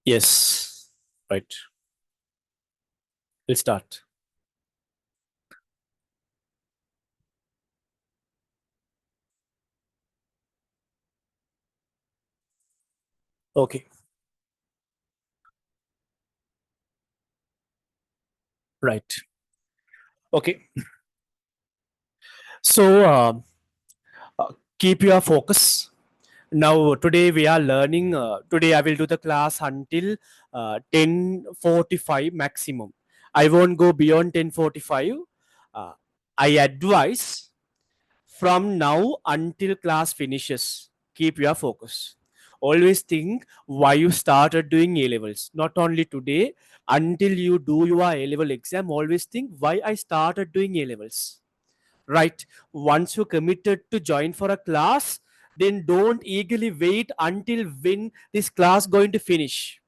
Yes, right. We'll start. Okay, right. Okay. So keep your focus. Now today we are learning. Today I will do the class until 10:45 maximum. I won't go beyond 10:45. Uh, I advise from now until class finishes. Keep your focus. Always think why you started doing A levels. Not only today, until you do your A level exam, always think why I started doing A levels. Right? Once you committed to join for a class, then don't eagerly wait until when this class going to finish.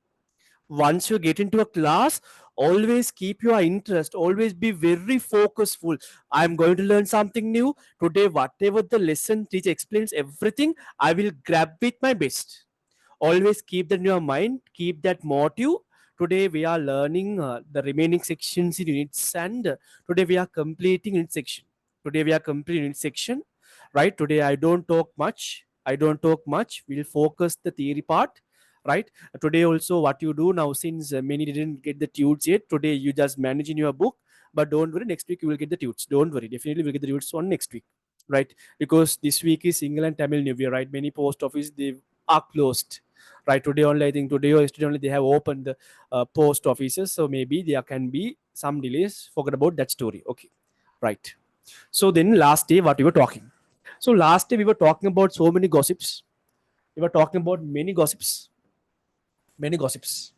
Once you get into a class, always keep your interest, always be very focusful. I'm going to learn something new today. Whatever the lesson teacher explains everything, I will grab with my best. Always keep that in your mind, keep that motive. Today we are learning the remaining sections in units, and today we are completing unit section. Today we are completing unit section. Right, today I don't talk much. We'll focus the theory part. Right, today also what you do now, since many didn't get the tudes yet, today you just manage in your book. But don't worry, next week you will get the tudes. Don't worry, definitely we'll get the tudes on next week. Right, because this week is Single and Tamil New Year. Right, many post office they are closed. Right, today only, I think today or yesterday only they have opened the post offices, so maybe there can be some delays. Forget about that story. Okay, right. So then last day what we were talking. So last day we were talking about so many gossips. We were talking about many gossips, many gossips.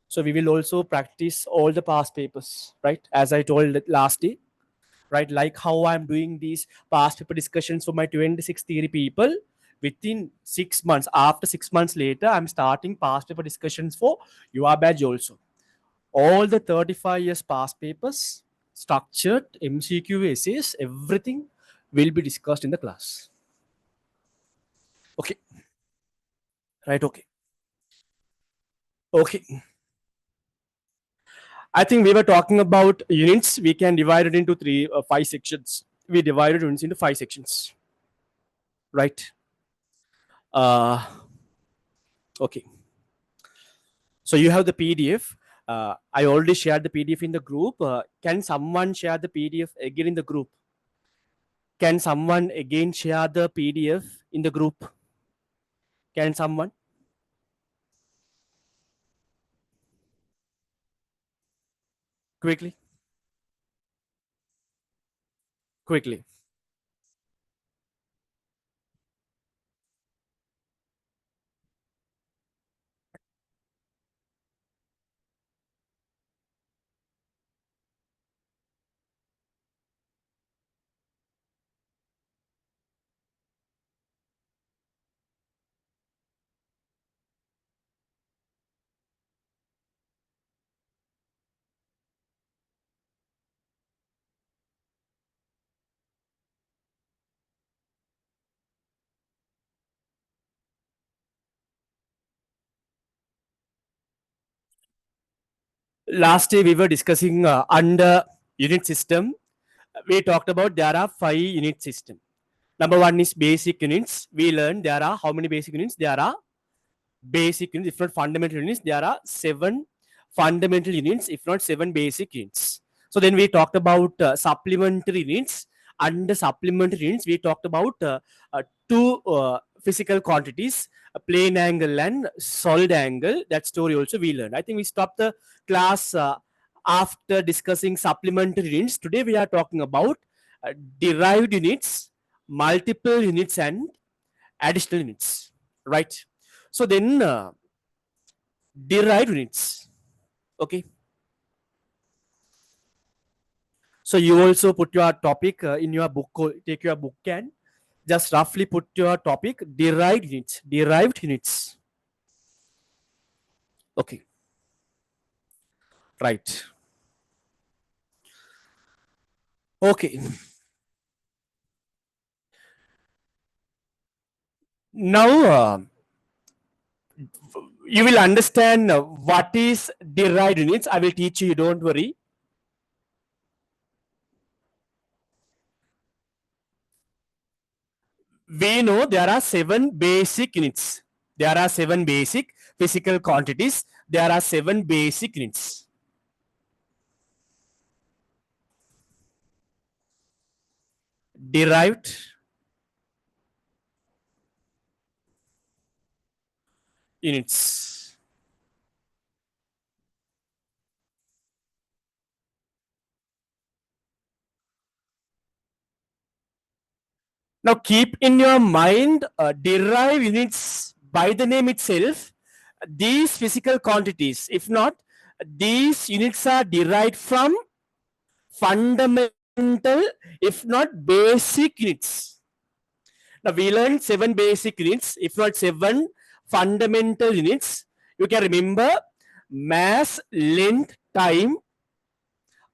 So we will also practice all the past papers, right? As I told last day, right? Like how I'm doing these past paper discussions for my 26 theory people. Within 6 months, after 6 months later, I'm starting past paper discussions for your badge also. All the 35 years past papers, structured MCQ essays, everything will be discussed in the class. Okay, right? Okay, okay. I think we were talking about units. We can divide it into five sections. We divided units into five sections, right? Uh, okay. So you have the PDF. I already shared the PDF in the group. Can someone share the PDF again in the group? Can someone again share the PDF in the group? Can someone quickly? Quickly. Last day we were discussing under unit system. We talked about there are five unit system. Number one is basic units. We learned there are how many basic units? There are basic units, if not fundamental units. There are seven fundamental units, if not seven basic units. So then we talked about supplementary units. Under supplementary units, we talked about two physical quantities, a plane angle and solid angle. That story also we learned. I think we stopped the class after discussing supplementary units. Today we are talking about derived units, multiple units, and additional units. Right. So then derived units. Okay. So you also put your topic in your book. Take your book and just roughly put your topic derived units. Derived units. Okay. Right. Okay. Now You will understand what is derived units. I will teach you, don't worry. We know there are 7 basic units. There are 7 basic physical quantities. There are 7 basic units. Derived units. Now keep in your mind derived units by the name itself. These physical quantities, if not, these units are derived from fundamental, if not basic units. Now we learned 7 basic units, if not 7 fundamental units. You can remember mass, length, time,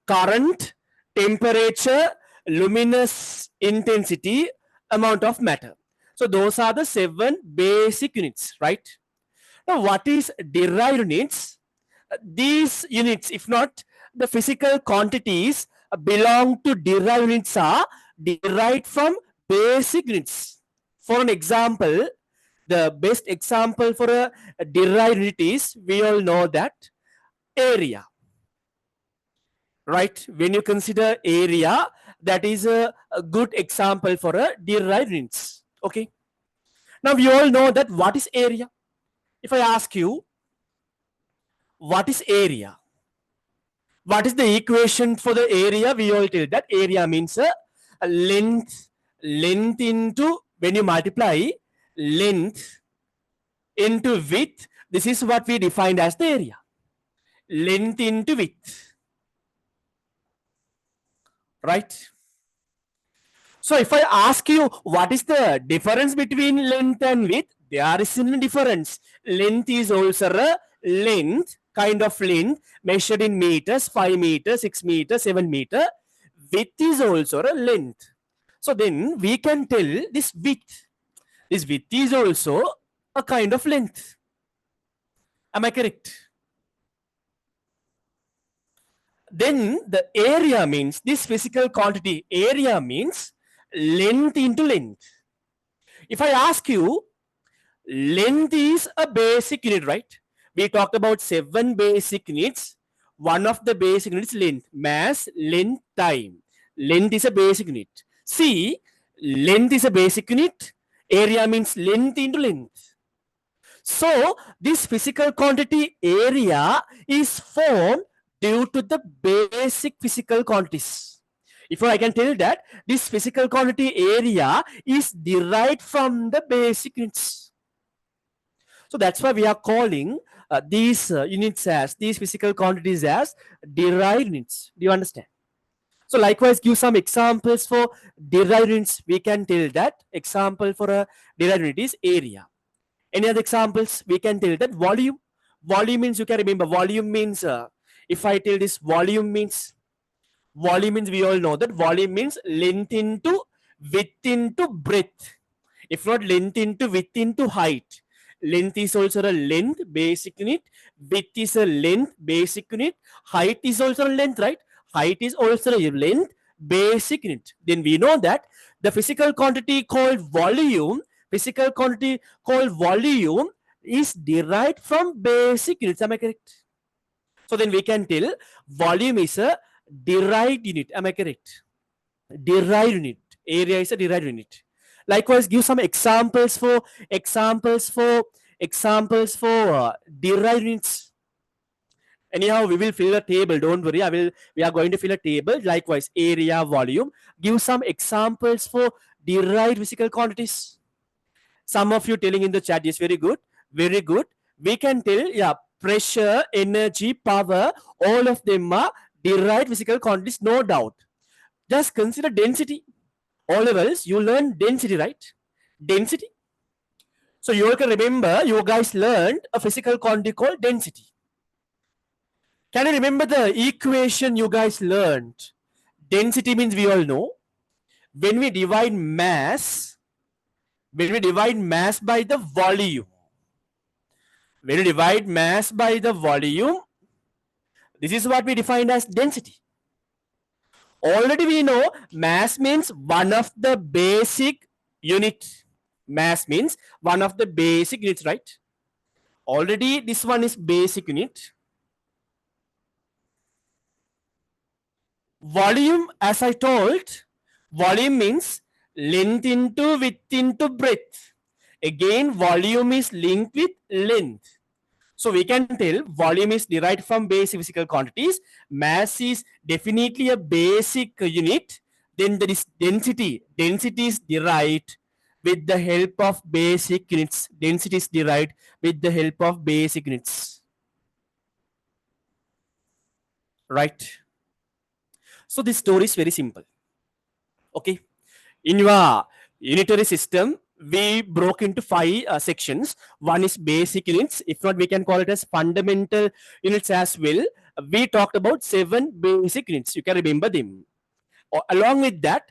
current, temperature, luminous intensity, amount of matter. So those are the 7 basic units, right? Now what is derived units? These units, if not the physical quantities belong to derived units, are derived from basic units. For an example, the best example for a derived unit is, we all know that area, right? When you consider area, that is a good example for a derived units. Okay. Now we all know that what is area. If I ask you, what is area? What is the equation for the area? We all tell that area means a length into, when you multiply length into width, this is what we defined as the area. Length into width, right? So if I ask you what is the difference between length and width, there is a difference. Length is also a length, kind of length, measured in meters, 5 meters, 6 meters, 7 meter. Width is also a length. So then we can tell this width. This width is also a kind of length. Am I correct? Then the area means, this physical quantity, area means length into length. If I ask you, length is a basic unit, right? We talked about 7 basic units. One of the basic units, length, mass, length, time. Length is a basic unit. See, length is a basic unit. Area means length into length. So this physical quantity area is formed due to the basic physical quantities. If I can tell that this physical quantity area is derived from the basic units. So that's why we are calling these units as, these physical quantities as derived units. Do you understand? So likewise, give some examples for derived units. We can tell that example for a derived unit is area. Any other examples? We can tell that volume. Volume means, you can remember, volume means, if I tell this volume means we all know that volume means length into width into breadth. If not length into width into height. Length is also a length, basic unit. Width is a length, basic unit. Height is also a length, right? Height is also a length, basic unit. Then we know that the physical quantity called volume, is derived from basic units. Am I correct? So then we can tell volume is a derived unit. Am I correct? Derived unit. Area is a derived unit. Likewise, give some examples for derived units. Anyhow, we will fill a table. Don't worry. We are going to fill a table. Likewise, area, volume. Give some examples for derived physical quantities. Some of you telling in the chat is very good. Very good. We can tell, yeah, pressure, energy, power, all of them are derived physical quantities, no doubt. Just consider density. All levels, you learn density, right? Density. So you all can remember, you guys learned a physical quantity called density. Can you remember the equation you guys learned? Density means, we all know, when we divide mass by the volume, When you divide mass by the volume, this is what we defined as density. Already we know mass means one of the basic unit. Mass means one of the basic units, right? Already this one is basic unit. Volume, as I told, volume means length into width into breadth. Again, volume is linked with length. So we can tell volume is derived from basic physical quantities. Mass is definitely a basic unit. Then there is density. Density is derived with the help of basic units. Density is derived with the help of basic units. Right? So this story is very simple. Okay. In your unitary system, we broke into five sections. One is basic units. If not, we can call it as fundamental units as well. We talked about 7 basic units. You can remember them. Along with that,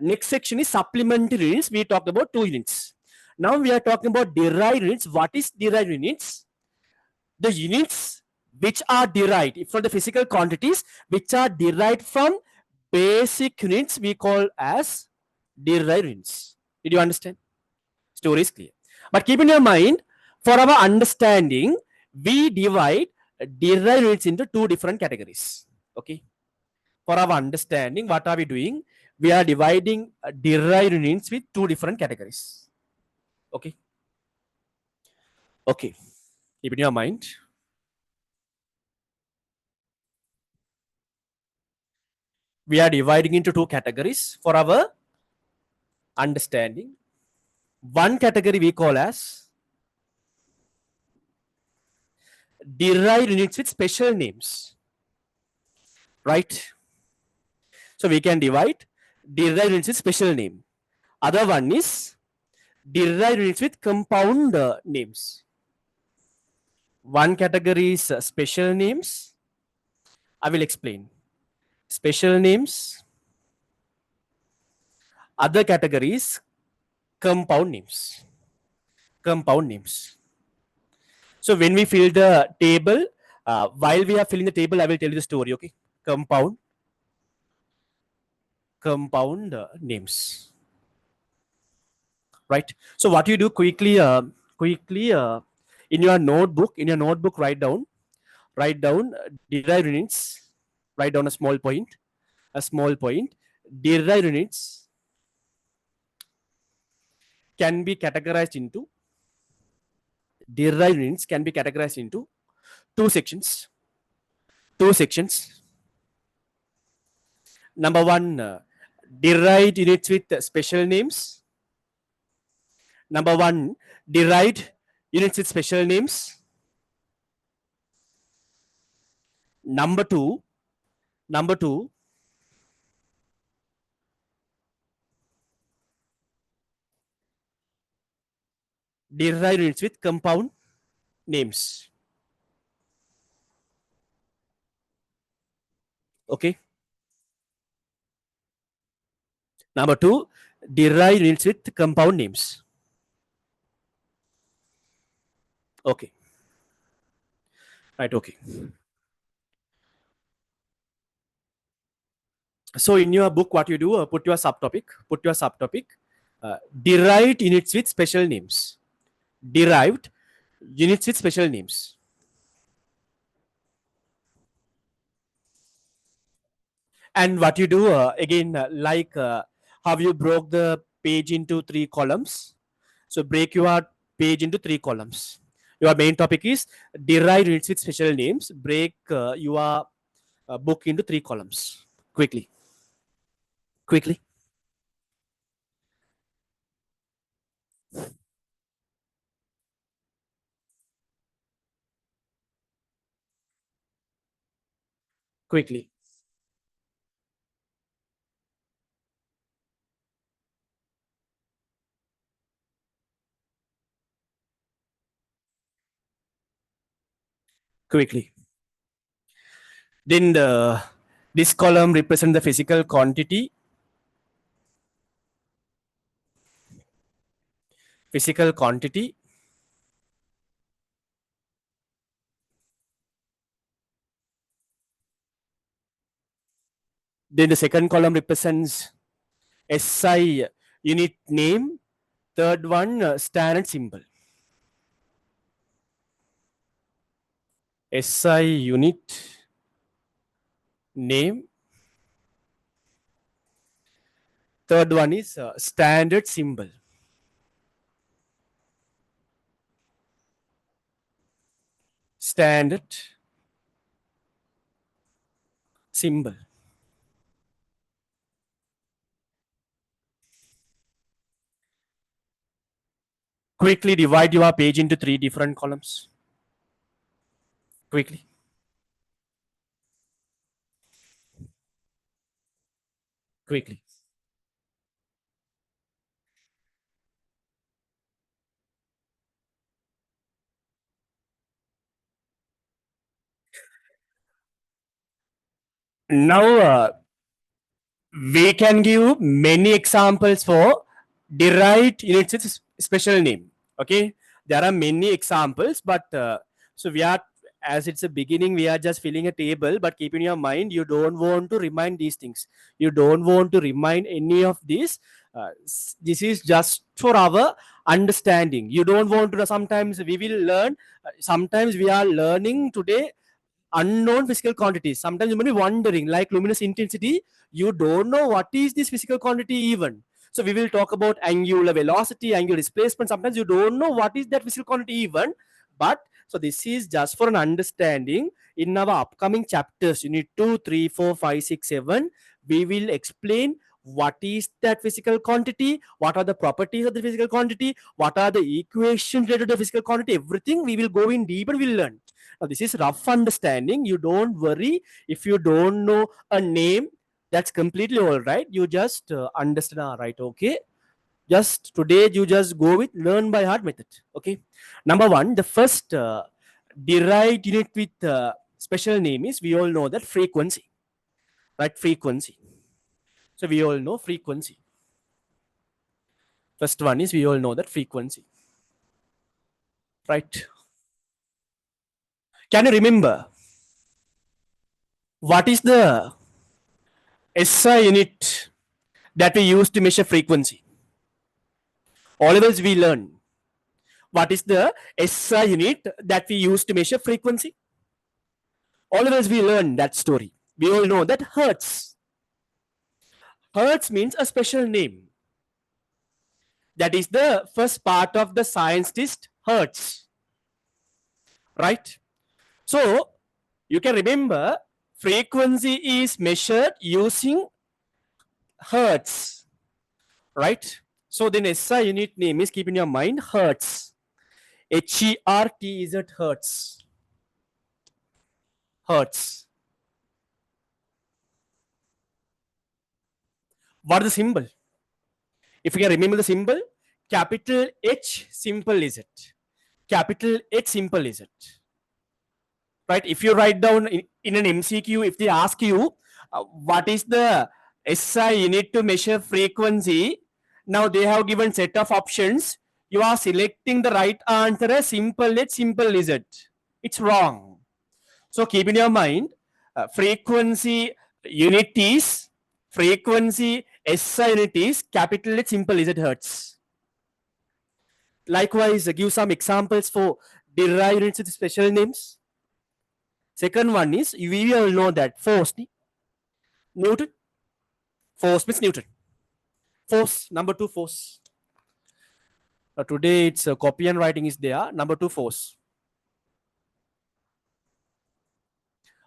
next section is supplementary units. We talked about 2 units. Now we are talking about derived units. What is derived units? The units which are derived from the physical quantities which are derived from basic units we call as derived units. Did you understand? Story is clear. But keep in your mind, for our understanding, we divide derived units into 2 different categories. Okay. For our understanding, what are we doing? We are dividing derived units with 2 different categories. Okay. Okay. Keep in your mind. We are dividing into 2 categories for our understanding. One category we call as derived units with special names. Right? So we can divide derived units with special name. Other one is derived units with compound names. One category is special names. I will explain. Special names. Other categories, compound names. Compound names. So when we fill the table, while we are filling the table, I will tell you the story. Okay, compound names. Right. So what you do quickly, in your notebook, write down derived units. Write down a small point. Derived units can be categorized into derived units can be categorized into two sections. Number one, derived units with special names. Number one, derived units with special names. Number two, derived units with compound names. Okay. Number two, derived units with compound names. Okay. Right. Okay. So in your book, what you do, put your subtopic, derived units with special names. Derived units with special names. And what you do, again, how you broke the page into 3 columns. So break your page into 3 columns. Your main topic is derived units with special names. Break your book into 3 columns. Quickly. Quickly. Quickly. Then this column represents the physical quantity. Physical quantity. Then the second column represents SI unit name. Third one, standard symbol. SI unit name. Third one is standard symbol. Standard symbol. Quickly divide your page into 3 different columns. Quickly. Quickly. Now we can give many examples for derived units with special name. Okay, there are many examples, but so we are, as it's a beginning, we are just filling a table, but keep in your mind you don't want to remind these things. You don't want to remind any of these. This is just for our understanding. You don't want to, sometimes we will learn, sometimes we are learning today unknown physical quantities. Sometimes you may be wondering, like luminous intensity, you don't know what is this physical quantity even. So we will talk about angular velocity, angular displacement. Sometimes you don't know what is that physical quantity even. But so this is just for an understanding. In our upcoming chapters, unit 2, 3, 4, 5, 6, 7, we will explain what is that physical quantity, what are the properties of the physical quantity, what are the equations related to the physical quantity, everything we will go in deep and we'll learn. Now, this is rough understanding. You don't worry if you don't know a name. That's completely all right. You just understand. All right, okay. Just today, you just go with learn by heart method. Okay. Number one, the first derived unit with special name is, we all know that frequency, right? Frequency. So we all know frequency. First one is, we all know that frequency, right? Can you remember what is the SI unit that we use to measure frequency? Always we learn what is the SI unit that we use to measure frequency. Always we learn that story. We all know that hertz. Hertz means a special name. That is the first part of the scientist, hertz. Right? So you can remember frequency is measured using hertz. Right? So then SI unit name is, keep in your mind, hertz. HERTZ, hertz. Hertz. What is the symbol? If you can remember the symbol, capital H, simple is it. Capital H, simple is it. Right? If you write down in an MCQ, if they ask you what is the SI unit to measure frequency, now they have given set of options. You are selecting the right answer as simple H, simple is it. It's wrong. So keep in your mind, frequency unit is, frequency SI unit is capital H, simple is it, hertz. Likewise, give some examples for derived units with special names. Second one is, we all know that force, Newton. Force means Newton. Force, number 2, force. Today it's copy and writing is there. Number 2, force.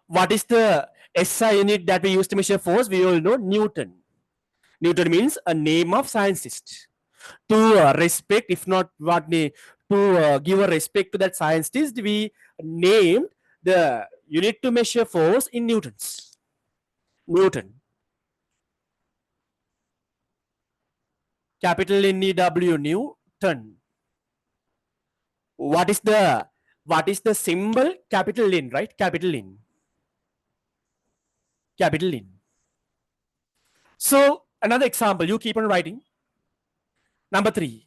What is the SI unit that we use to measure force? We all know Newton. Newton means a name of scientist. To respect, if not what to give a respect to that scientist, we named the unit to measure force in newtons. Newton. Capital N-E-W, Newton. What is the symbol? Capital N, right? Capital N. Capital N. So another example, you keep on writing. Number 3.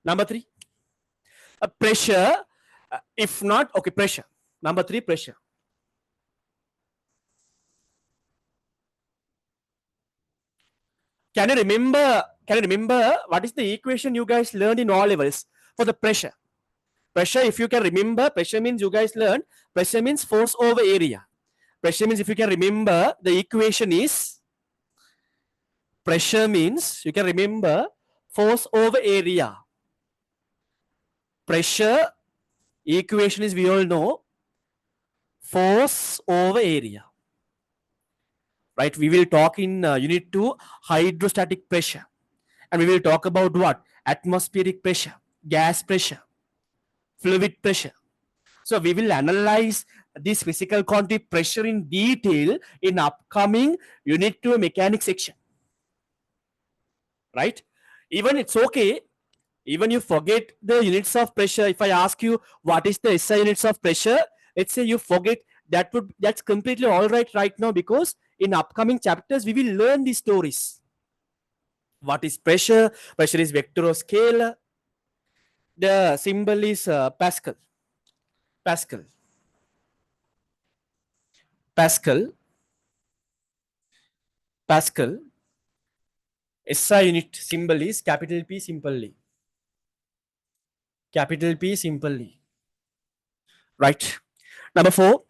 Number 3. Pressure. If not, okay, pressure. Number 3, pressure. Can you remember? Can you remember what is the equation you guys learned in all levels for the pressure? Pressure, if you can remember, pressure means you guys learned. Pressure means force over area. Pressure means, if you can remember, the equation is pressure means you can remember force over area. Pressure equation is, we all know, force over area. Right? We will talk in unit 2 hydrostatic pressure, and we will talk about what? Atmospheric pressure, gas pressure, fluid pressure. So we will analyze this physical quantity pressure in detail in upcoming unit 2 mechanics section. Right? Even it's okay, even you forget the units of pressure. If I ask you what is the SI units of pressure, let's say you forget, that's completely all right now, because in upcoming chapters we will learn these stories. What is pressure? Pressure is vector or scalar. The symbol is Pascal. Pascal. Pascal. Pascal. SI unit symbol is capital P simply. Capital P simply. Right. Number 4,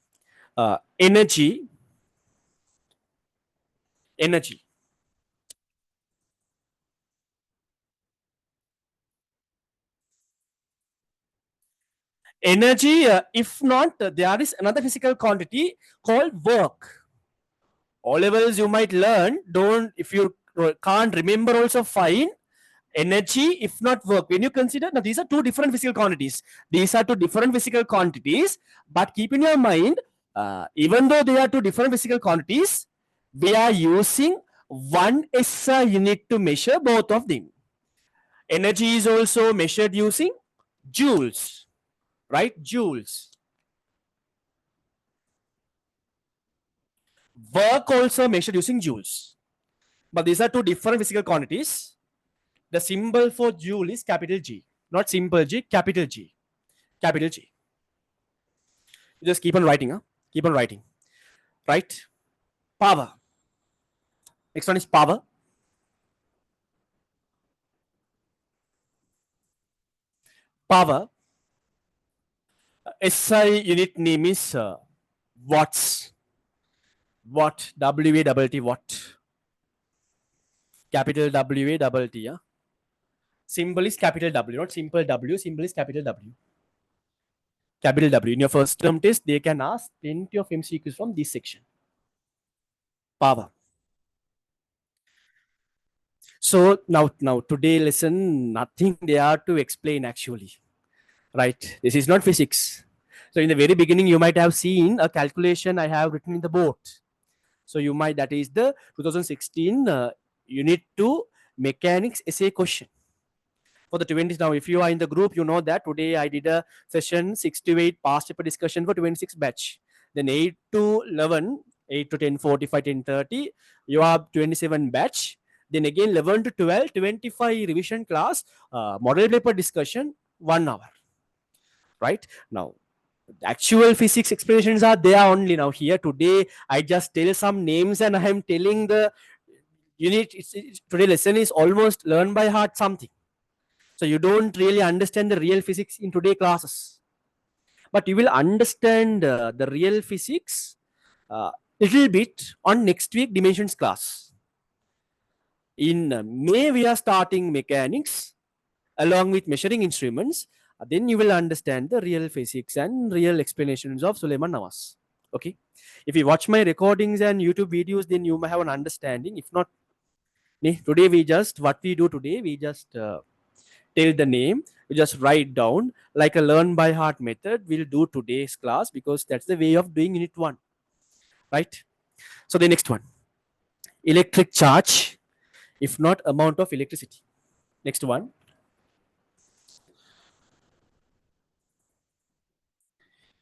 energy. Energy. Energy, if not, there is another physical quantity called work. All levels you might learn, don't, if you can't remember also fine. Energy, if not work, when you consider, now these are two different physical quantities. These are two different physical quantities, but keep in your mind, even though they are two different physical quantities, we are using one SI unit to measure both of them. Energy is also measured using joules, right? Joules. Work also measured using joules. But these are two different physical quantities. The symbol for joule is capital G, not simple G, capital G. Capital G. You just keep on writing, huh? Keep on writing. Right? Power. Next one is power. Power. SI unit name is watts. Watt. W-A-T-T, watt. Capital W-A-T-T, yeah? Symbol is capital W, not simple W. Symbol is capital W. Capital W. In your first term test, they can ask plenty of MCQs from this section. Power. So now today lesson, nothing they are to explain actually. Right? This is not physics. So in the very beginning, you might have seen a calculation I have written in the board. So you might, that is the 2016 unit 2 mechanics essay question. For the 20s, now if you are in the group, you know that today I did a session 6 to 8 past paper discussion for 26 batch. Then 8 to 11, 8 to 10, 45, 10, 30, you have 27 batch. Then again 11 to 12, 25 revision class, model paper discussion, 1 hour. Right? Now, actual physics explanations are there only. Now here today, I just tell some names and I am telling the unit, today lesson is almost learn by heart something. So you don't really understand the real physics in today classes. But you will understand the real physics little bit on next week dimensions class. In May, we are starting mechanics along with measuring instruments. Then you will understand the real physics and real explanations of Suleiman Nawaz. Okay. If you watch my recordings and YouTube videos, then you may have an understanding. If not, today we just, what we do today, we just tell the name, we just write down like a learn by heart method. We'll do today's class because that's the way of doing unit 1. Right? So the next one, electric charge, if not amount of electricity. Next one,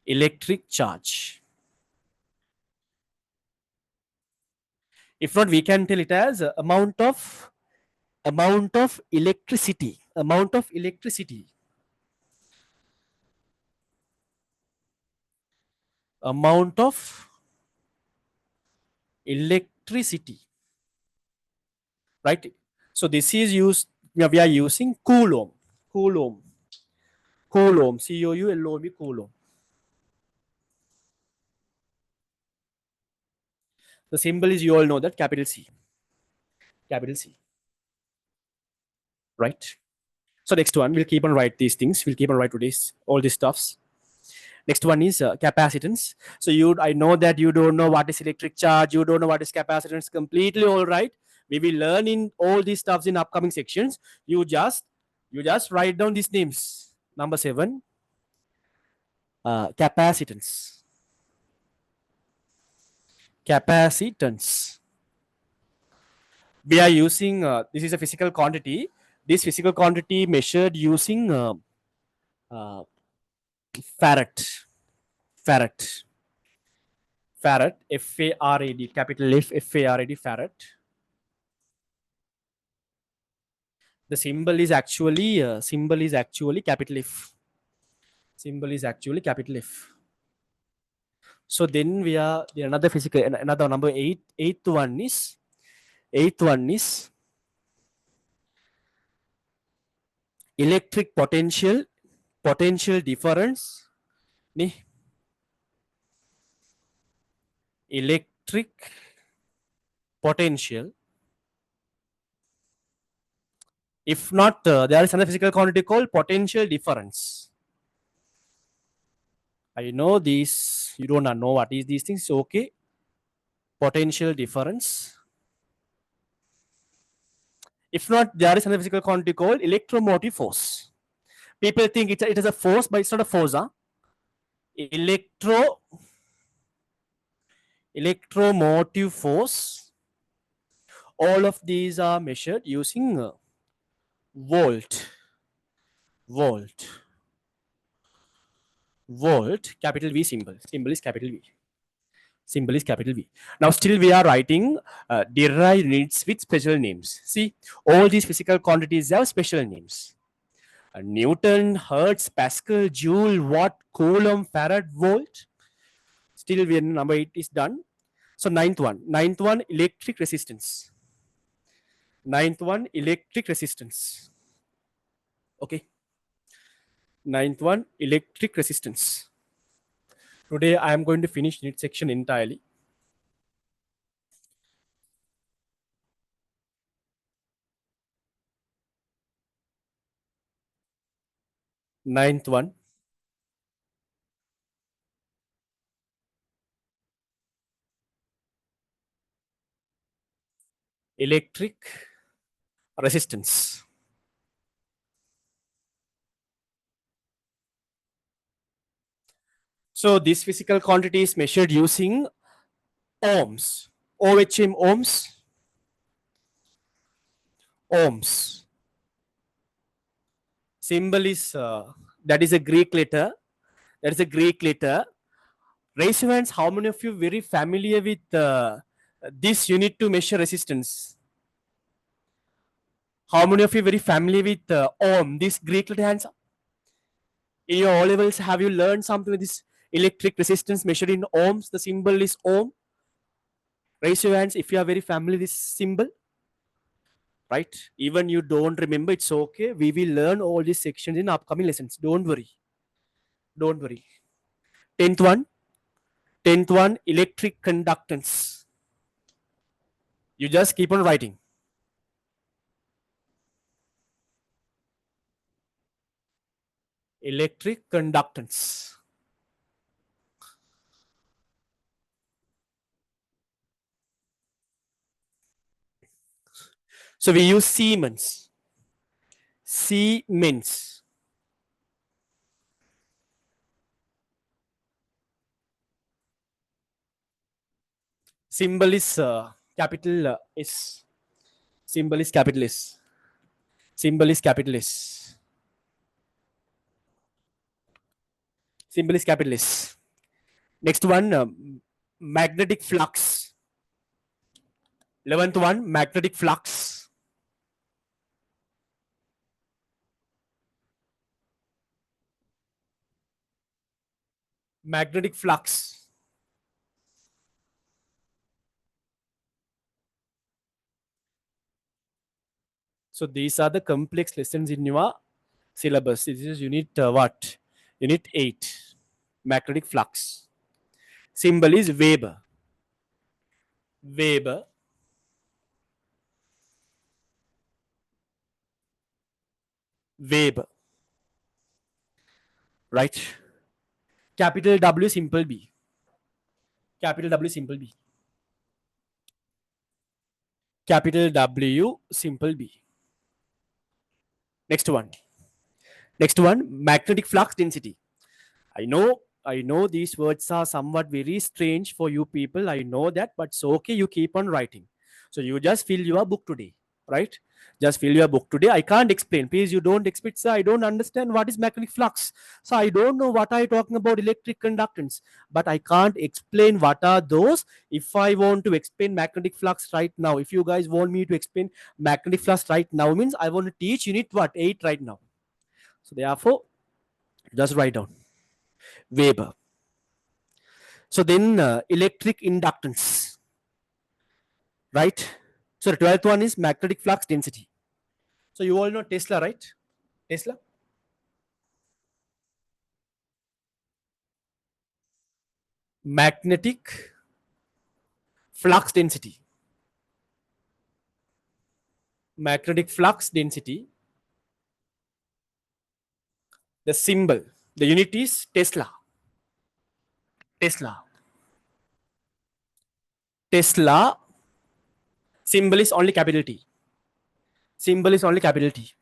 electric charge. If not, we can tell it as amount of electricity. Amount of electricity. Amount of electricity. right? So this is used, we are using Coulomb, Coulomb, Coulomb, Coulomb, Coulomb. The symbol is, you all know that, capital C, right? So next one, we'll keep on write these things. We'll keep on write today's all these stuffs. Next one is capacitance. So I know that you don't know what is electric charge. You don't know what is capacitance. Completely all right. We will learn in all these stuffs in upcoming sections. You just write down these names. Number 7, capacitance. Capacitance. We are using, this is a physical quantity. This physical quantity measured using uh, farad. Farad. Farad. F-A-R-A-D. Capital F, F-A-R-A-D. Farad. The symbol is actually capital F. Symbol is actually capital F. So then we are another physical, another number 8. Eighth one is electric potential difference. Electric potential. If not, there is another physical quantity called potential difference. I know these, you don't know what is these things. Okay. Potential difference. If not, there is another physical quantity called electromotive force. People think it is a force, but it's not a force. Huh? Electromotive force. All of these are measured using volt. Capital V symbol. Symbol is capital V. Symbol is capital V. Now still we are writing derived units with special names. See, all these physical quantities have special names. Newton, Hertz, Pascal, Joule, Watt, Coulomb, Farad, Volt. Still we are, number 8 is done. So ninth one, electric resistance. Ninth one, electric resistance. Okay. Ninth one, electric resistance. Today I am going to finish this section entirely. Ninth one, electric resistance. So this physical quantity is measured using ohms. OHM, ohms. Ohms. Symbol is, that is a Greek letter. That is a Greek letter. Raise your hands. How many of you very familiar with this unit to measure resistance? How many of you very familiar with ohm? This Greek letter, hands up. In your O levels, have you learned something with this electric resistance measured in ohms? The symbol is ohm. Raise your hands if you are very familiar with this symbol. Right? Even you don't remember, it's okay. We will learn all these sections in upcoming lessons. Don't worry. Don't worry. 10th one. 10th one, electric conductance. You just keep on writing. Electric conductance. So we use Siemens. Siemens. Symbol is capital S. Symbol is capital S. Symbol is capital S. Symbol is capital S. Next one, magnetic flux. 11th one, magnetic flux. Magnetic flux. So these are the complex lessons in your syllabus. This is unit what? Unit 8. Magnetic flux. Symbol is Weber. Weber. Weber. Right? Capital W, simple B. Capital W, simple B. Capital W, simple B. Next one. Next one, magnetic flux density. I know these words are somewhat very strange for you people. I know that, but it's okay. You keep on writing. So you just fill your book today, right? Just fill your book today. I can't explain. Please, you don't explain, sir. I don't understand what is magnetic flux. So I don't know what I talking about electric conductance, but I can't explain what are those. If I want to explain magnetic flux right now, if you guys want me to explain magnetic flux right now, means I want to teach unit what 8 right now. So therefore, just write down Weber. So then electric inductance, right? So the 12th one is magnetic flux density. So you all know Tesla, right? Tesla? Magnetic flux density. Magnetic flux density. The symbol, the unit is Tesla. Tesla. Tesla. Symbol is only capital T. Symbol is only capital T.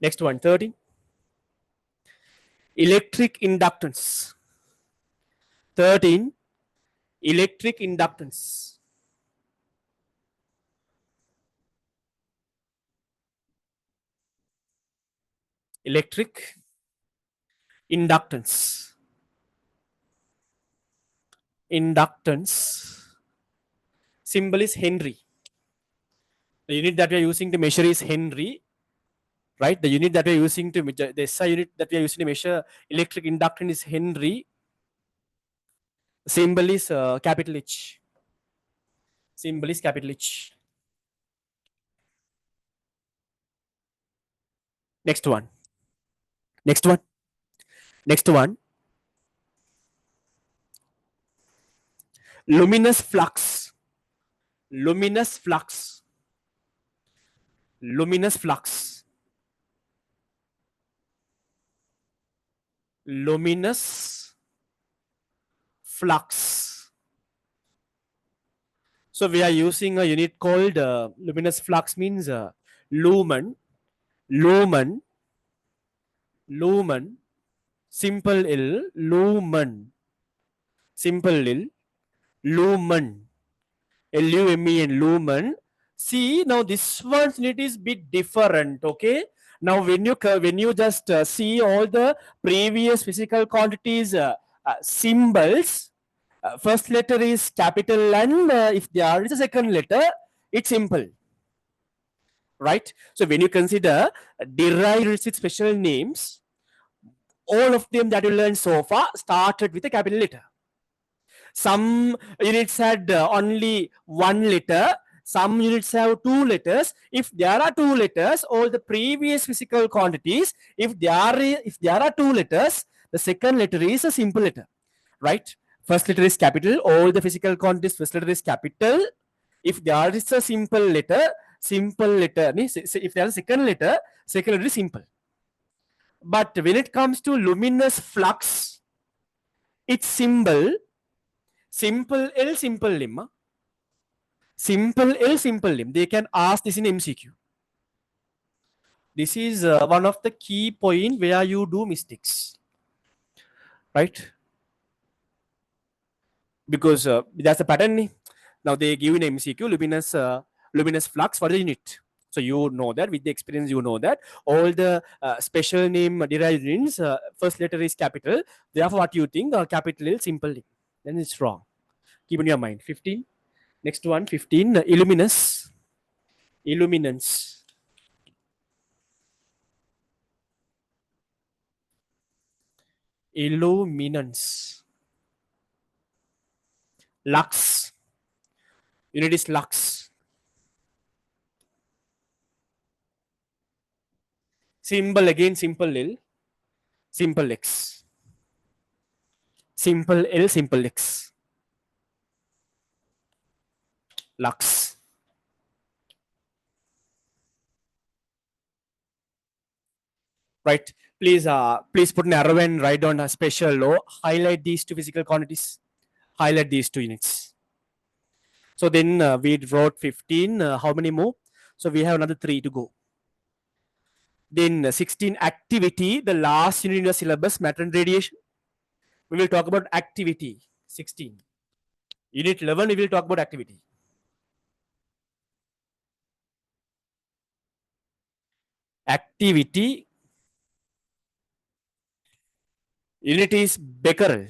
Next one, 13. Electric inductance. 13. Electric inductance. Electric inductance. Inductance. Symbol is Henry. The unit that we are using to measure is Henry, right? The unit that we are using to measure, the SI unit that we are using to measure electric inductance is Henry. Symbol is capital H. Symbol is capital H. Next one. Next one. Next one. Luminous flux. Luminous flux. Luminous flux. Luminous flux. So we are using a unit called luminous flux means lumen, lumen, lumen, simple L, lumen, simple L, lumen, L-U-M-E-N, lumen. See, now this one's unit is bit different, okay? Now when you just see all the previous physical quantities symbols, first letter is capital N, if there is a second letter, it's simple, right? So when you consider derived with special names, all of them that you learned so far started with a capital letter. Some units had only one letter. Some units have two letters. If there are two letters, all the previous physical quantities, if there are two letters, the second letter is a simple letter, right? First letter is capital. All the physical quantities, first letter is capital. If there is a simple letter, if there is a second letter is simple. But when it comes to luminous flux, its symbol, simple L, simple lim. Simple L, simple lim. They can ask this in MCQ. This is one of the key point where you do mistakes, right? Because that's a pattern. Now they give in MCQ luminous flux for the unit. So you know that with the experience, you know that all the special name derived units, first letter is capital. Therefore, what you think capital L, simple lim. Then it's wrong. Keep in your mind. 15. Next one, 15. Illuminous. Illuminance. Illuminance. Lux. Unit is lux. Symbol again, simple L, simple X. Simple L, simple X. Lux. Right. Please put an arrow and write down a special law. Highlight these two physical quantities. Highlight these two units. So then we wrote 15. How many more? So we have another 3 to go. Then 16 activity, the last unit in the syllabus, matter and radiation. We will talk about activity. 16. Unit 11, we will talk about activity. Activity. Unit is Becquerel.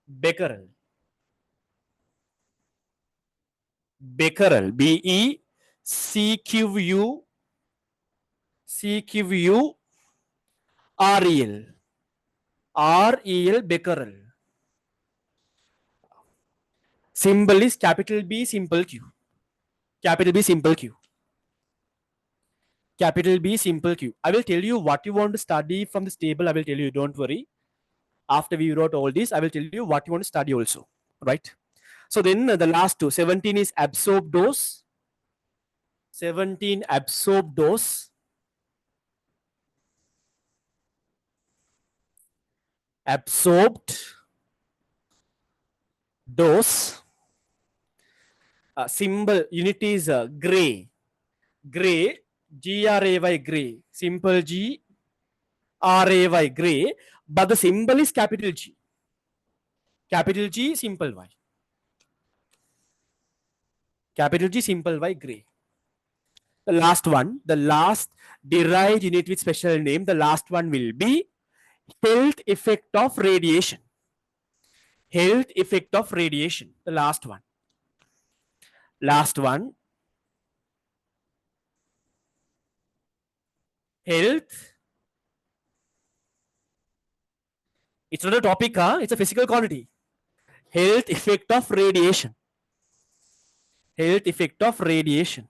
Becquerel. Becquerel. BECQU CQU REL. REL Becquerel. Symbol is capital B, simple Q. Capital B, simple Q. Capital B, simple Q. I will tell you what you want to study from this table. I will tell you, don't worry. After we wrote all this, I will tell you what you want to study also. Right? So then the last two, 17 is absorbed dose. 17 absorbed dose. Absorbed dose. Symbol unit is gray. Gray. Gray. Gray. Simple G. RAY. Gray. But the symbol is capital G. Capital G, simple Y. Capital G, simple Y, gray. The last one, the last derived unit with special name, the last one will be health effect of radiation. Health effect of radiation, the last one. Last one. Health. It's not a topic, huh? It's a physical quantity. Health effect of radiation. Health effect of radiation.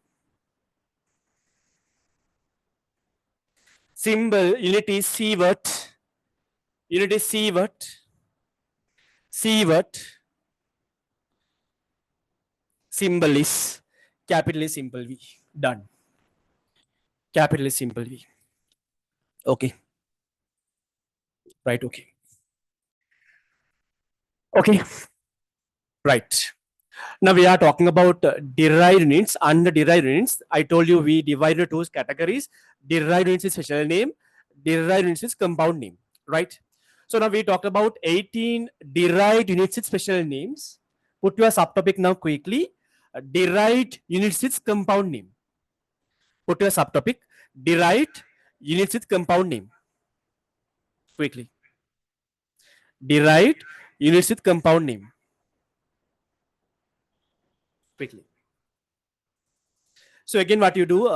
Symbol, unit is Sievert. Unit is Sievert. Sievert. Symbol is capital is simple V. Done. Capital is simple V. Okay. Right, okay. Okay. Right. Now we are talking about derived units. Under derived units, I told you we divided two categories. Derived units is special name. Derived units is compound name. Right. So now we talked about 18 derived units with special names. Put your subtopic now quickly. Derived units with compound name. Put your subtopic. Derived units with compound name. Quickly. Derived units with compound name. Quickly. So again, what you do,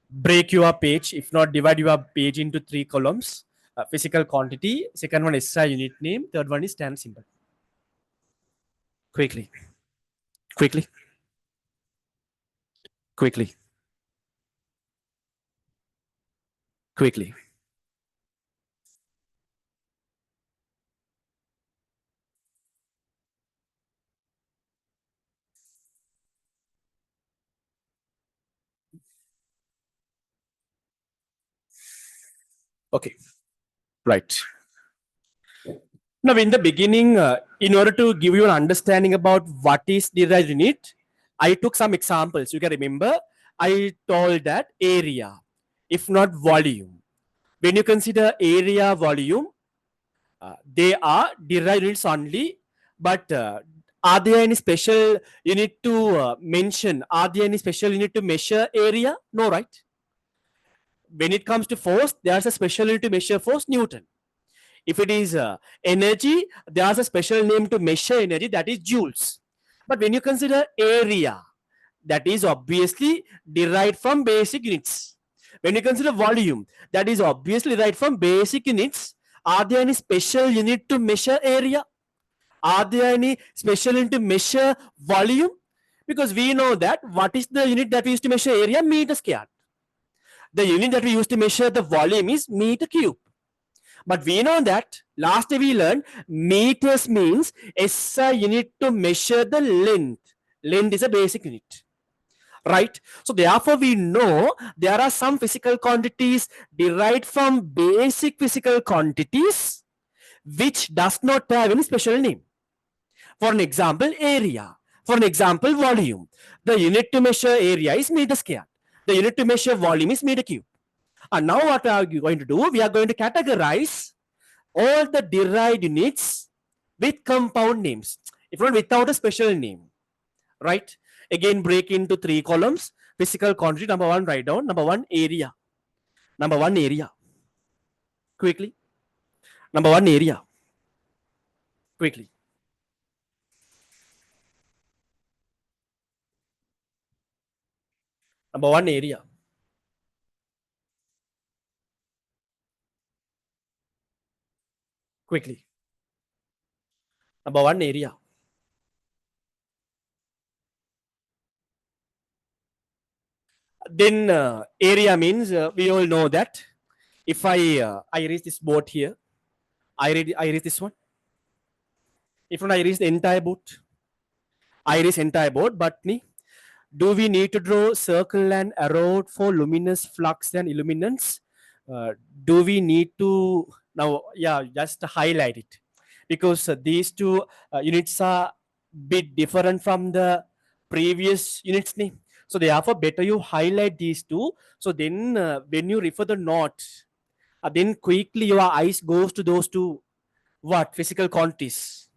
break your page. If not, divide your page into 3 columns. Physical quantity. Second one is SI unit name. Third one is standard symbol. Quickly. Quickly. Quickly. Quickly. Okay. Right. Now, in the beginning, in order to give you an understanding about what is derived unit, I took some examples. You can remember, I told that area, if not volume. When you consider area, volume, they are derived units only. But are there any special unit to mention? Are there any special unit to measure area? No, right? When it comes to force, there's a special unit to measure force, Newton. If it is energy, there's a special name to measure energy, that is joules. But when you consider area, that is obviously derived from basic units. When you consider volume, that is obviously derived from basic units. Are there any special unit to measure area? Are there any special unit to measure volume? Because we know that what is the unit that we use to measure area? Meter square. the unit that we use to measure the volume is meter cube. But we know that last we learned meters means SI unit to measure the length. Length is a basic unit, right? So therefore we know there are some physical quantities derived from basic physical quantities which does not have any special name. For an example, area. For an example, volume. The unit to measure area is meter square. The unit to measure volume is meter cube. And now what are you going to do? We are going to categorize all the derived units with compound names, if not without a special name, right? Again, break into 3 columns. Physical quantity, number 1, write down. Number 1, area. Number 1, area. Quickly. Number 1, area. Quickly. Number 1, area. Quickly. Number 1, area. Then area means we all know that if I erase this board here, I erase this one. If not, I erase the entire board. I erase entire board, but do we need to draw circle and arrow for luminous, flux and illuminance? Do we need to now? Yeah, just highlight it because these two units are bit different from the previous units. So therefore, better you highlight these two. So then, when you refer the note, then quickly your eyes goes to those two what physical quantities.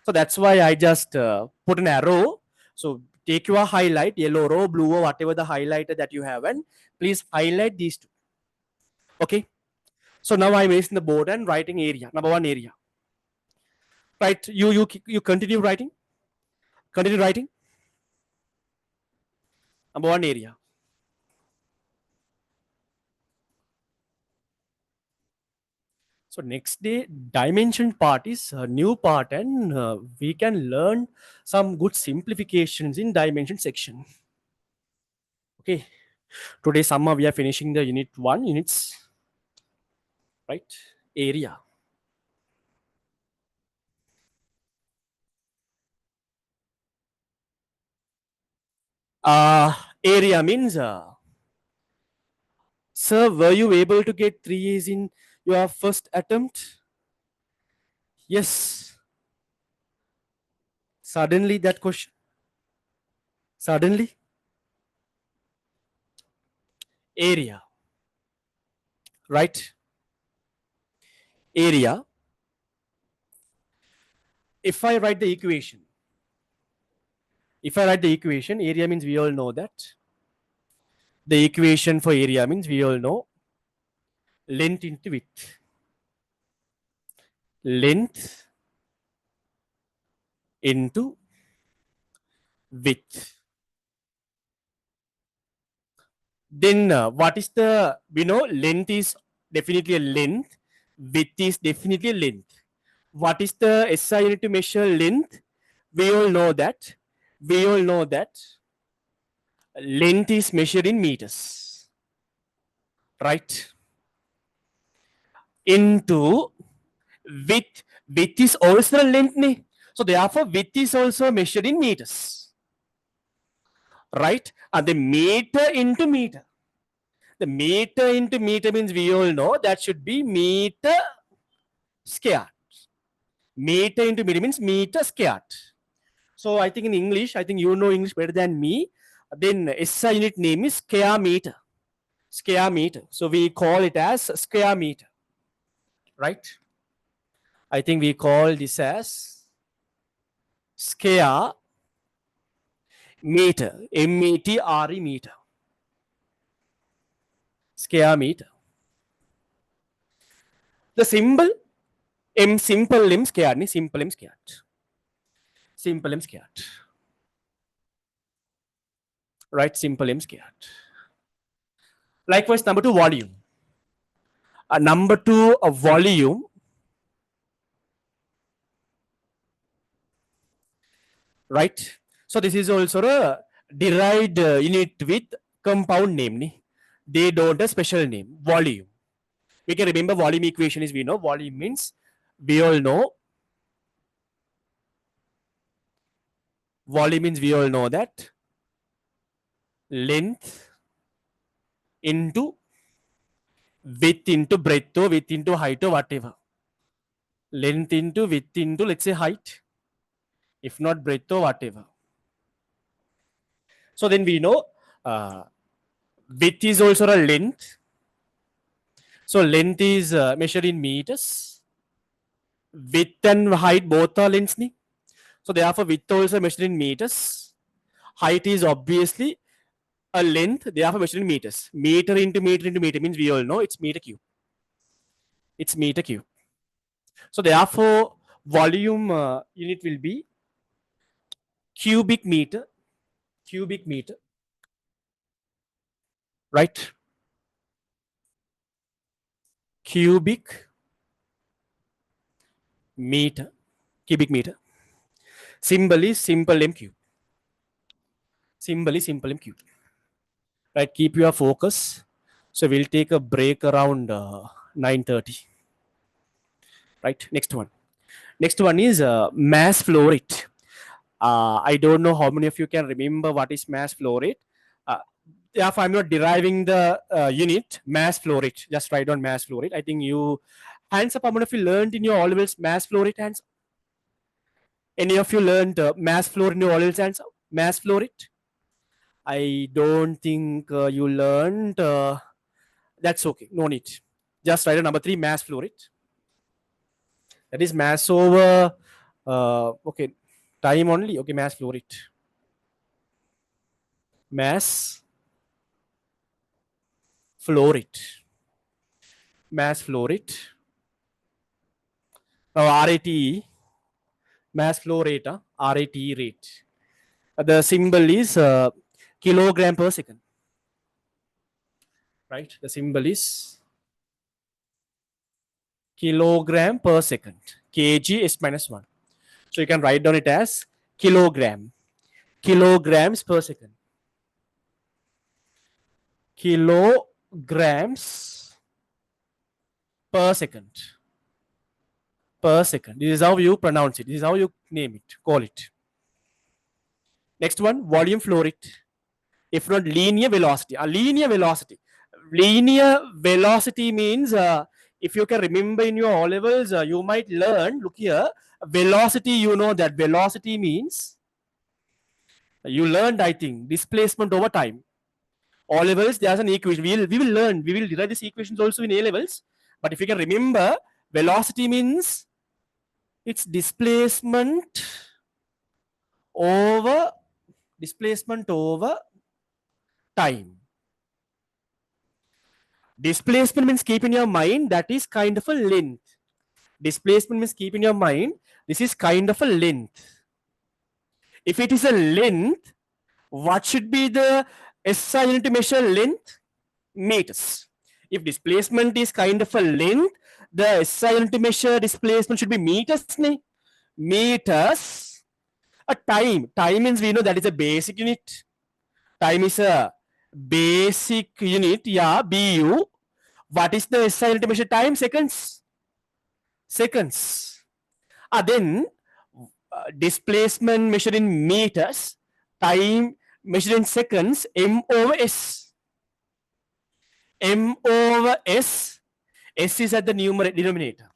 So that's why I just put an arrow. So take your highlight, yellow row, blue or whatever the highlighter that you have, and please highlight these two. Okay. So now I'm erasing the board and writing area. Number 1, area. Right. You continue writing. Continue writing. Number 1, area. So next day, dimension part is a new part, and we can learn some good simplifications in dimension section. Okay. Today, summer, we are finishing the unit 1 units, right? Area. Area means, sir, were you able to get 3 A's in your first attempt? Yes. Suddenly that question. Suddenly. Area. Right? Area. If I write the equation, area means we all know that. The equation for area means we all know length into width. Length into width. Then what is the, we know length is definitely a length, width is definitely a length. What is the SI unit to measure length? We all know that. Length is measured in meters, right? Into width. Width is also a length. So therefore, width is also measured in meters, right? And the meter into meter. The meter into meter means we all know that should be meter squared. Meter into meter means meter squared. So I think in English, I think you know English better than me. Then SI unit name is square meter. Square meter. So we call it as square meter, right? I think we call this as square meter. M-E-T-R-E meter. Square meter. The symbol M simple M squared. Simple M squared. Simple M squared. Right? Simple M squared. Likewise, number 2, volume. Number 2, a volume. Right? So this is also a derived unit with compound name. They don't have special name. Volume. We can remember volume equation is, we know volume means, we all know volume means, we all know that length into width into breadth or width into height or whatever. Length into width into, let's say, height, if not breadth or whatever. So then we know width is also a length. So length is measured in meters. Width and height both are lengths. So therefore width also measured in meters. Height is obviously a length, therefore measured in meters. Meter into meter into meter means, we all know it's meter cube. It's meter cube. So therefore volume unit will be cubic meter. Cubic meter. Right? Cubic meter. Cubic meter. Symbol is simple m cube. Symbol is simple m cube. Right? Keep your focus. So we'll take a break around 9:30. Right? Next one. Next one is mass flow rate. I don't know how many of you can remember what is mass flow rate. Therefore, I'm not deriving the unit mass flow rate. Just write down mass flow rate. I think you, hands up, how many of you learned in your O levels mass flow rate? Hands up. Any of you learned mass flow rate in your O levels? Hands up. Mass flow rate. I don't think you learned. That's okay. No need. Just write a number 3, mass flow rate. That is mass over, okay, time only. Okay, mass flow rate. Mass flow rate. Mass flow rate. Now RATE, mass flow rate, RATE rate. The symbol is kilogram per second. Right? The symbol is kilogram per second. kg s minus 1. So you can write down it as kilogram. Kilograms per second. Kilograms per second. Per second. This is how you pronounce it. This is how you name it, call it. Next one, volume flow rate. If not linear velocity. A linear velocity. Linear velocity means, if you can remember in your O levels, you might learn, look here, velocity, you know that velocity means, you learned, I think, displacement over time. O levels, there's an equation. We will learn, we will derive these equations also in A levels. But if you can remember, velocity means it's displacement over time. Displacement means, keep in your mind, that is kind of a length. Displacement means, keep in your mind, this is kind of a length. If it is a length, what should be the SI unit to measure length? Meters. If displacement is kind of a length, the SI unit to measure displacement should be meters. Meters. A time. Time means, we know that is a basic unit. Time is a basic unit. Yeah, BU. What is the SI unit to measure time? Seconds. Seconds. Then displacement measured in meters, time measured in seconds, M over S. M over S. S is at the denominator.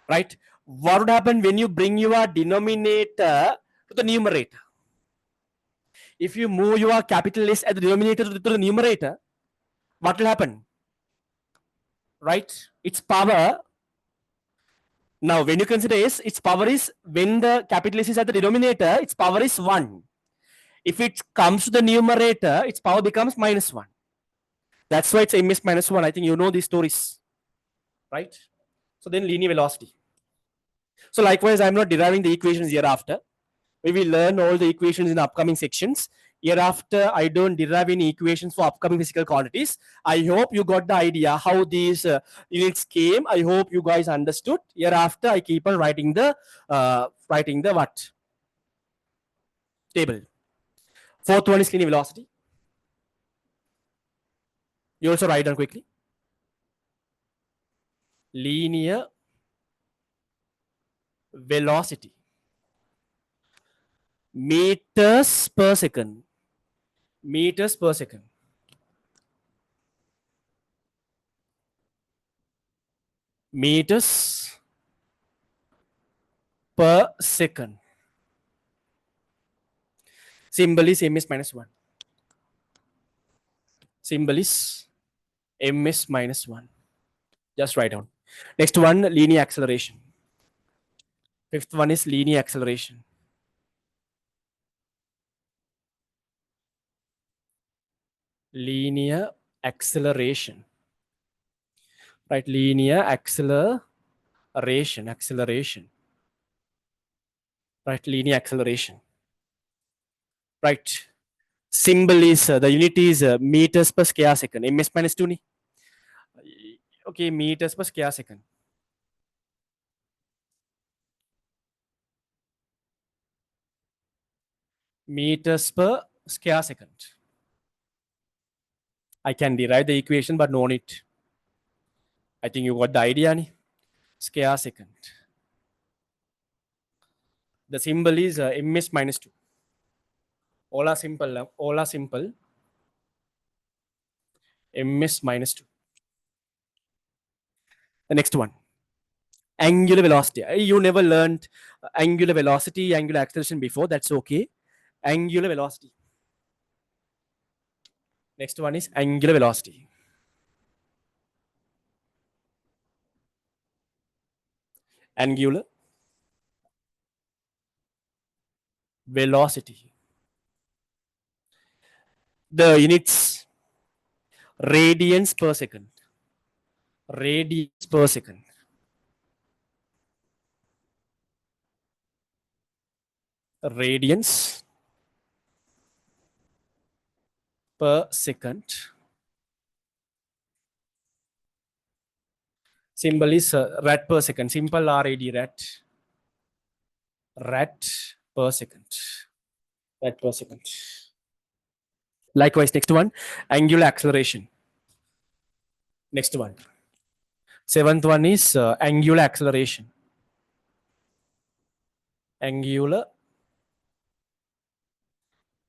Right? What would happen when you bring your denominator to the numerator? If you move your capital S at the denominator to the numerator, what will happen? Right? Its power. Now, when you consider S, its power is, when the capital S is at the denominator, its power is 1. If it comes to the numerator, its power becomes minus 1. That's why it's ms minus 1. I think you know these stories. Right? So then linear velocity. So likewise, I'm not deriving the equations hereafter. We will learn all the equations in the upcoming sections. Hereafter, I don't derive any equations for upcoming physical quantities. I hope you got the idea how these units came. I hope you guys understood. Hereafter, I keep on writing the what? Table. Fourth one is linear velocity. You also write down quickly. Linear velocity. Meters per second. Meters per second. Meters per second. Symbol is ms minus 1. Symbol is ms minus 1. Just write down. Next one, linear acceleration. Fifth one is linear acceleration. Linear acceleration. Right, linear acceleration. Acceleration. Right, linear acceleration. Right. Symbol is the unit is meters per square second. ms minus 2 ni. Okay, meters per square second. Meters per square second. I can derive the equation, but no need. I think you got the idea ni. Square second. The symbol is ms minus 2. All are simple. All are simple. ms minus 2. The next one. Angular velocity. You never learned angular velocity, angular acceleration before. That's okay. Angular velocity. Next one is angular velocity. Angular velocity. The units radians per second. Radians per second. Radians per second. Symbol is rad per second. Simple RAD, rad. Rad per second. Rad per second. Likewise, next one, angular acceleration. Next one. Seventh one is angular acceleration. Angular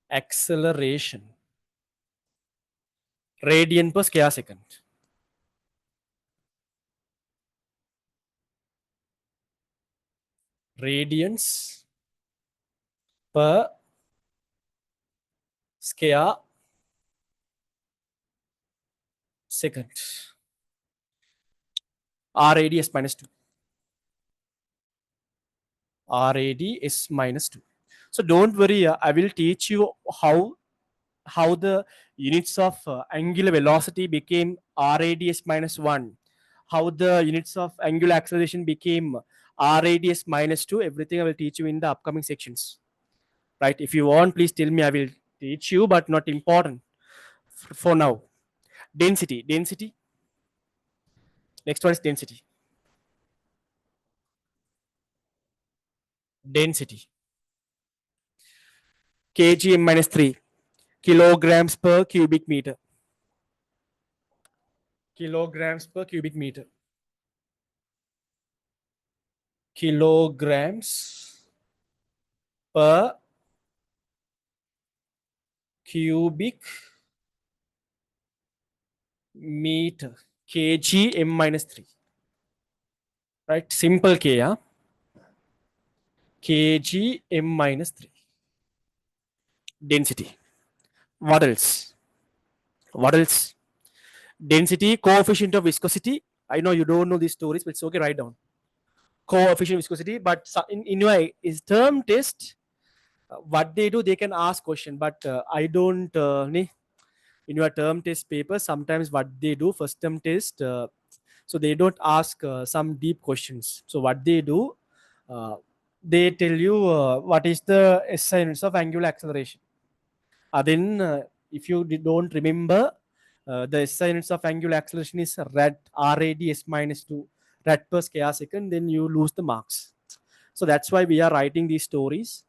acceleration. Radian per square second. Radians per square second. RAD is minus 2. RAD is minus 2. So don't worry, I will teach you how the units of angular velocity became RADS minus 1, how the units of angular acceleration became RADS minus 2. Everything I will teach you in the upcoming sections. Right? If you want, please tell me. I will teach you, but not important for now. Density. Density. Next one is density. Density. kgm minus 3. Kilograms per cubic meter. Kilograms per cubic meter. Kilograms per cubic meter. Kg m minus 3. Right? Simple K, yeah? Kg m minus 3. Density. What else? What else? Density, coefficient of viscosity. I know you don't know these stories, but it's okay, write down. Coefficient of viscosity, but in your is term test, what they do, they can ask question, but I don't, in your term test paper, sometimes what they do, first term test, so they don't ask some deep questions. So what they do, they tell you what is the SI units of angular acceleration. Then if you don't remember, the SI units of angular acceleration is RAD s minus 2 rad per square second, then you lose the marks. So that's why we are writing these stories,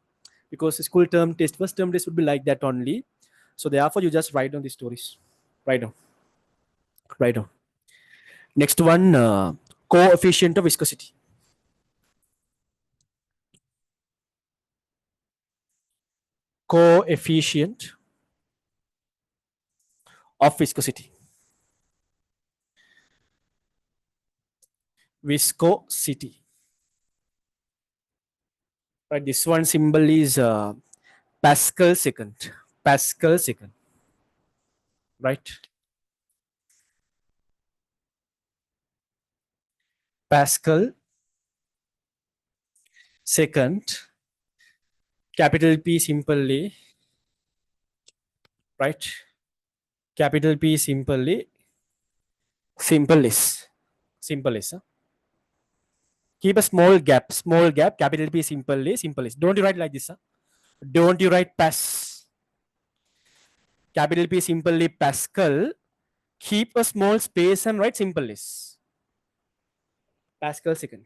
because school term test, first term test would be like that only. So therefore, you just write down these stories. Write down. Write down. Next one, coefficient of viscosity. Coefficient of viscosity. Viscosity. Right. This one symbol is Pascal second. Pascal second. Right. Pascal second. Capital P simply. Right. Capital P simply. Simple is. Simple is. Keep a small gap, capital P simply, simple is. Don't you write like this, huh? Don't you write pas. Capital P simply Pascal. Keep a small space and write simple is. Pascal second.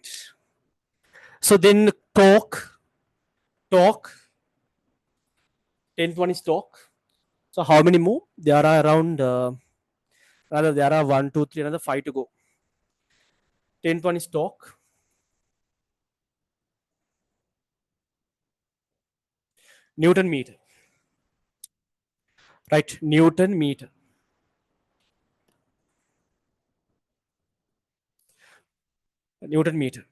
So then torque. 10th one is torque. So how many more? There are around, rather there are 1, 2, 3, another 5 to go. 10th one is torque. Newton meter. Right, Newton meter. Newton meter.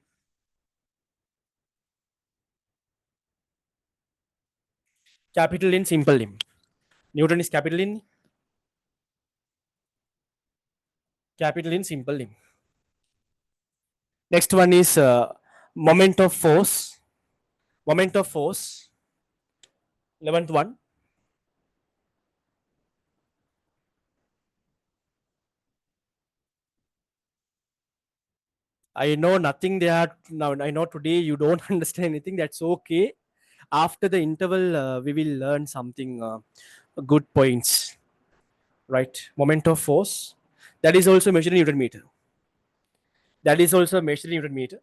Capital in, simple in. Newton is capital in, simple in. Next one is moment of force. Moment of force. 11th one. I know nothing there now. I know today you don't understand anything. That's okay. After the interval, we will learn something good points. Right. Moment of force. That is also measured in Newton meter. That is also measured in Newton meter.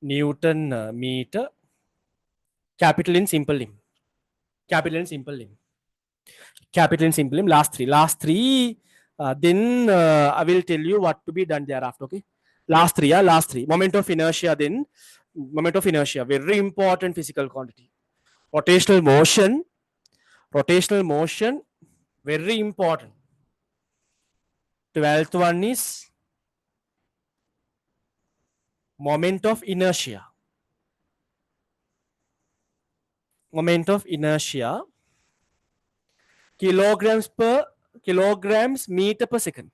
Newton meter. Capital in, simple in. Capital in, simple in. Capital and simple. Last three. Then I will tell you what to be done thereafter. Okay. Last three. Last three. Moment of inertia. Then moment of inertia. Very important physical quantity. Rotational motion. Rotational motion. Very important. 12th one is moment of inertia. Moment of inertia. Kilograms meter per second.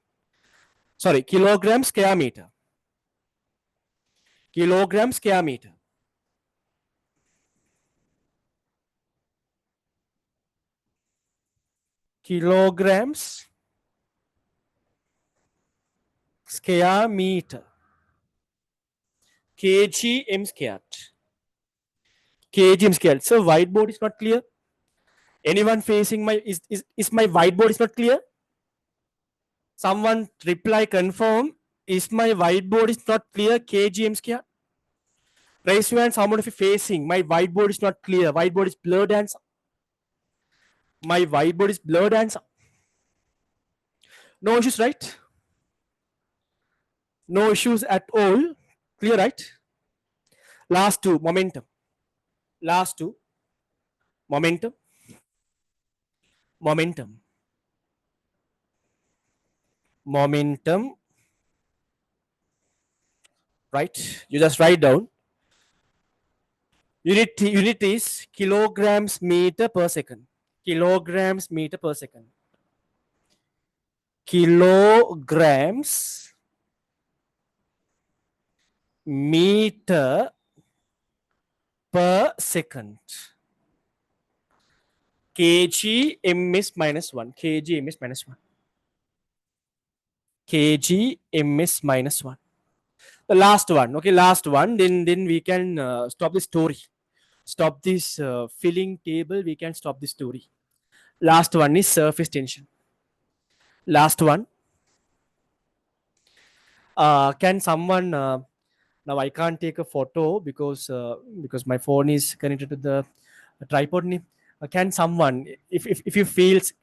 Sorry, kilograms square meter. Kilograms square meter. Kilograms square meter. Kg m squared. Kg m squared. So whiteboard is not clear. Anyone facing my is my whiteboard is not clear? Someone reply confirm. Is my whiteboard is not clear? Kg m squared. Raise your hand. Someone if you facing my whiteboard is not clear. Whiteboard is blurred and my whiteboard is blurred and no issues, right? No issues at all. Clear, right? Last two, momentum. Last two, momentum. Momentum. Momentum. Right? You just write down. Unit is kilograms meter per second. Kilograms meter per second. Kilograms meter per second. Kg m is minus 1. Kg m is minus 1. Kg m is minus 1. The last one. Okay, last one. Then we can stop the story. Stop this filling table. We can stop the story. Last one is surface tension. Last one. Can someone now I can't take a photo because my phone is connected to the tripod. Can someone if you feels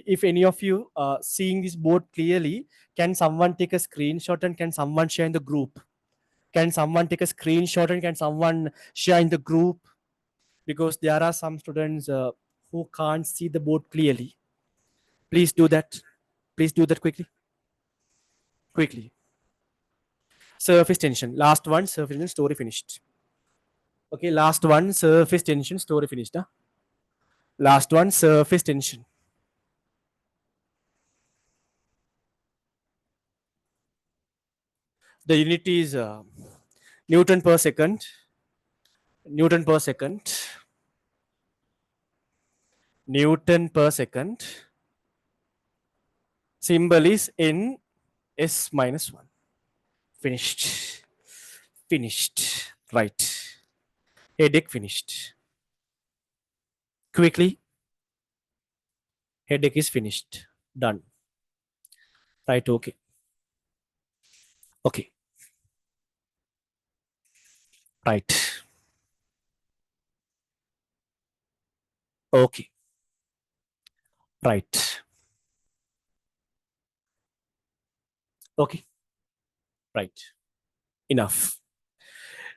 if any of you seeing this board clearly, can someone take a screenshot and can someone share in the group? Can someone take a screenshot and can someone share in the group? Because there are some students who can't see the board clearly. Please do that. Please do that quickly. Quickly. Surface tension. Last one, surface tension, story finished. Okay, last one, surface tension, story finished. Huh? Last one, surface tension. The unit is Newton per second. Newton per second. Newton per second. Symbol is N S minus 1. Finished. Finished. Right. Headache finished. Quickly. Headache is finished. Done. Right. Okay. Okay. Right. Okay. Right. Okay. Right. Enough.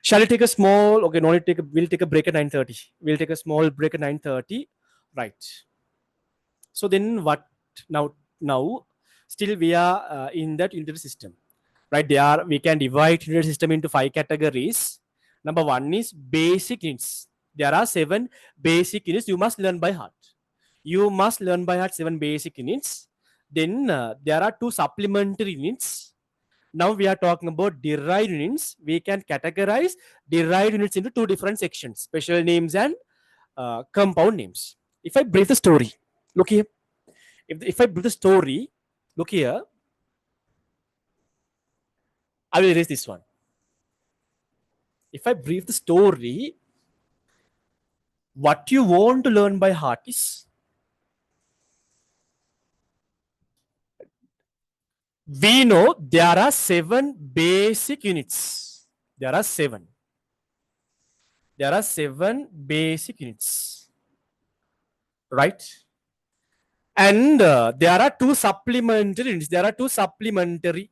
Shall we take a small? Okay, no, we'll take a break at 9:30. We'll take a small break at 9:30. Right. So then what now? Now, still we are in that unitary system, right? There we can divide unitary system into 5 categories. Number one is basic units. There are 7 basic units you must learn by heart. You must learn by heart 7 basic units. Then there are 2 supplementary units. Now we are talking about derived units. We can categorize derived units into 2 different sections: special names and compound names. If I brief the story, look here. If I brief the story, look here. I will erase this one. If I brief the story, what you want to learn by heart is we know there are 7 basic units. There are 7. There are 7 basic units, right? And there are 2 supplementary units. There are 2 supplementary.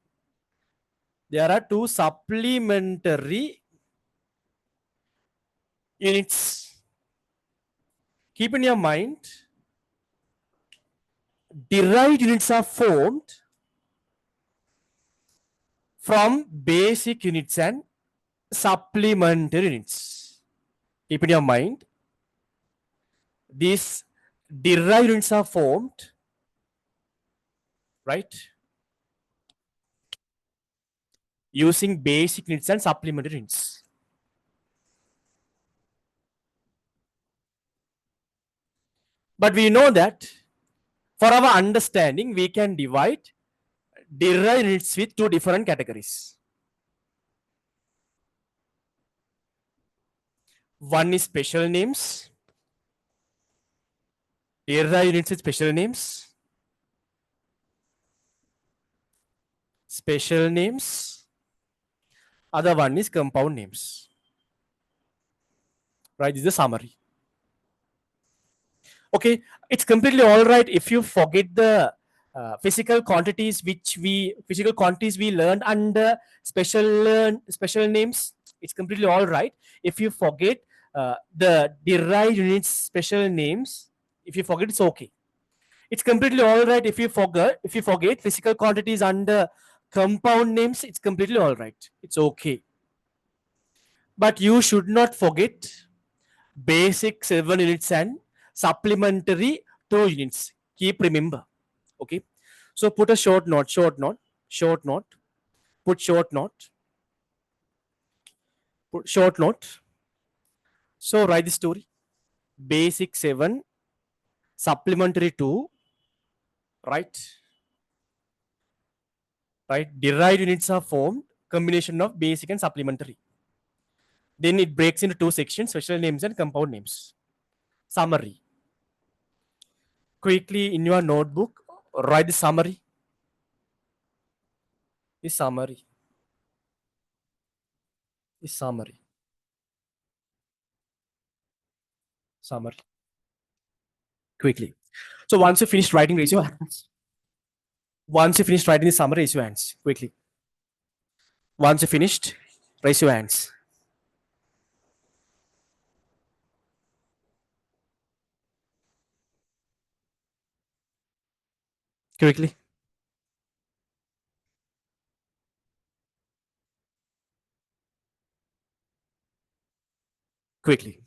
There are 2 supplementary units. Keep in your mind, derived units are formed from basic units and supplementary units. Keep in your mind, these derived units are formed, right, using basic units and supplementary units. But we know that for our understanding, we can divide derived units with 2 different categories. One is special names. Derived units with special names. Special names. Other one is compound names. Right, this is a summary. Okay, it's completely all right if you forget the physical quantities we learned under special names. It's completely all right if you forget the derived units special names. If you forget, it's okay. It's completely all right if you forget physical quantities under compound names. It's completely all right. It's okay. But you should not forget basic 7 units and supplementary 2 units. Keep remember. Okay. So put a short note, put short note, put short note. So write the story. Basic 7, supplementary 2, right? Right. Derived units are formed, combination of basic and supplementary. Then it breaks into 2 sections, special names and compound names. Summary. Quickly in your notebook, write the summary. The summary. The summary. Summary. Quickly. So once you finish writing, raise your hands. Once you finish writing the summary, raise your hands quickly. Once you finished, raise your hands quickly. Quickly.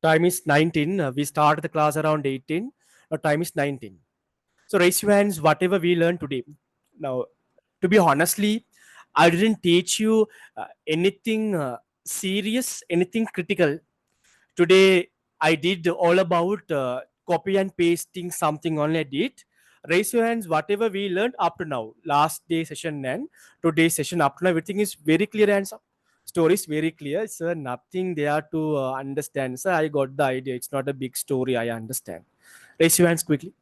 Time is 19. We started the class around 18. Now time is 19. So raise your hands, whatever we learned today. Now, to be honestly, I didn't teach you anything serious, anything critical. Today, I did all about copy and pasting something only I did. Raise your hands, whatever we learned up to now. Last day session and today's session up to now, everything is very clear and story is very clear. Sir, nothing there to understand. Sir, I got the idea. It's not a big story. I understand. Raise your hands quickly.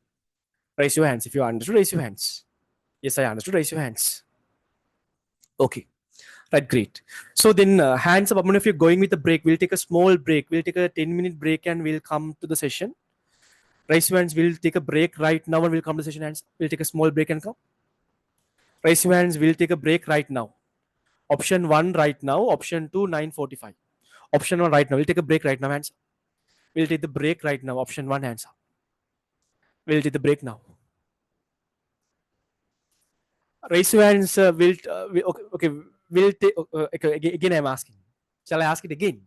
Raise your hands. If you understood, raise your hands. Yes, I understood. Raise your hands. Okay. Right, great. So then, hands up. I mean, if you're going with a break, we'll take a small break. We'll take a 10-minute break and we'll come to the session. Raise your hands. We'll take a break right now and we'll come to the session. Hands. We'll take a small break and come. Raise your hands. We'll take a break right now. Option one right now. Option two, 9:45. Option one right now. We'll take a break right now. Hands. We'll take the break right now. Option one, hands up. We'll take the break now. Raise your hands. Okay, okay. We'll take. Okay, again, I'm asking. Shall I ask it again?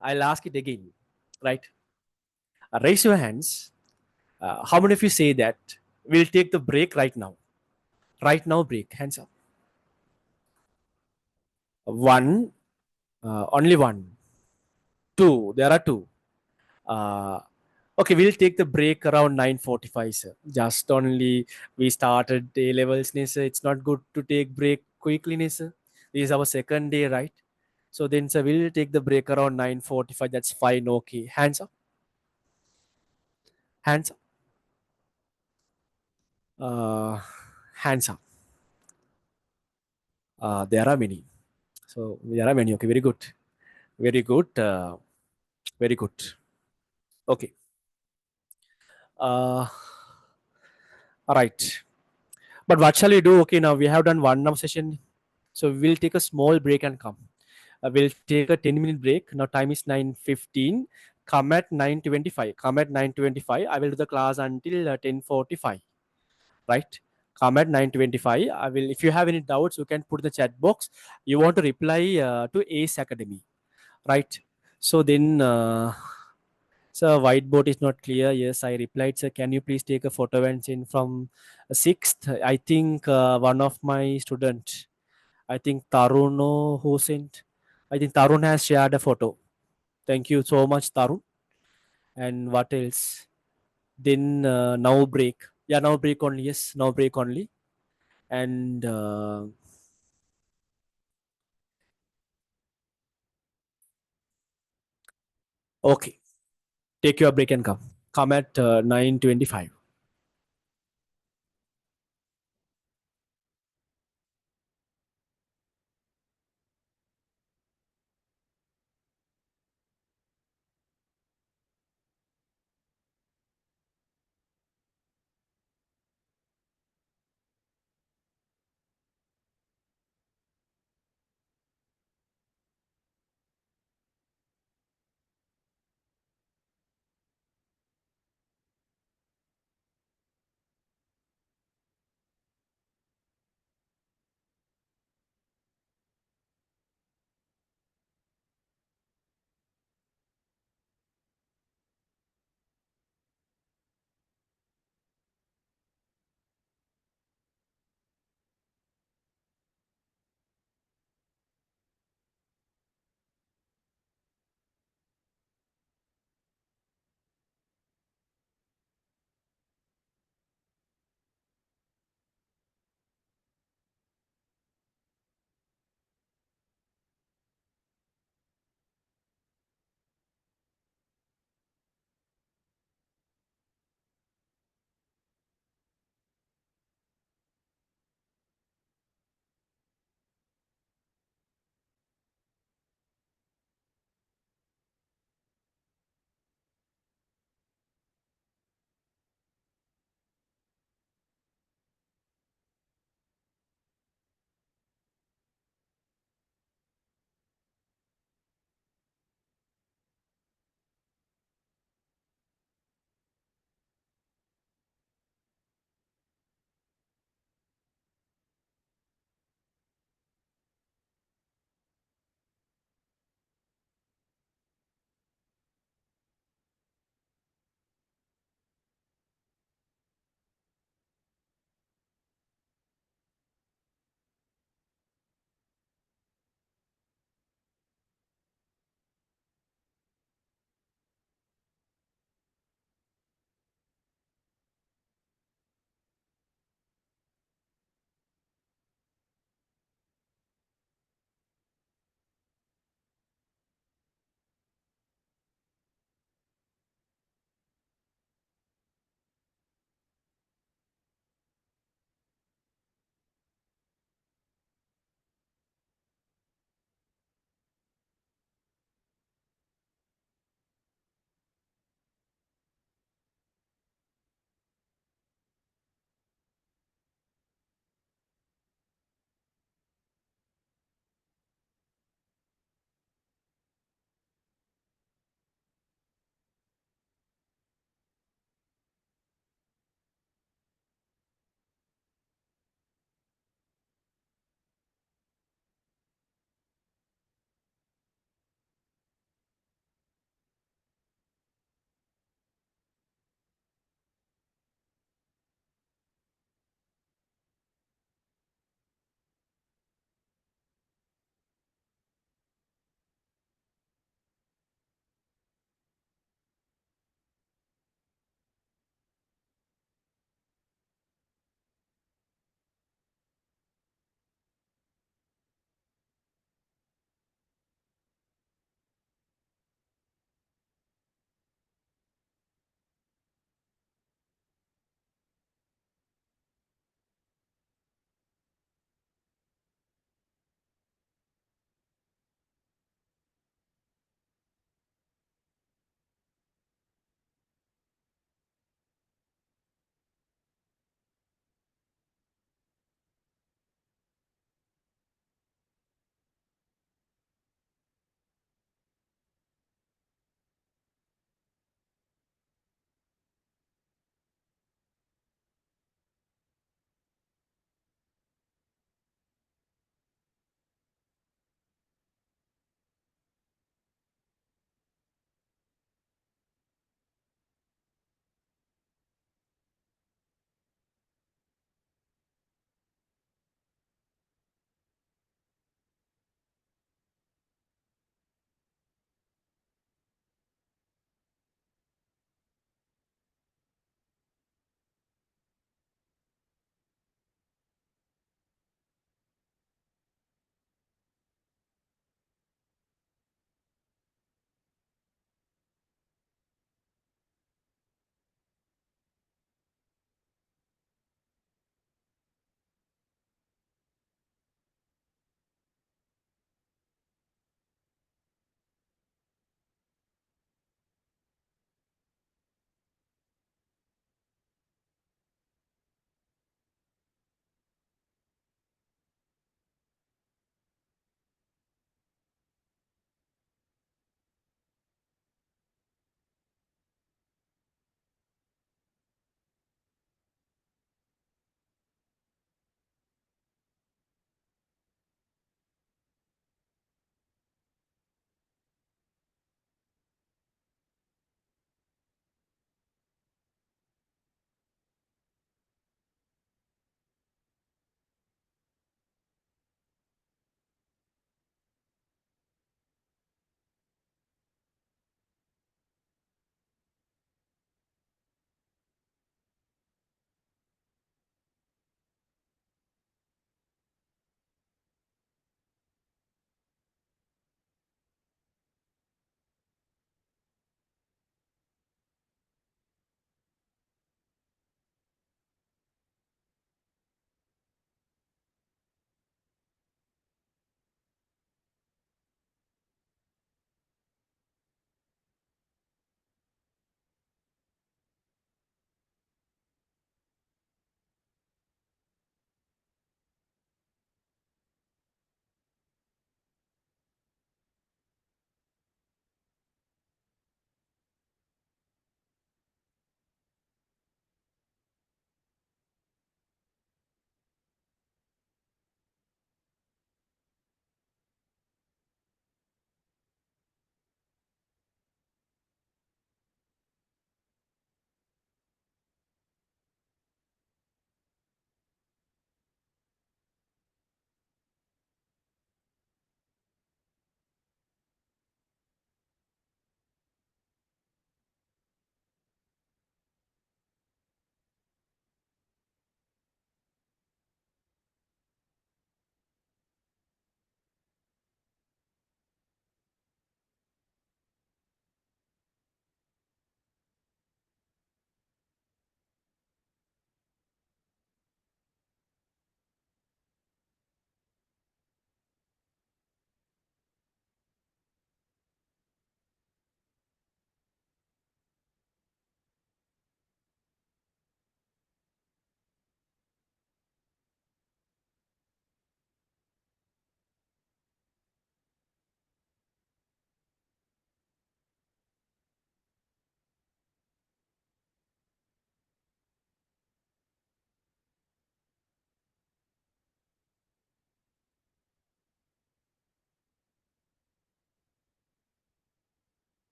I'll ask it again. Right. Raise your hands. How many of you say that we'll take the break right now? Right now, break. Hands up. One. Only one. Two. There are two. Uh, okay, we'll take the break around 9:45, sir. Just only we started A levels, sir. It's not good to take break quickly, sir. This is our second day, right? So then, sir, we'll take the break around 9:45. That's fine. Okay. Hands up. Hands up. Uh, hands up. There are many. So there are many. Okay, very good. Very good. Very good. Okay. Uh, all right. But what shall we do? Okay, now we have done one hour session. So we'll take a small break and come. We'll take a 10-minute break. Now time is 9:15. Come at 9:25. Come at 9:25. I will do the class until 10:45. Right? Come at 9:25. I will. If you have any doubts, you can put in the chat box. You want to reply to Ace Academy. Right? So then, sir, whiteboard is not clear. Yes, I replied, sir. Can you please take a photo and send from sixth? I think one of my student, I think Taruno who sent. I think Tarun has shared a photo. Thank you so much, Tarun. And what else? Then now break. Yeah, now break only. Yes, now break only. And okay, take your break and come. Come at 9:25.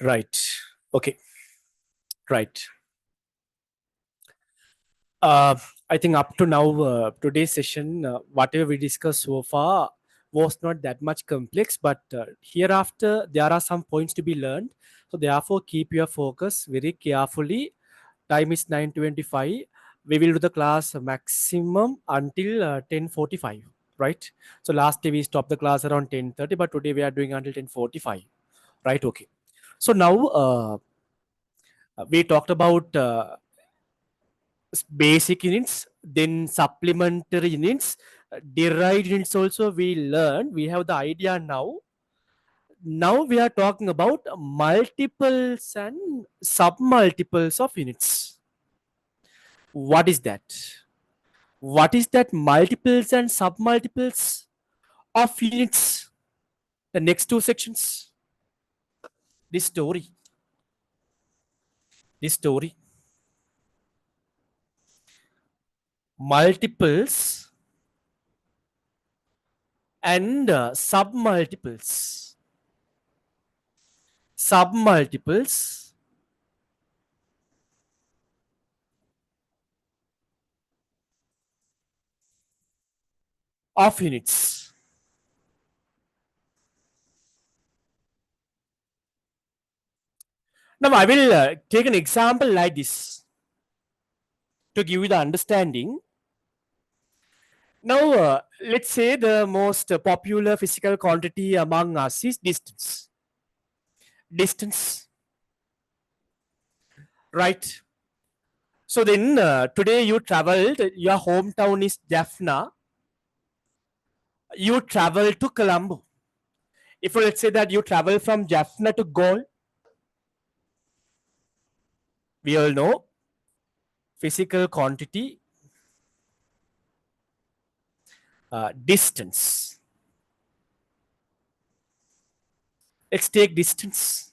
Right. Okay. Right. Uh, I think up to now, today's session, whatever we discussed so far was not that much complex, but hereafter there are some points to be learned. So therefore, keep your focus very carefully. Time is 9:25. We will do the class maximum until 10:45. Right. So last day we stopped the class around 10:30, but today we are doing until 10:45. Right. Okay. So now we talked about basic units, then supplementary units, derived units also we learned. We have the idea now. Now we are talking about multiples and submultiples of units. What is that? What is that multiples and submultiples of units? The next two sections. This story. This story. Multiples and submultiples. Submultiples of units. Now I will take an example like this to give you the understanding. Now let's say the most popular physical quantity among us is distance. Distance, right? So then today you traveled, your hometown is Jaffna. You travel to Colombo. If let's say that you travel from Jaffna to Gaul, we all know physical quantity, distance. Let's take distance.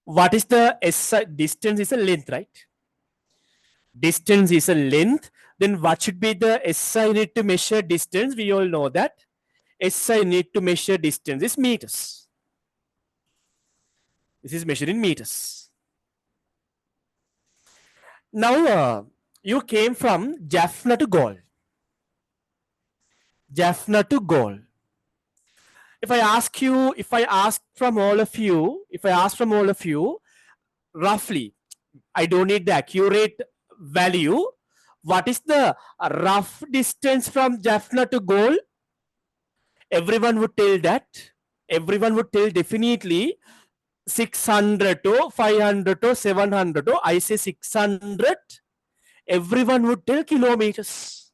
What is the SI? Distance is a length, right? Distance is a length. Then what should be the SI need to measure distance? We all know that. SI need to measure distance is meters. This is measured in meters. Now you came from Jaffna to Gaul. Jaffna to Gaul. If I ask you, if I ask from all of you, roughly, I don't need the accurate value. What is the rough distance from Jaffna to Gaul? Everyone would tell that. Everyone would tell definitely 600 to 500 to 700 to I say 600. Everyone would tell kilometers.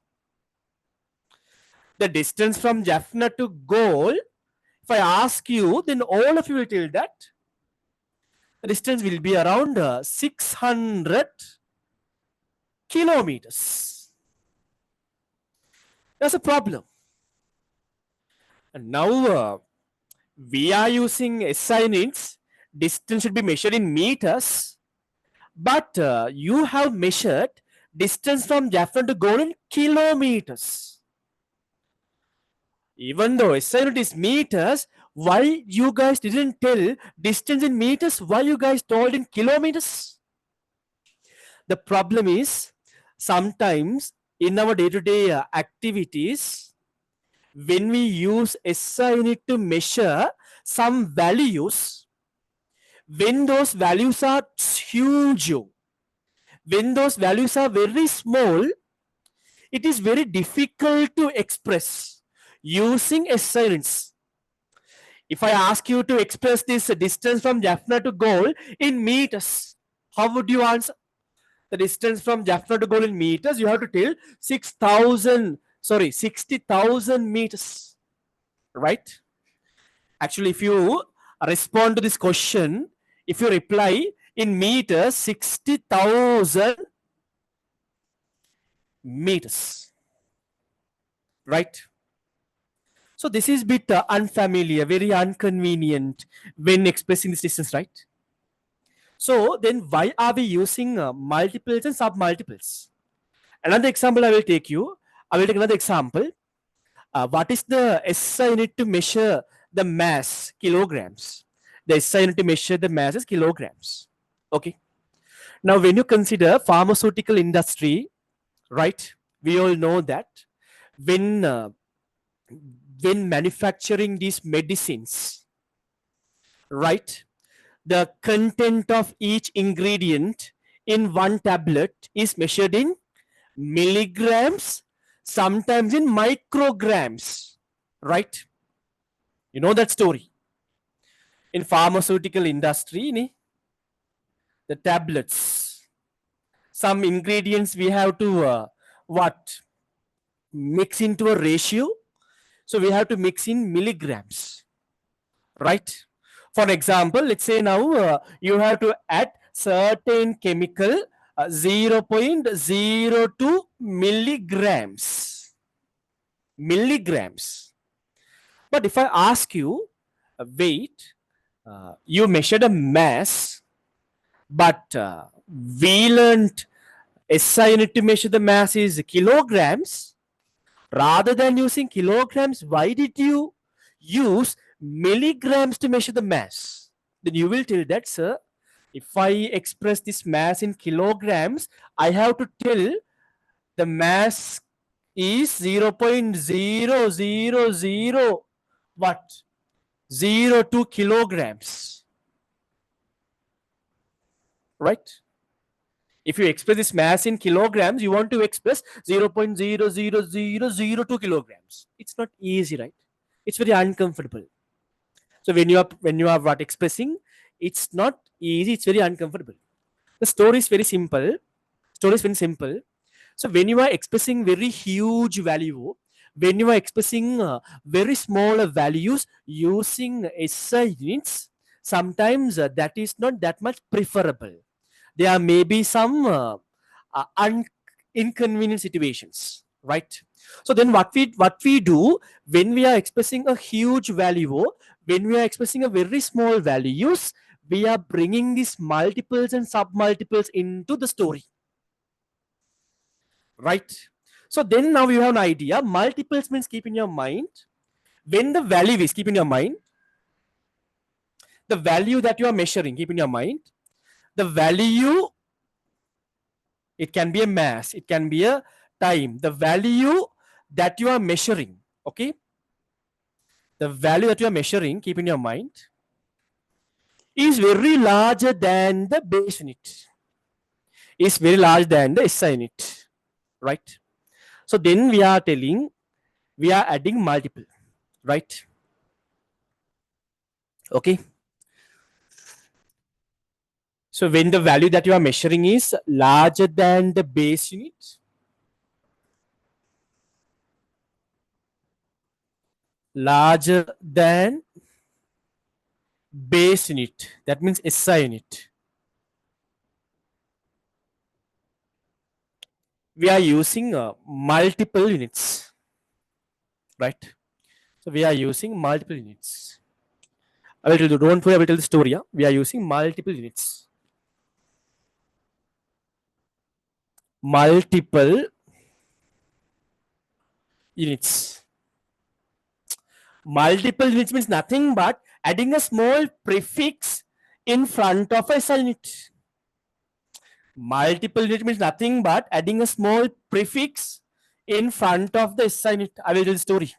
The distance from Jaffna to Gaul, if I ask you, then all of you will tell that the distance will be around 600 kilometers. That's a problem. And now we are using SI units. Distance should be measured in meters. But you have measured distance from Jaffna to Gaul in kilometers. Even though SI unit is meters, why you guys didn't tell distance in meters? Why you guys told in kilometers? The problem is sometimes in our day-to-day activities, when we use SI unit to measure some values, when those values are huge, when those values are very small, it is very difficult to express using SI units. If I ask you to express this distance from Jaffna to Gaul in meters, how would you answer? The distance from Jaffna to Gaul in meters, you have to tell 60,000 meters, right? Actually, if you respond to this question, if you reply in meters, 60,000 meters, right? So this is bit unfamiliar, very inconvenient when expressing this distance, right? So then why are we using multiples and submultiples? Another example I will take you. I will take another example. What is the SI unit to measure the mass? Kilograms. The SI unit to measure the mass is kilograms. Okay. Now, when you consider pharmaceutical industry, right? We all know that when when manufacturing these medicines, right? The content of each ingredient in one tablet is measured in milligrams, sometimes in micrograms, right? You know that story. In pharmaceutical industry, the tablets, some ingredients we have to what? Mix into a ratio. So we have to mix in milligrams, right? For example, let's say now you have to add certain chemical 0.02 milligrams. Milligrams. But if I ask you, wait, you measured a mass, but we learned SI unit to measure the mass is kilograms. Rather than using kilograms, why did you use milligrams to measure the mass? Then you will tell that, sir, if I express this mass in kilograms, I have to tell the mass is 0.000 what? 02 kilograms. Right? If you express this mass in kilograms, you want to express 0.00002 kilograms. It's not easy, right? It's very uncomfortable. So when you are what expressing, it's not easy, it's very uncomfortable. The story is very simple. Story is very simple. So when you are expressing very huge value, when you are expressing very small values using SI units, sometimes that is not that much preferable. There may be some inconvenient situations, right? So then what we do when we are expressing a huge value, when we are expressing a very small values, we are bringing these multiples and submultiples into the story, right? So then now you have an idea. Multiples means, keep in your mind, when the value is, keep in your mind, the value that you are measuring, keep in your mind, the value, it can be a mass, it can be a time. The value that you are measuring, okay? The value that you are measuring, keep in your mind, is very larger than the base unit. Is very large than the SI unit, right? So then we are telling, we are adding multiple, right? Okay. So when the value that you are measuring is larger than the base unit, larger than base unit, that means SI unit, we are using multiple units, right? So we are using multiple units. I will tell you, don't worry, I will tell the story. Yeah? We are using multiple units. Multiple units. Multiple units means nothing but adding a small prefix in front of a SI unit. Multiple unit means nothing but adding a small prefix in front of the SI unit. I will tell the story.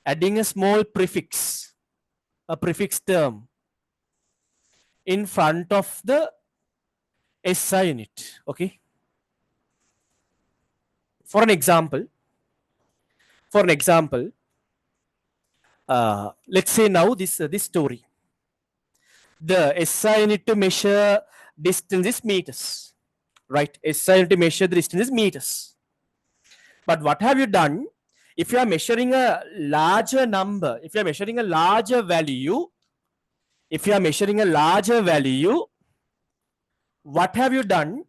Adding a small prefix, a prefix term in front of the SI unit. Okay. For an example, let's say now this story. The SI unit to measure distance is meters, right? SI unit to measure the distance is meters. But what have you done? If you are measuring a larger number, if you are measuring a larger value, what have you done?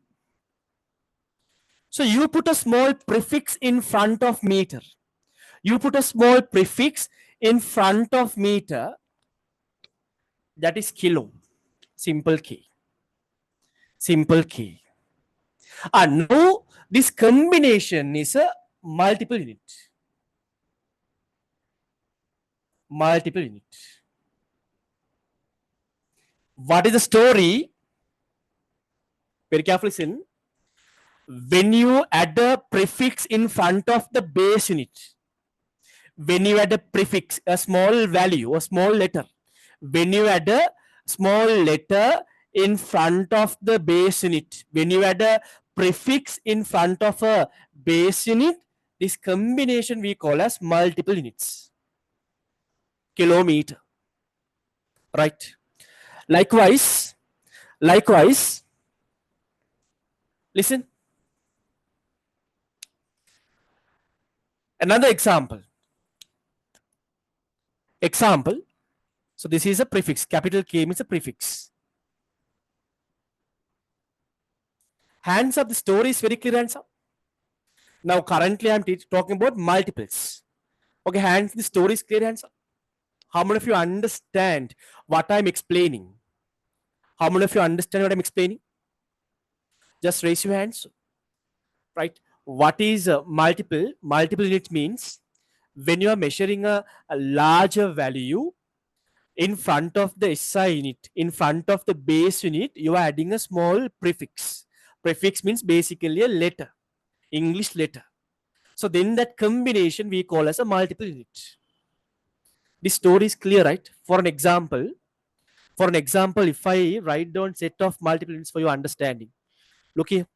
So you put a small prefix in front of meter. You put a small prefix in front of meter, that is kilo. Simple K. Simple K. And now this combination is a multiple unit. multiple unit. What is the story? Very carefully listen. When you add a prefix in front of the base unit, when you add a prefix, a small value, a small letter, when you add a small letter in front of the base unit, when you add a prefix in front of a base unit, this combination we call as multiple units. Kilometer. Right. Likewise, listen. Another example. So this is a prefix. Capital K means a prefix. Hands up. The story is very clear. Hands up. Now currently I'm talking about multiples. Okay, hands. The story is clear. Hands up. How many of you understand what I'm explaining? How many of you understand what I'm explaining? Just raise your hands. Right. What is multiple? Multiple unit means when you are measuring a larger value in front of the SI unit, in front of the base unit, you are adding a small prefix. Prefix means basically a letter, English letter. So then that combination we call as a multiple unit. This story is clear, right? For an example, if I write down set of multiple units for your understanding. Look here.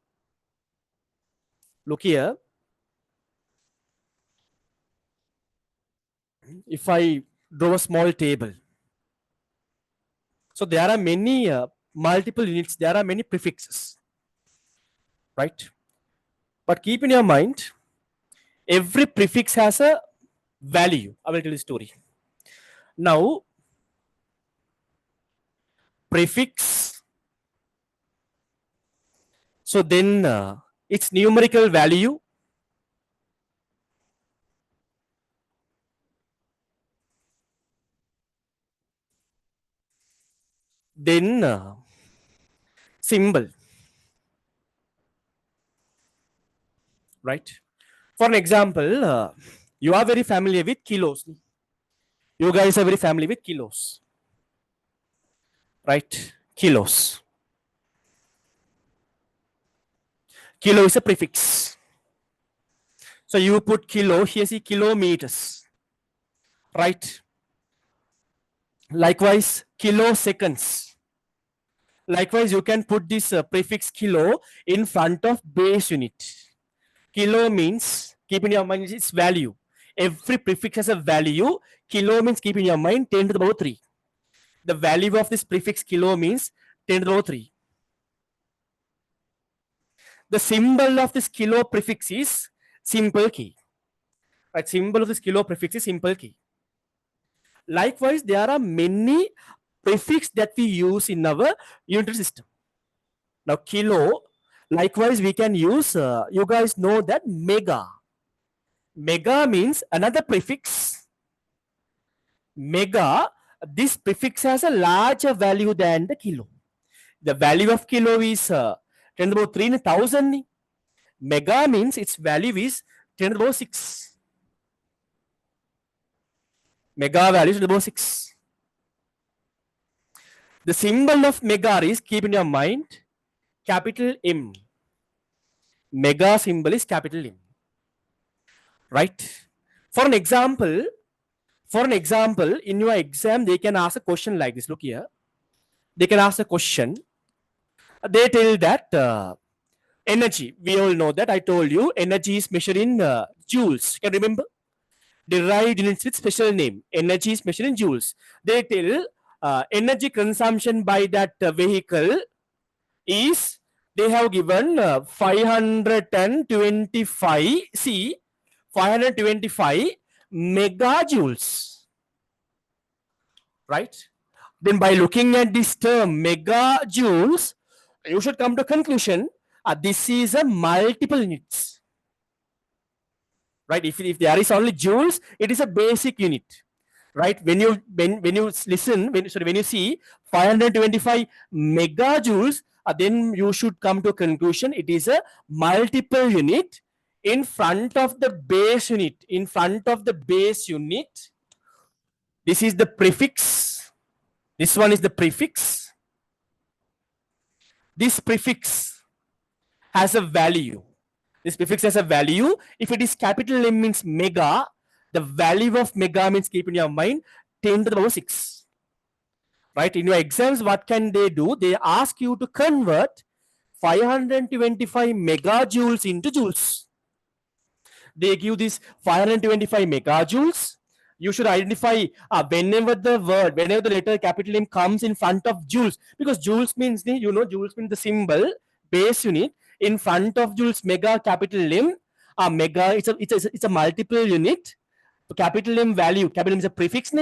If I draw a small table, so there are many multiple units, there are many prefixes, right? But keep in your mind, every prefix has a value. I will tell you the story. Now, prefix, so then its numerical value, then symbol, right? For an example, you are very familiar with kilos. You guys are very familiar with kilos, right? Kilos. Kilo is a prefix. So you put kilo, here see kilometers, right? Likewise, kiloseconds. Likewise, you can put this prefix kilo in front of base unit. Kilo means, keep in your mind its value. Every prefix has a value. Kilo means, keep in your mind, 10 to the power 3. The value of this prefix kilo means 10 to the power 3. The symbol of this kilo prefix is simple key. Right? Symbol of this kilo prefix is simple key. Likewise, there are many prefix that we use in our unitary system. Now, kilo, likewise, we can use, you guys know that mega. Mega means another prefix. Mega, this prefix has a larger value than the kilo. The value of kilo is 10 to the power 3 in 1000. Mega means its value is 10 to the power 6. Mega value is 10 to the power 6. The symbol of mega is, keep in your mind, capital M. Mega symbol is capital M. Right? For an example, in your exam, they can ask a question like this. Look here. They can ask a question. They tell that energy. We all know that. I told you energy is measured in joules. Can you remember? Derived units with special name. Energy is measured in joules. They tell energy consumption by that vehicle is, they have given 525, see, 525 megajoules, right? Then by looking at this term megajoules, you should come to conclusion, this is a multiple units, right? If there is only joules, it is a basic unit, right? When you listen, when you see 525 megajoules, then you should come to a conclusion, it is a multiple unit in front of the base unit. In front of the base unit, This is the prefix. This one is the prefix. This prefix has a value. This prefix has a value. If it is capital M means mega, the value of mega means, keep in your mind, 10 to the power 6. Right? In your exams, what can they do? They ask you to convert 525 megajoules into joules. They give this 525 megajoules. You should identify whenever the letter capital M comes in front of joules, because joules means joules means the symbol base unit. In front of joules, mega, capital M, mega, it's a multiple unit. So capital M value, capital M is a prefix,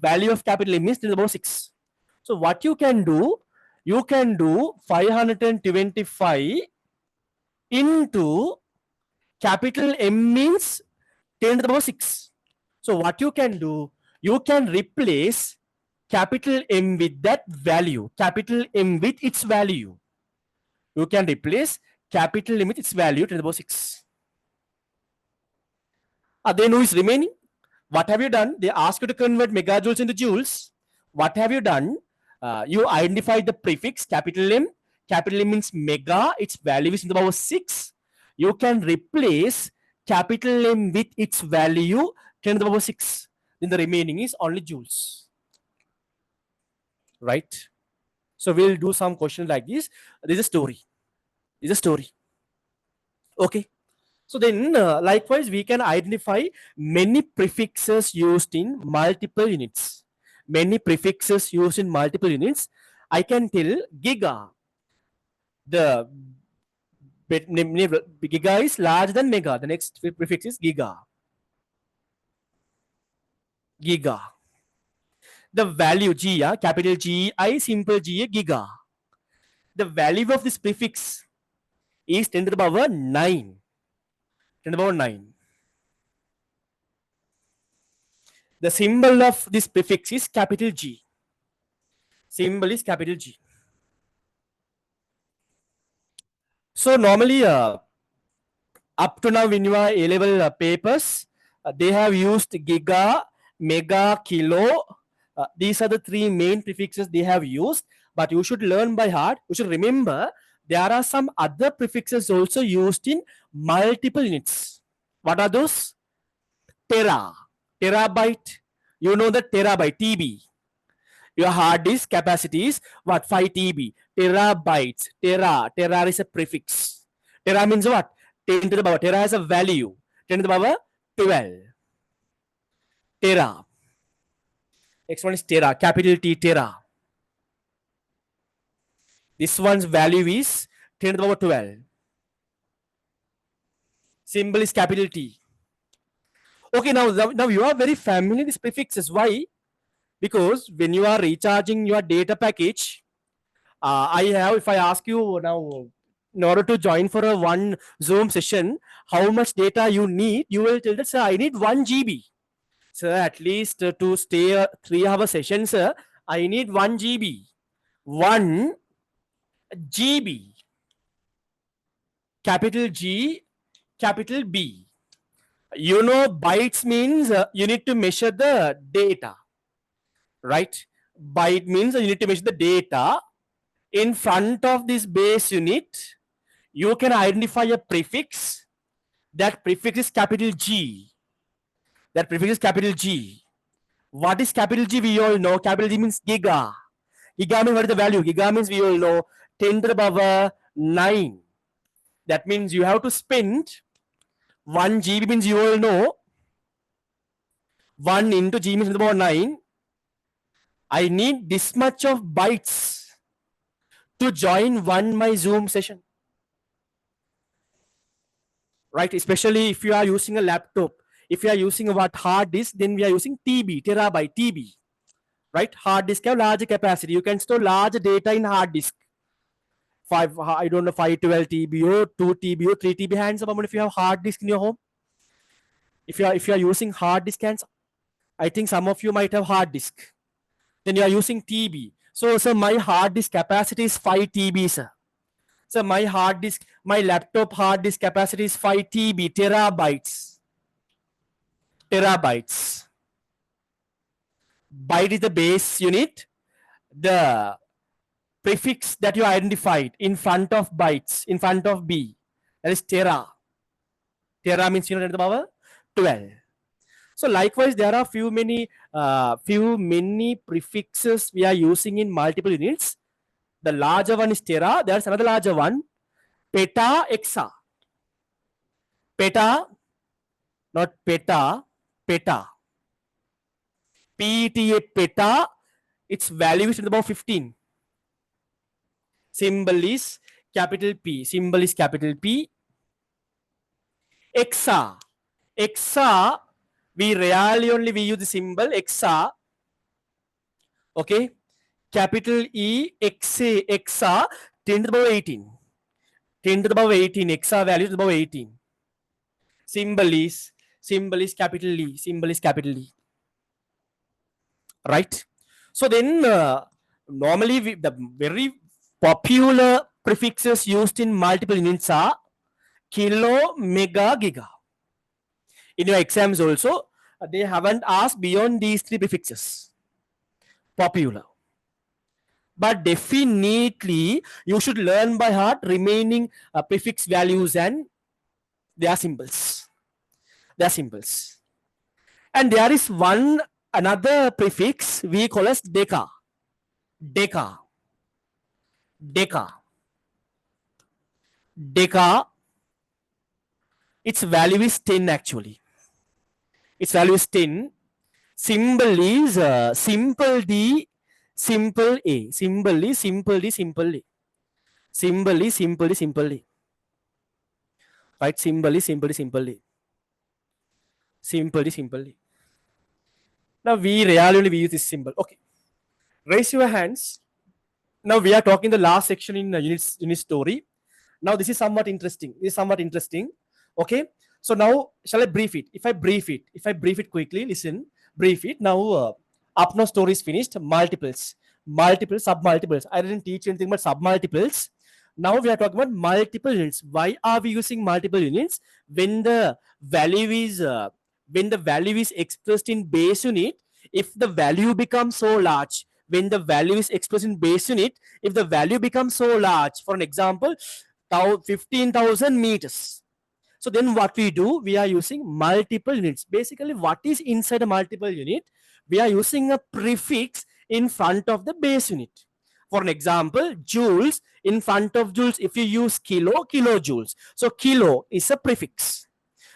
value of capital M is 10 to the power 6. So what you can do 525 into capital M means 10 to the power 6. So what you can do, you can replace capital M with that value, capital M with its value. You can replace capital M with its value 10 to the power 6. Then who is remaining? What have you done? They ask you to convert megajoules into joules. What have you done? You identified the prefix capital M. Capital M means mega. Its value is in the power 6. You can replace capital M with its value 10 to the power 6. Then the remaining is only joules. Right? So we'll do some questions like this. This is a story. This is a story. Okay. So then, likewise, we can identify many prefixes used in multiple units. Many prefixes used in multiple units. I can tell giga. The giga is larger than mega. The next prefix is giga. Giga. The value G, capital G, I, simple G, giga. The value of this prefix is 10 to the power 9. 10 to the power 9. The symbol of this prefix is capital G. Symbol is capital G. So normally, up to now in your A-level papers, they have used giga, mega, kilo. These are the three main prefixes they have used. But you should learn by heart. You should remember there are some other prefixes also used in multiple units. What are those? Tera, terabyte. You know the terabyte, TB. Your hard disk capacity is what? 5 TB. Terabytes. Tera is a prefix. Tera means what? 10 to the power. Tera has a value. 10 to the power 12. Tera. Next one is tera. Capital T, tera. This one's value is 10 to the power 12. Symbol is capital T. Okay, now you are very familiar with these prefixes. Why? Because when you are recharging your data package, if I ask you now, in order to join for a one Zoom session, how much data you need, you will tell that, sir, I need 1 GB. Sir, at least to stay a 3-hour session, sir, I need 1 GB. 1 GB. Capital G, capital B. You know, bytes means you need to measure the data. Right? Byte means you need to measure the data. In front of this base unit, you can identify a prefix. That prefix is capital G. That prefix is capital G. What is capital G? We all know. Capital G means giga. Giga means what is the value? Giga means we all know 10 to the power 9. That means you have to spend 1 GB means you all know 1 into G means 10 to the power 9. I need this much of bytes to join my Zoom session. Right? Especially if you are using a laptop. If you are using a hard disk, then we are using TB, terabyte, TB. Right? Hard disk have large capacity. You can store large data in hard disk. 512 TB or 2 TB or 3 TB. Hands up if you have hard disk in your home. If you are using hard disk, hands up. I think some of you might have hard disk. Then you are using TB. So, sir, my hard disk capacity is 5 TB, sir. So, my laptop hard disk capacity is 5 TB, terabytes. Terabytes. Byte is the base unit. The prefix that you identified in front of bytes, in front of B, that is tera. Tera means unit 10 to the power 12. So likewise, there are few many prefixes we are using in multiple units. The larger one is tera. There's another larger one, peta exa. Peta, not peta, peta. PETA peta. Its value is about 15. Symbol is capital P. Symbol is capital P. Exa. Exa, we rarely only we use the symbol exa. Okay. Capital E, exa, exa, 10 to the power 18. 10 to the power 18. Exa value to the power 18. Symbol is capital E. Symbol is capital E. Right. So then normally the very popular prefixes used in multiple units are kilo, mega, giga. In your exams also, they haven't asked beyond these three prefixes. Popular. But definitely, you should learn by heart remaining prefix values and their symbols. Their symbols. And there is one another prefix we call as deca. Deca. Deca. Deca. Its value is 10 actually. Its value is 10. Symbol is simple D, simple A. Symbol is simple D, simple A. Symbol is simple D, simple A. Right? Symbol is simple D, simple A. Simple D, simple A. Now we rarely only we use this symbol. Okay. Raise your hands. Now we are talking the last section in unit story. Now this is somewhat interesting. This is somewhat interesting. Okay. So now shall I brief it? If I brief it quickly, listen, brief it. Now up now story is finished. Multiples, multiples, submultiples. I didn't teach anything but submultiples. Now we are talking about multiple units. Why are we using multiple units? When the value is expressed in base unit, if the value becomes so large, when the value is expressed in base unit, if the value becomes so large, for an example, 15,000 meters. So then what we do, we are using multiple units. Basically, what is inside a multiple unit? We are using a prefix in front of the base unit. For an example, joules, in front of joules, if you use kilo, kilojoules. So kilo is a prefix.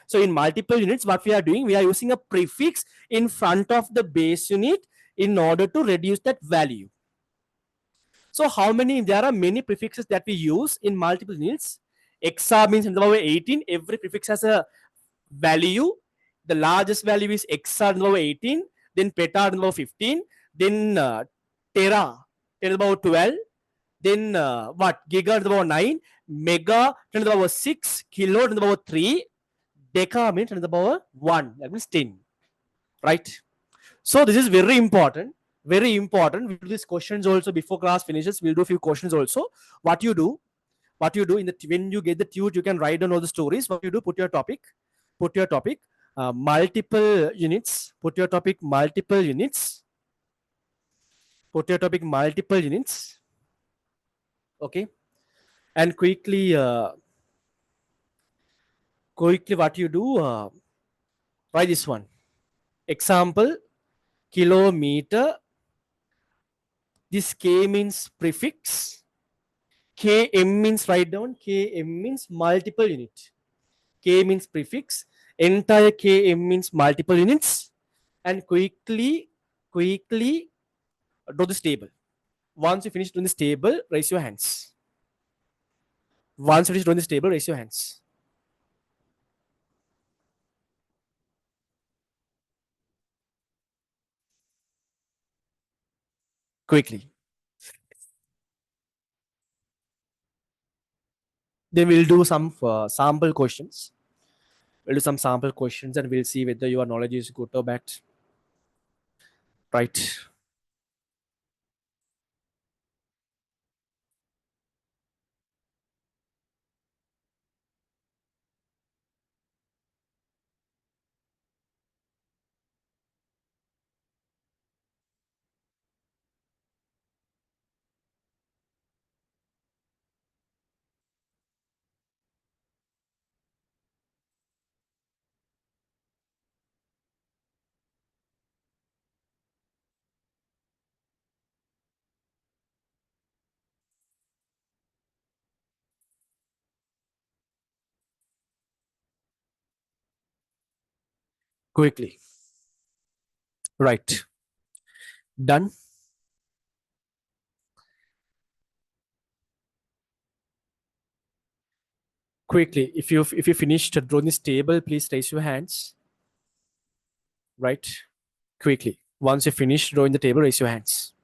So in multiple units, what we are doing, we are using a prefix in front of the base unit in order to reduce that value. So how many, there are many prefixes that we use in multiple units. Exa means in the power 18, every prefix has a value. The largest value is exa in the power 18, then peta in the power 15, then tera in the power 12, then giga in the power 9, mega in the power 6, kilo in the power 3, deca means in the power 1, that means 10, right? So this is very important. Very important. We'll do these questions also before class finishes. We'll do a few questions also. What you do in the when you get the tute, you can write down all the stories. What you do, put your topic, multiple units. Put your topic multiple units. Put your topic multiple units. Okay, and quickly, what you do, try this one. Example, kilometer. This K means prefix. Km means, write down, Km means multiple unit. K means prefix. Entire Km means multiple units. And quickly do this table. Once you finish doing this table, raise your hands. Once you finish doing this table, raise your hands. Quickly. Then we'll do some sample questions. We'll do some sample questions and we'll see whether your knowledge is good or bad. Right. quickly. Right. Done. Quickly. If you finished drawing this table, please raise your hands. Right. Quickly. Once you finish drawing the table, raise your hands.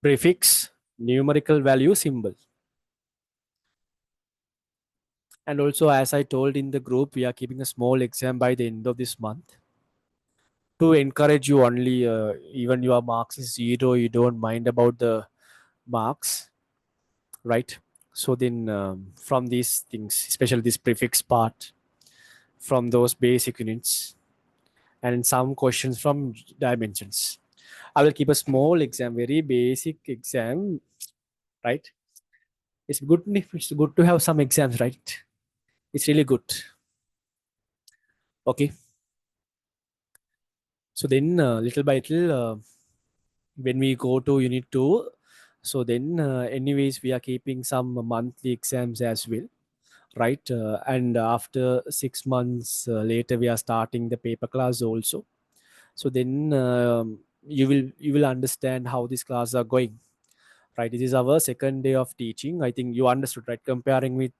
Prefix, numerical value, symbol. And also, as I told in the group, we are keeping a small exam by the end of this month to encourage you only. Even your marks is 0, you don't mind about the marks, right? So then, from these things, especially this prefix part, from those basic units, and some questions from dimensions, I will keep a small exam, very basic exam, right? It's good to have some exams, right? It's really good. Okay. So then, little by little, when we go to unit 2, so then anyways we are keeping some monthly exams as well, right? And after 6 months later we are starting the paper class also. So then you will understand how these classes are going, right? This is our second day of teaching. I think you understood, right? Comparing with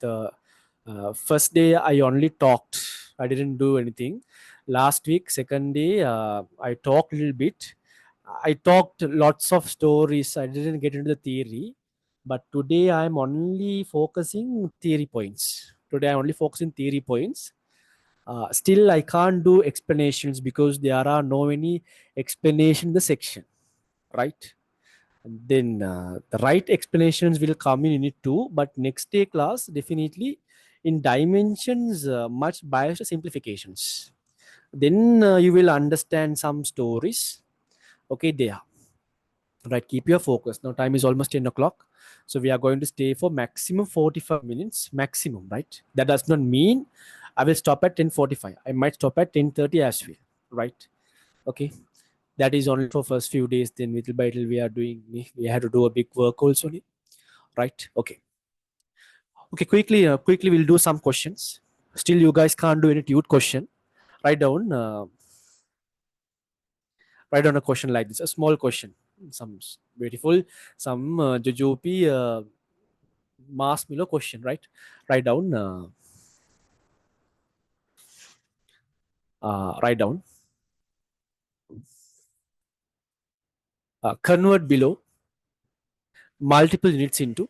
first day I only talked, I didn't do anything. Last week second day I talked a little bit. I talked lots of stories, I didn't get into the theory. But today I'm only focusing theory points. Today I'm only focusing theory points. Still I can't do explanations because there are no any explanation in the section, right? And then the right explanations will come in unit 2, but next day class definitely in dimensions much biased simplifications. Then you will understand some stories. Okay, there. Right, keep your focus. Now time is almost 10 o'clock. So we are going to stay for maximum 45 minutes, maximum, right? That does not mean I will stop at 10:45. I might stop at 10:30 as well, right? Okay. That is only for first few days. Then little by little we had to do a big work also, right? Okay. Okay, quickly we'll do some questions. Still you guys can't do any tute question. Write down a question like this, a small question, some beautiful, some Jojopi marshmallow question, right? Write down write down convert below multiple units into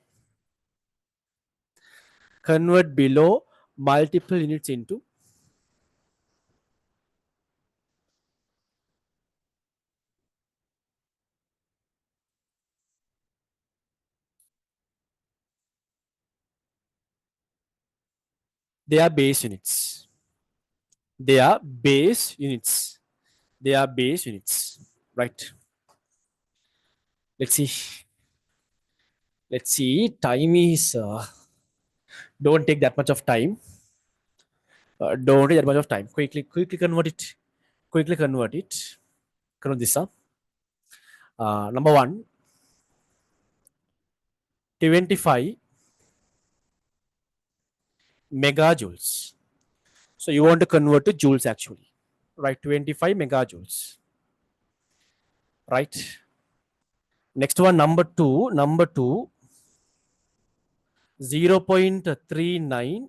convert below multiple units into they are base units. They are base units. They are base units, right? Let's see. Let's see. Time is don't take that much of time. Don't take that much of time. Quickly convert it. Quickly convert it. Convert this up. Number one, 25 megajoules. So you want to convert to joules actually, right? 25 megajoules, right? Next one, number two, 0.39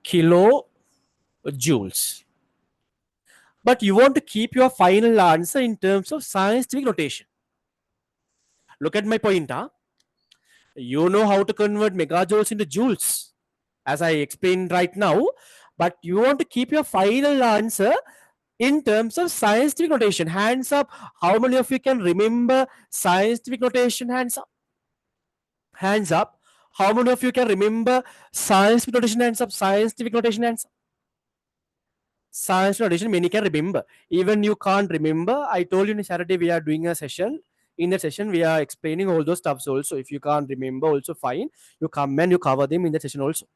kilojoules. But you want to keep your final answer in terms of scientific notation. Look at my point, huh? You know how to convert megajoules into joules, as I explained right now, but you want to keep your final answer in terms of scientific notation. Hands up. How many of you can remember scientific notation? Hands up. Hands up. How many of you can remember scientific notation? Hands up. Scientific notation. Hands up. Scientific notation, many can remember. Even you can't remember. I told you on Saturday we are doing a session. In that session, we are explaining all those stuffs also. If you can't remember, also fine. You come and you cover them in the session also.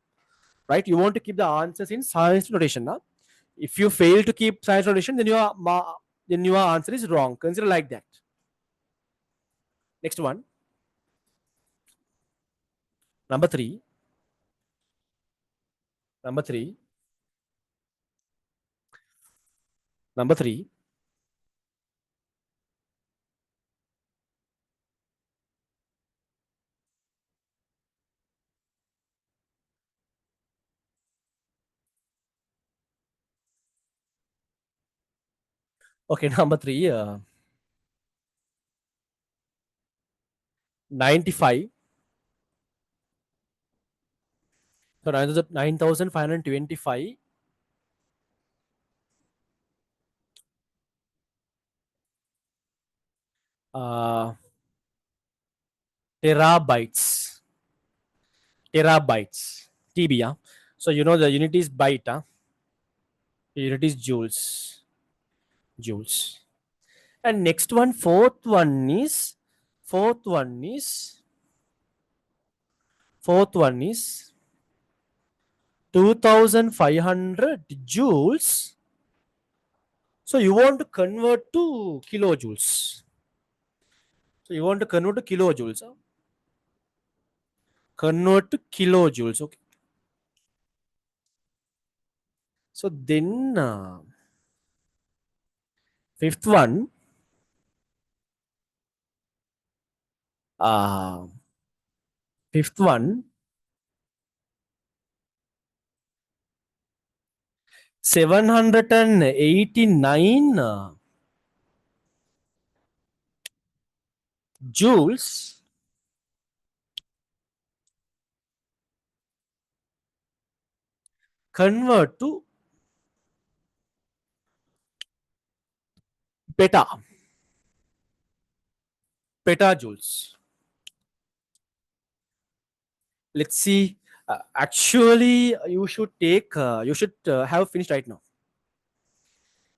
Right? You want to keep the answers in science notation. Now, if you fail to keep science notation, then you are then your answer is wrong. Consider like that. Next one. Number 3. Number 3. Number 3. Okay, number 3. 95. So 9,525 uh, terabytes. Terabytes. TB, yeah. So you know the unit is byte, huh? The unit is joules. Joules. And next one, fourth one is, fourth one is 2,500 joules. So you want to convert to kilojoules. So you want to convert to kilojoules. Huh? Convert to kilojoules. Okay. So then fifth one, uh, fifth one, 789 joules convert to petajoules. Let's see. Actually, you should take. You should have finished right now.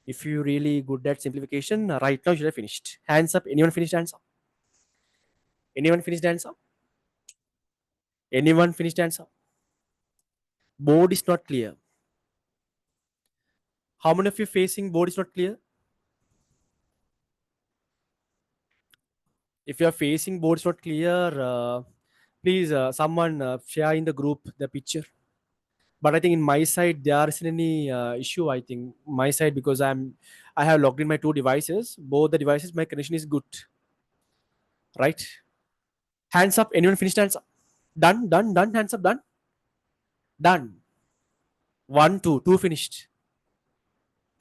If you really good at simplification, right now you should have finished. Hands up. Anyone finished? Hands up. Anyone finished? Hands up. Anyone finished? Hands up. Board is not clear. How many of you facing board is not clear? If you are facing board is not clear, please someone share in the group the picture. But I think in my side there isn't any issue. I think my side, because I have logged in my 2 devices. Both the devices, my connection is good. Right? Hands up. Anyone finished? Hands up. Done. Done. Done. Hands up. Done. Done. 1, 2. 2 finished.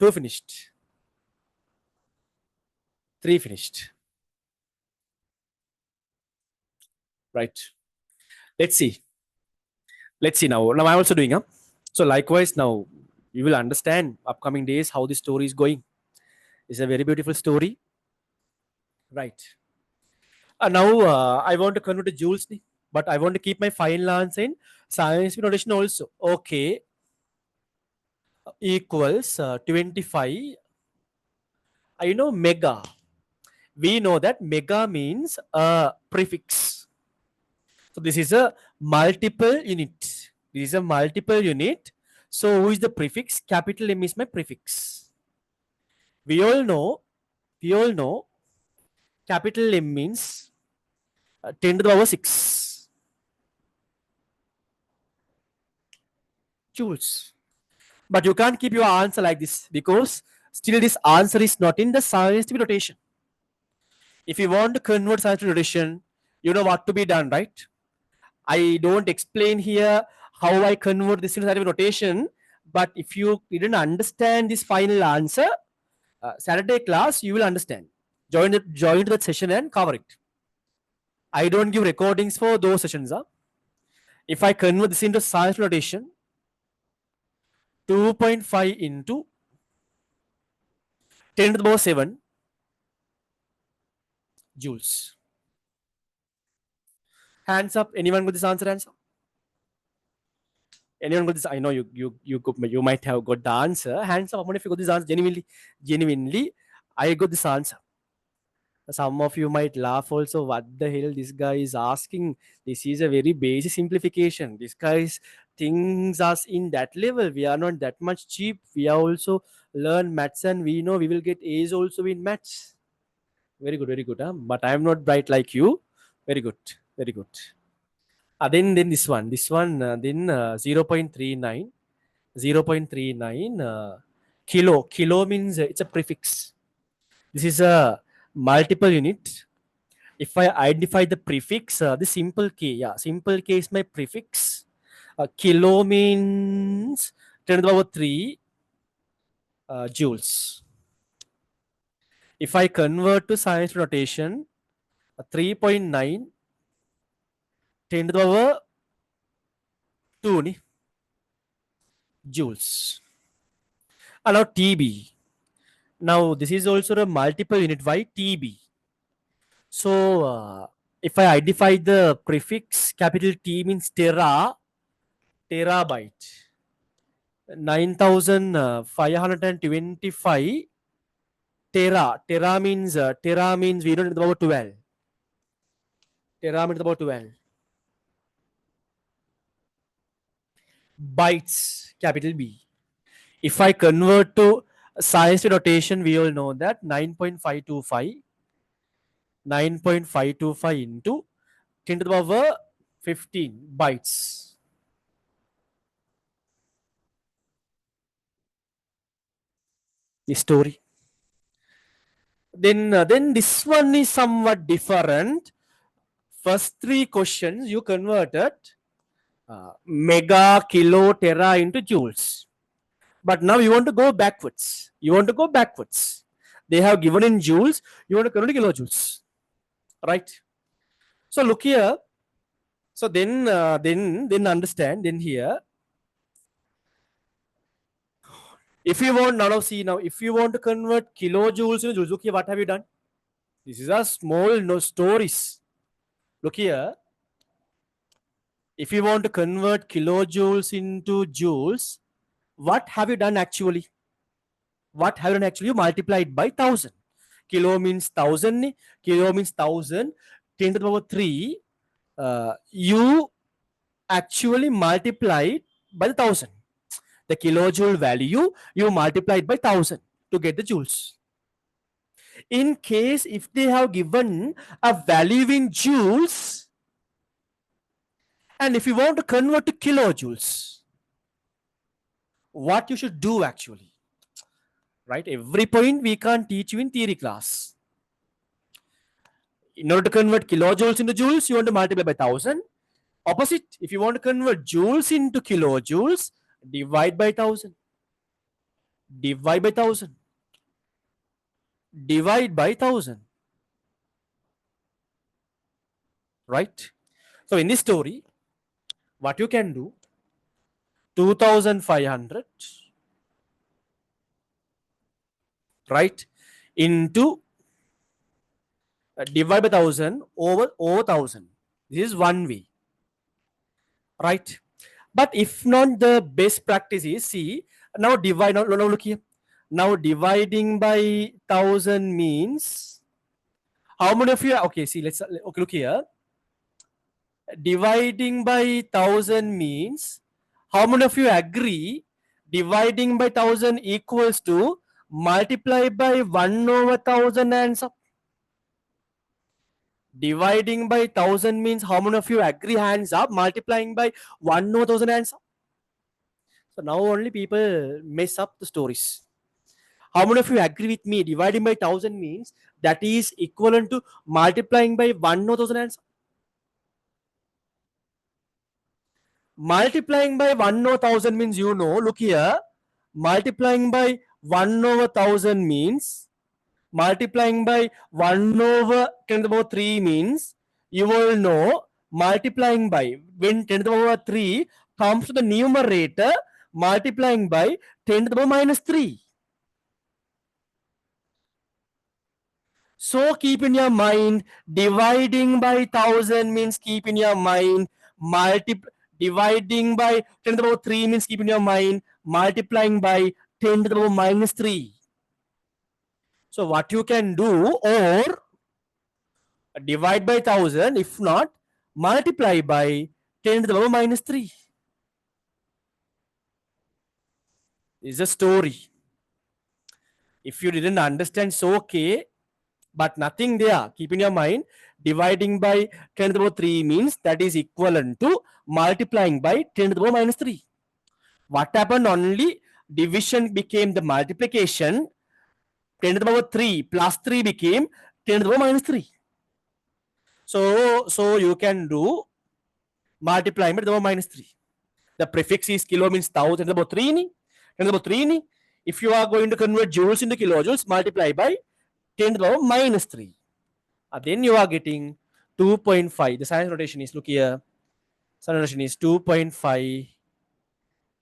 2 finished. 3 finished. Right. Let's see. Let's see now. Now I'm also doing. So likewise, now you will understand upcoming days how the story is going. It's a very beautiful story. Right. Now I want to convert to joules, but I want to keep my final answer in scientific notation also. Okay. Equals 25. You know mega. We know that mega means a prefix. So this is a multiple unit. This is a multiple unit. So who is the prefix? Capital M is my prefix. We all know capital M means 10 to the power 6 joules. But you can't keep your answer like this, because still this answer is not in the scientific notation. If you want to convert scientific notation, you know what to be done, right? I don't explain here how I convert this into scientific notation, but if you didn't understand this final answer, Saturday class, you will understand. Join that session and cover it. I don't give recordings for those sessions. If I convert this into scientific notation, 2.5 into 10 to the power 7 joules. Hands up. Anyone got this answer? Hands up. Anyone got this? I know you might have got the answer. Hands up. How many of you got this answer? Genuinely, I got this answer. Some of you might laugh also. What the hell this guy is asking? This is a very basic simplification. This guy is thinks us in that level. We are not that much cheap. We are also learn maths and we know we will get A's also in maths. Very good, very good. Huh? But I am not bright like you. Very good, very good. Then then 0.39. 0.39 kilo means it's a prefix. This is a multiple unit. If I identify the prefix, the simple k, yeah, simple k is my prefix. Kilo means 10 to the power 3 joules. If I convert to science notation, 3.9 10 to the power 2 ni, joules. Now TB. Now this is also a multiple unit. Why TB? So if I identify the prefix, capital T means terabyte. 9,525 Tera means we don't know about 12. Tera means about 12. Bytes, capital B. If I convert to science notation, we all know that 9.525 into 10 to the power 15 bytes. The story. Then this one is somewhat different. First three questions you converted mega, kilo, tera into joules. But now you want to go backwards. They have given in joules. You want to convert to kilojoules, right? So look here. So then understand. Then here, if you want if you want to convert kilojoules into joules, look here. What have you done? This is a small stories. Look here. If you want to convert kilojoules into joules, what have you done actually? What have you done actually? You multiplied by 1000. Kilo means 1000. Kilo means 1000. 10 to the power 3. You actually multiplied by the 1000. The kilojoule value, you multiplied by 1000 to get the joules. In case if they have given a value in joules, and if you want to convert to kilojoules, what you should do actually? Right? Every point we can't teach you in theory class. In order to convert kilojoules into joules, you want to multiply by 1000. Opposite, if you want to convert joules into kilojoules, divide by 1000. Divide by 1000. Divide by 1000. Right? So in this story, what you can do, 2500, right, into divide by 1000 over 1000. This is one way, right? But if not, the best practice is, see, now divide, now look here. Now dividing by 1000 means, how many of you, okay, see, let's, okay, look here. Dividing by 1000 means, how many of you agree dividing by 1000 equals to multiply by 1 over 1000 and sub? Dividing by 1000 means, how many of you agree, hands up, multiplying by 1 over 1000 hands up? So now only people mess up the stories. How many of you agree with me? Dividing by 1000 means that is equivalent to multiplying by 1 over 1000 hands up. Multiplying by 1 over 1000 means, you know, look here, multiplying by 1 over 1000 means, multiplying by 1 over 10 to the power 3 means, you will know, multiplying by, when 10 to the power 3 comes to the numerator, multiplying by 10 to the power minus 3. So keep in your mind, dividing by 1000 means, keep in your mind, dividing by 10 to the power 3 means, keep in your mind, multiplying by 10 to the power minus 3. So what you can do, or divide by 1000. If not, multiply by 10 to the power minus 3. Is a story. If you didn't understand, so okay, but nothing there. Keep in your mind, dividing by 10 to the power 3 means that is equivalent to multiplying by 10 to the power minus 3. What happened? Only division became the multiplication. 10 to the power 3 plus 3 became 10 to the power minus 3. So you can do multiplying by 10 to the power minus 3. The prefix is kilo means 1000 to the power 3 ni. 10 to the power 3 ni. If you are going to convert joules into kilojoules, multiply by 10 to the power minus 3. Then you are getting 2.5. The sign notation is, look here. Sign notation is 2.5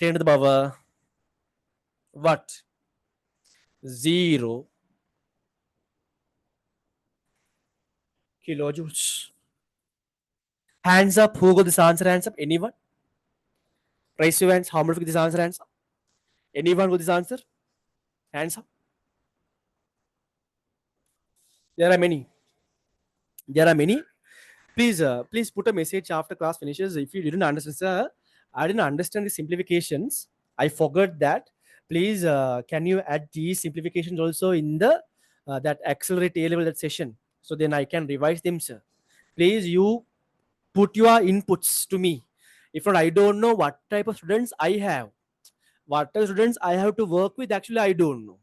10 to the power what? 0 kilojoules. Hands up. Who got this answer? Hands up. Anyone? Raise your hands. How much got this answer? Hands up. Anyone got this answer? Hands up. There are many. There are many. Please put a message after class finishes. If you didn't understand, sir, I didn't understand the simplifications. I forgot that. Please, can you add these simplifications also in the that accelerate A level that session? So then I can revise them, sir. Please, you put your inputs to me. If not, I don't know what type of students I have. What type of students I have to work with, actually, I don't know.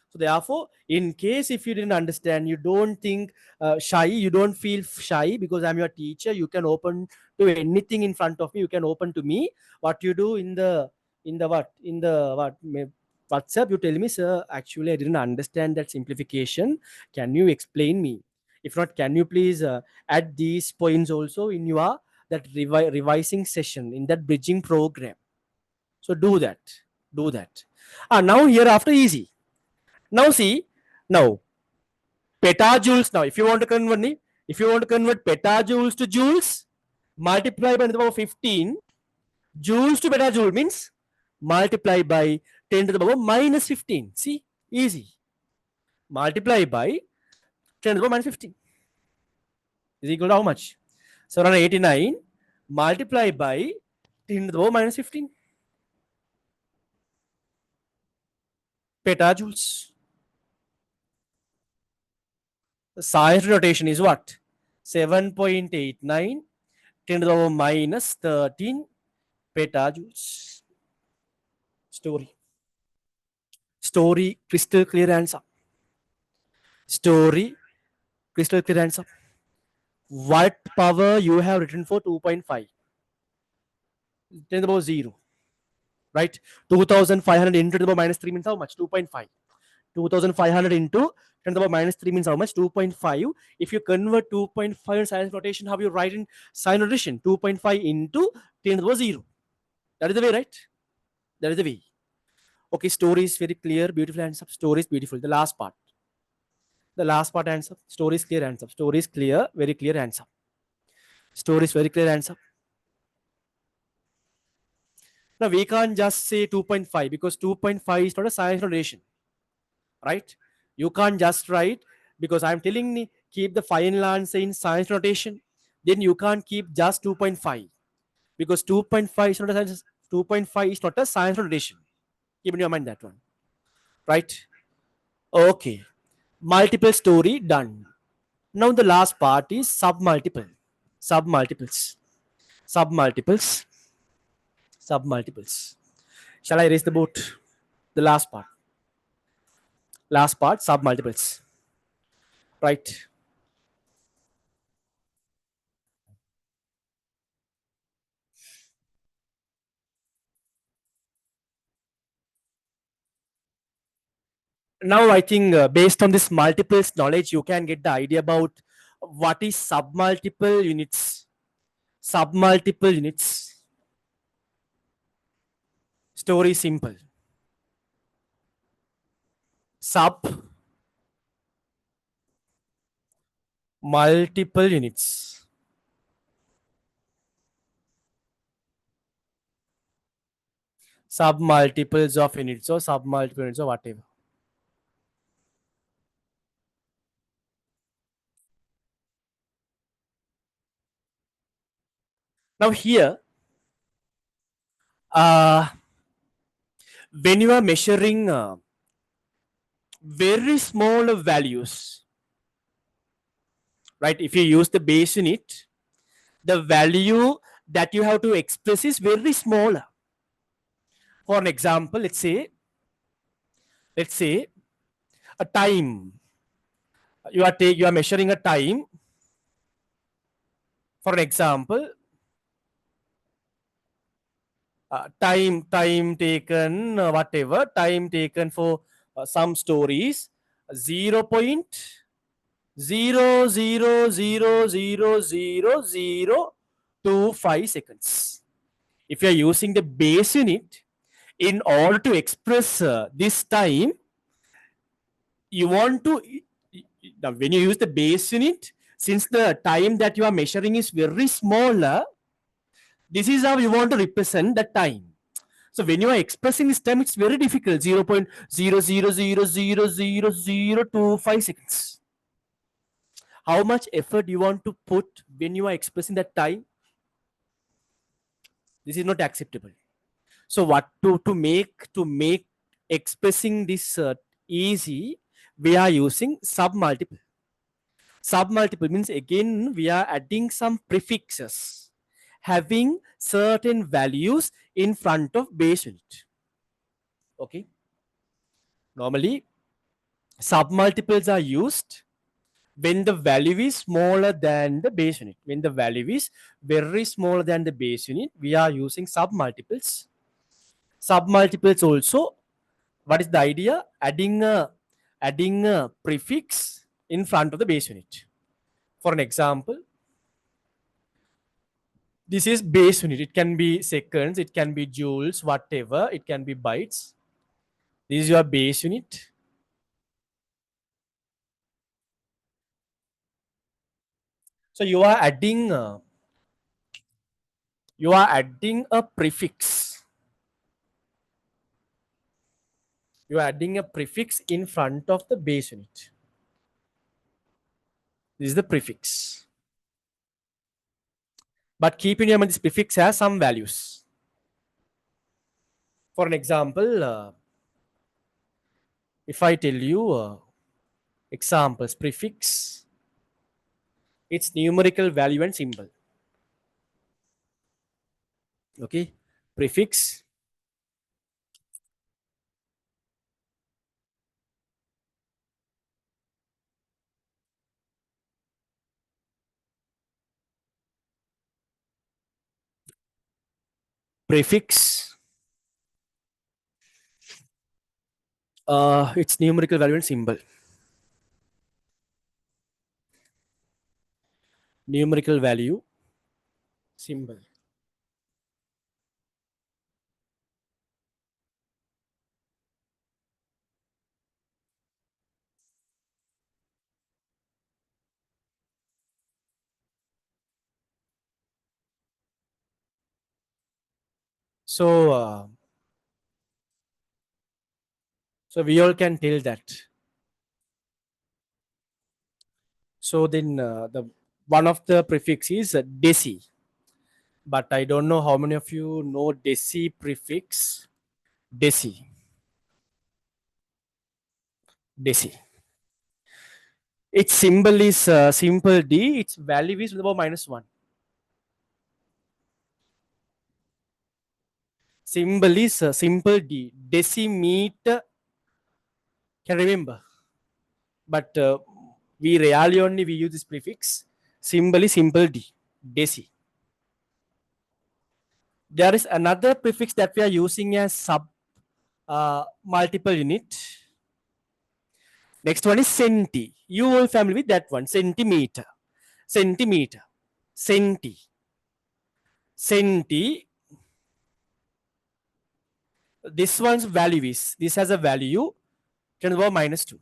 So therefore, in case if you didn't understand, you don't think shy, you don't feel shy because I'm your teacher. You can open to anything in front of me. You can open to me. What you do in the WhatsApp, you tell me, sir, actually I didn't understand that simplification. Can you explain me? If not, can you please add these points also in your that revising session in that bridging program? So do that. Do that. Now hereafter easy. Now see, now petajoules. Now, if you want to convert petajoules to joules, multiply by 10 to the power 15. Joules to petajoule means multiply by 10 to the power minus 15. See, easy. Multiply by 10 to the power minus 15 is equal to how much? 789 multiply by 10 to the power minus 15 petajoules. The science notation is what? 7.89 10 to the power minus 13 petajoules. Story, crystal clear answer. Story, crystal clear answer. What power you have written for 2.5? 10 to the power 0. Right? 2500 into 10 to the power minus 3 means how much? 2.5. 2500 into 10 to the power minus 3 means how much? 2.5. If you convert 2.5 in science notation, how you write in science notation? 2.5 into 10 to the power 0. That is the way, right? That is the way. Okay, story is very clear, beautiful answer. Story is beautiful. The last part. The last part answer. Story is clear answer. Story is clear, very clear answer. Story is very clear answer. Now we can't just say 2.5 because 2.5 is not a science notation. Right? You can't just write because I'm telling you, keep the final answer in science notation. Then you can't keep just 2.5 because 2.5 is not a science. 2.5 is not a science notation. Keep in your mind that one. Right? Okay. Multiple story done. Now the last part is submultiple. Submultiples. Submultiples. Submultiples. Shall I raise the boat? The last part. Last part, submultiples. Right. Now I think based on this multiples knowledge, you can get the idea about what is submultiple units. Submultiple units. Story simple. Sub multiple units. Submultiples of units or submultiple units or whatever. Now here, uh, when you are measuring very small values, right? If you use the base unit, the value that you have to express is very small. For an example, let's say a time. You are measuring a time. For an example, time taken, whatever time taken for some stories, 0.0000025 seconds. If you are using the base unit in order to express this time, you want to now when you use the base unit, since the time that you are measuring is very smaller, this is how you want to represent the time. So when you are expressing this time, it's very difficult. 0.000000025 seconds. How much effort you want to put when you are expressing that time? This is not acceptable. So what to make expressing this easy, we are using submultiple. Submultiple means again we are adding some prefixes having certain values in front of base unit. Okay. Normally, submultiples are used when the value is smaller than the base unit. When the value is very smaller than the base unit, we are using submultiples. Submultiples also, what is the idea? Adding a prefix in front of the base unit. For an example, this is base unit. It can be seconds, it can be joules, whatever. It can be bytes. This is your base unit. So you are adding a prefix. You are adding a prefix in front of the base unit. This is the prefix. But keep in mind this prefix has some values. For an example, if I tell you examples, prefix, its numerical value and symbol. Okay, prefix. Prefix, its numerical value and symbol. Numerical value, symbol. So, so we all can tell that. So then the one of the prefix is deci, but I don't know how many of you know deci prefix. Deci, deci. Its symbol is simple d. Its value is about -1. Symbol is simple d. Decimeter. Can remember, but we rarely only we use this prefix. Symbol is simple d. Deci. There is another prefix that we are using as sub multiple unit. Next one is centi. You all familiar with that one? Centimeter. Centimeter. Centi. Centi. This one's value is, this has a value, can go -2.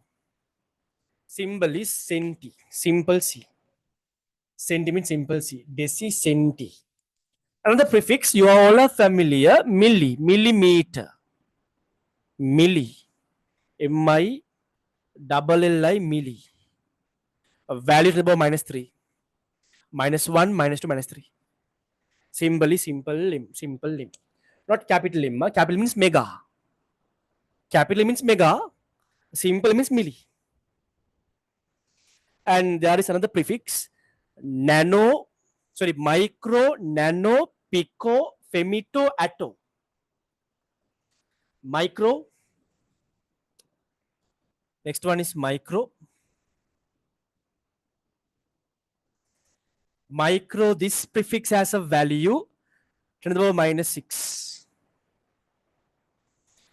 Symbol is centi. Simple C. Centi means simple C. Deci, centi. Another prefix, you are all familiar, milli. Millimeter. Milli. MI double LI milli. A value is about -3. -1, -2, -3. Simple lim. Not capital lim. Capital means mega. Capital means mega. Simple means milli. And there is another prefix, micro, nano, pico, femito, atto. Micro. Next one is micro. Micro, this prefix has a value 10 to the power minus 6.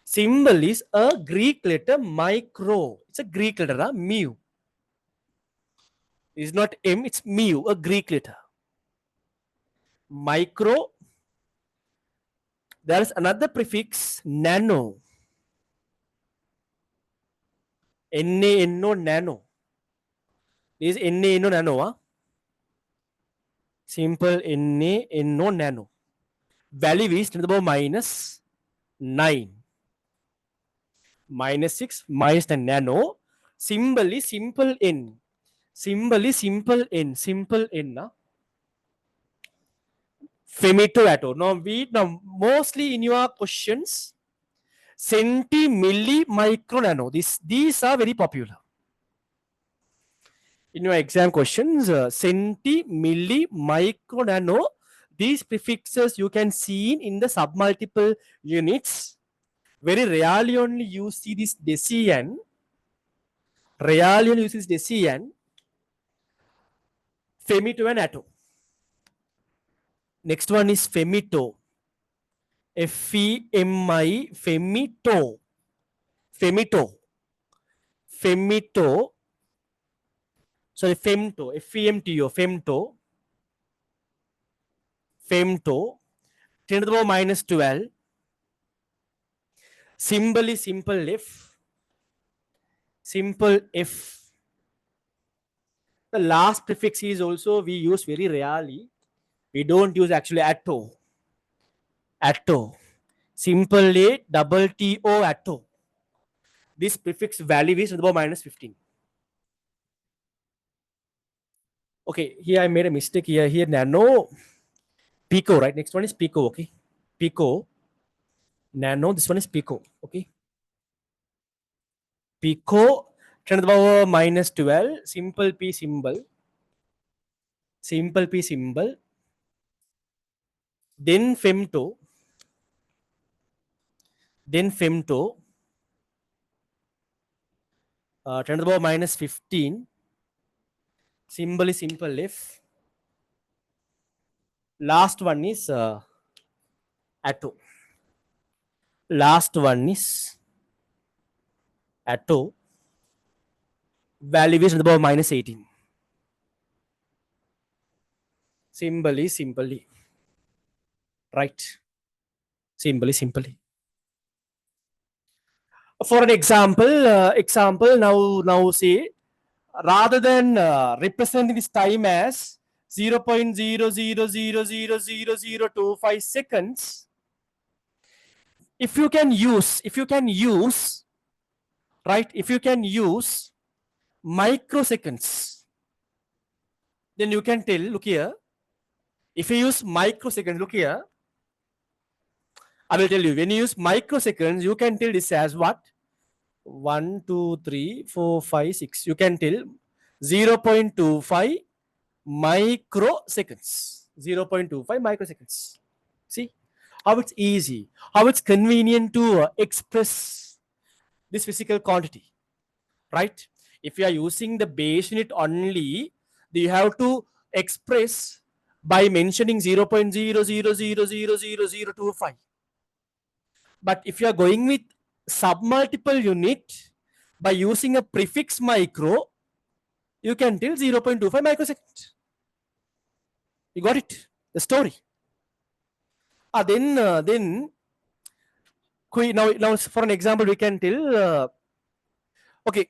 Symbol is a Greek letter micro. It's a Greek letter, mu. It's not M, it's mu, a Greek letter. Micro. There is another prefix, nano. N-A-N-O, nano. This is N-A-N-O, nano. Simple Na, nano. Value is 10 to the power minus 9. Minus 6, minus 10 nano. Symbol is simple N. Symbol is simple N. Simple N. Femito atto. Now mostly in your questions, centi, milli, micro, nano. These are very popular. In your exam questions, centi, milli, micro, nano, these prefixes you can see in the submultiple units. Very rarely only you see this decian. Rarely only you see this decian. Femito and atto. Next one is femito. F-E-M-I, femito. Femito. Femito. Sorry, femto. F-E-M-T-O. Femto. Femto. 10 to the power minus 12. Symbol is simple F. Simple F. The last prefix is also we use very rarely. We don't use actually atto. Atto. Simple A, double T-O, atto. This prefix value is 10 to the power minus 15. Okay, here I made a mistake here. Here nano, pico, right? Next one is pico, okay? Pico, nano, this one is pico, okay? Pico, 10 to the power minus 12, simple P symbol. Simple P symbol. Then femto. Then femto. 10 to the power minus 15. Symbol is simple F. Last one is atto. Last one is atto. Value is 10 to the power minus 18. Symbol is simply. Right. Symbol is simply. For an example, now say, rather than representing this time as 0.00000025 seconds, if you can use microseconds, then you can tell, look here, if you use microseconds, look here, I will tell you, when you use microseconds, you can tell this as what? 1, 2, 3, 4, 5, 6. You can tell 0.25 microseconds. 0.25 microseconds. See how it's easy, how it's convenient to express this physical quantity, right? If you are using the base unit only, you have to express by mentioning 0.00000025. But if you are going with submultiple unit by using a prefix micro, you can tell 0.25 microseconds. You got it? The story. Then now for an example, we can tell. Okay,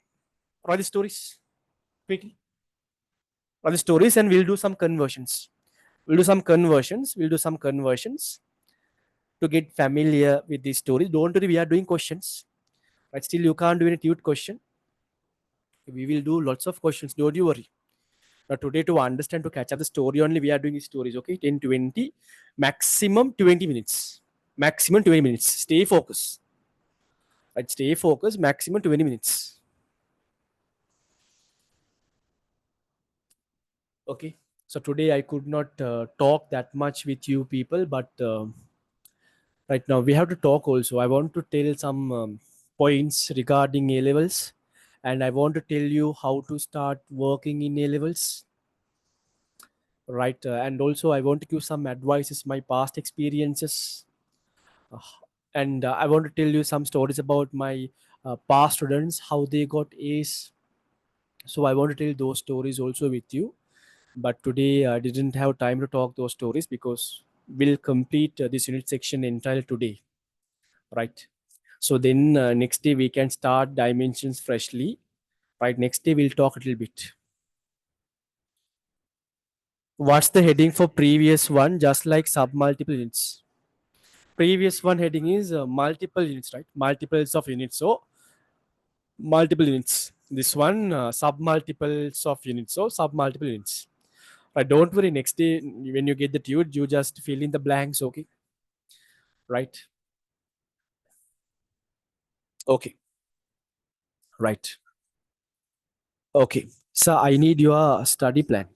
write the stories quickly. Write the stories, and we'll do some conversions. We'll do some conversions to get familiar with these stories. Don't worry, we are doing questions, but still you can't do any tute question. We will do lots of questions. Don't you worry. Now today, to understand, to catch up the story only, we are doing stories, okay? 10, 20, maximum 20 minutes. Maximum 20 minutes. Stay focused. Right? Stay focused, maximum 20 minutes. Okay. So today I could not talk that much with you people, but right now we have to talk also. I want to tell some points regarding A levels, and I want to tell you how to start working in A levels. Right. And also I want to give some advices, my past experiences. Uh, and I want to tell you some stories about my past students, how they got A's. So I want to tell those stories also with you. But today I didn't have time to talk those stories because we'll complete this unit section entirely today, right? So then next day we can start dimensions freshly, right? Next day we'll talk a little bit. What's the heading for previous one? Just like submultiple units. Previous one heading is multiple units, right? Multiples of units. So multiple units. This one sub-multiples of units. So sub-multiple units. Right, don't worry. Next day when you get the tune, you just fill in the blanks. Okay, right? Okay, right. Okay. So I need your study plan.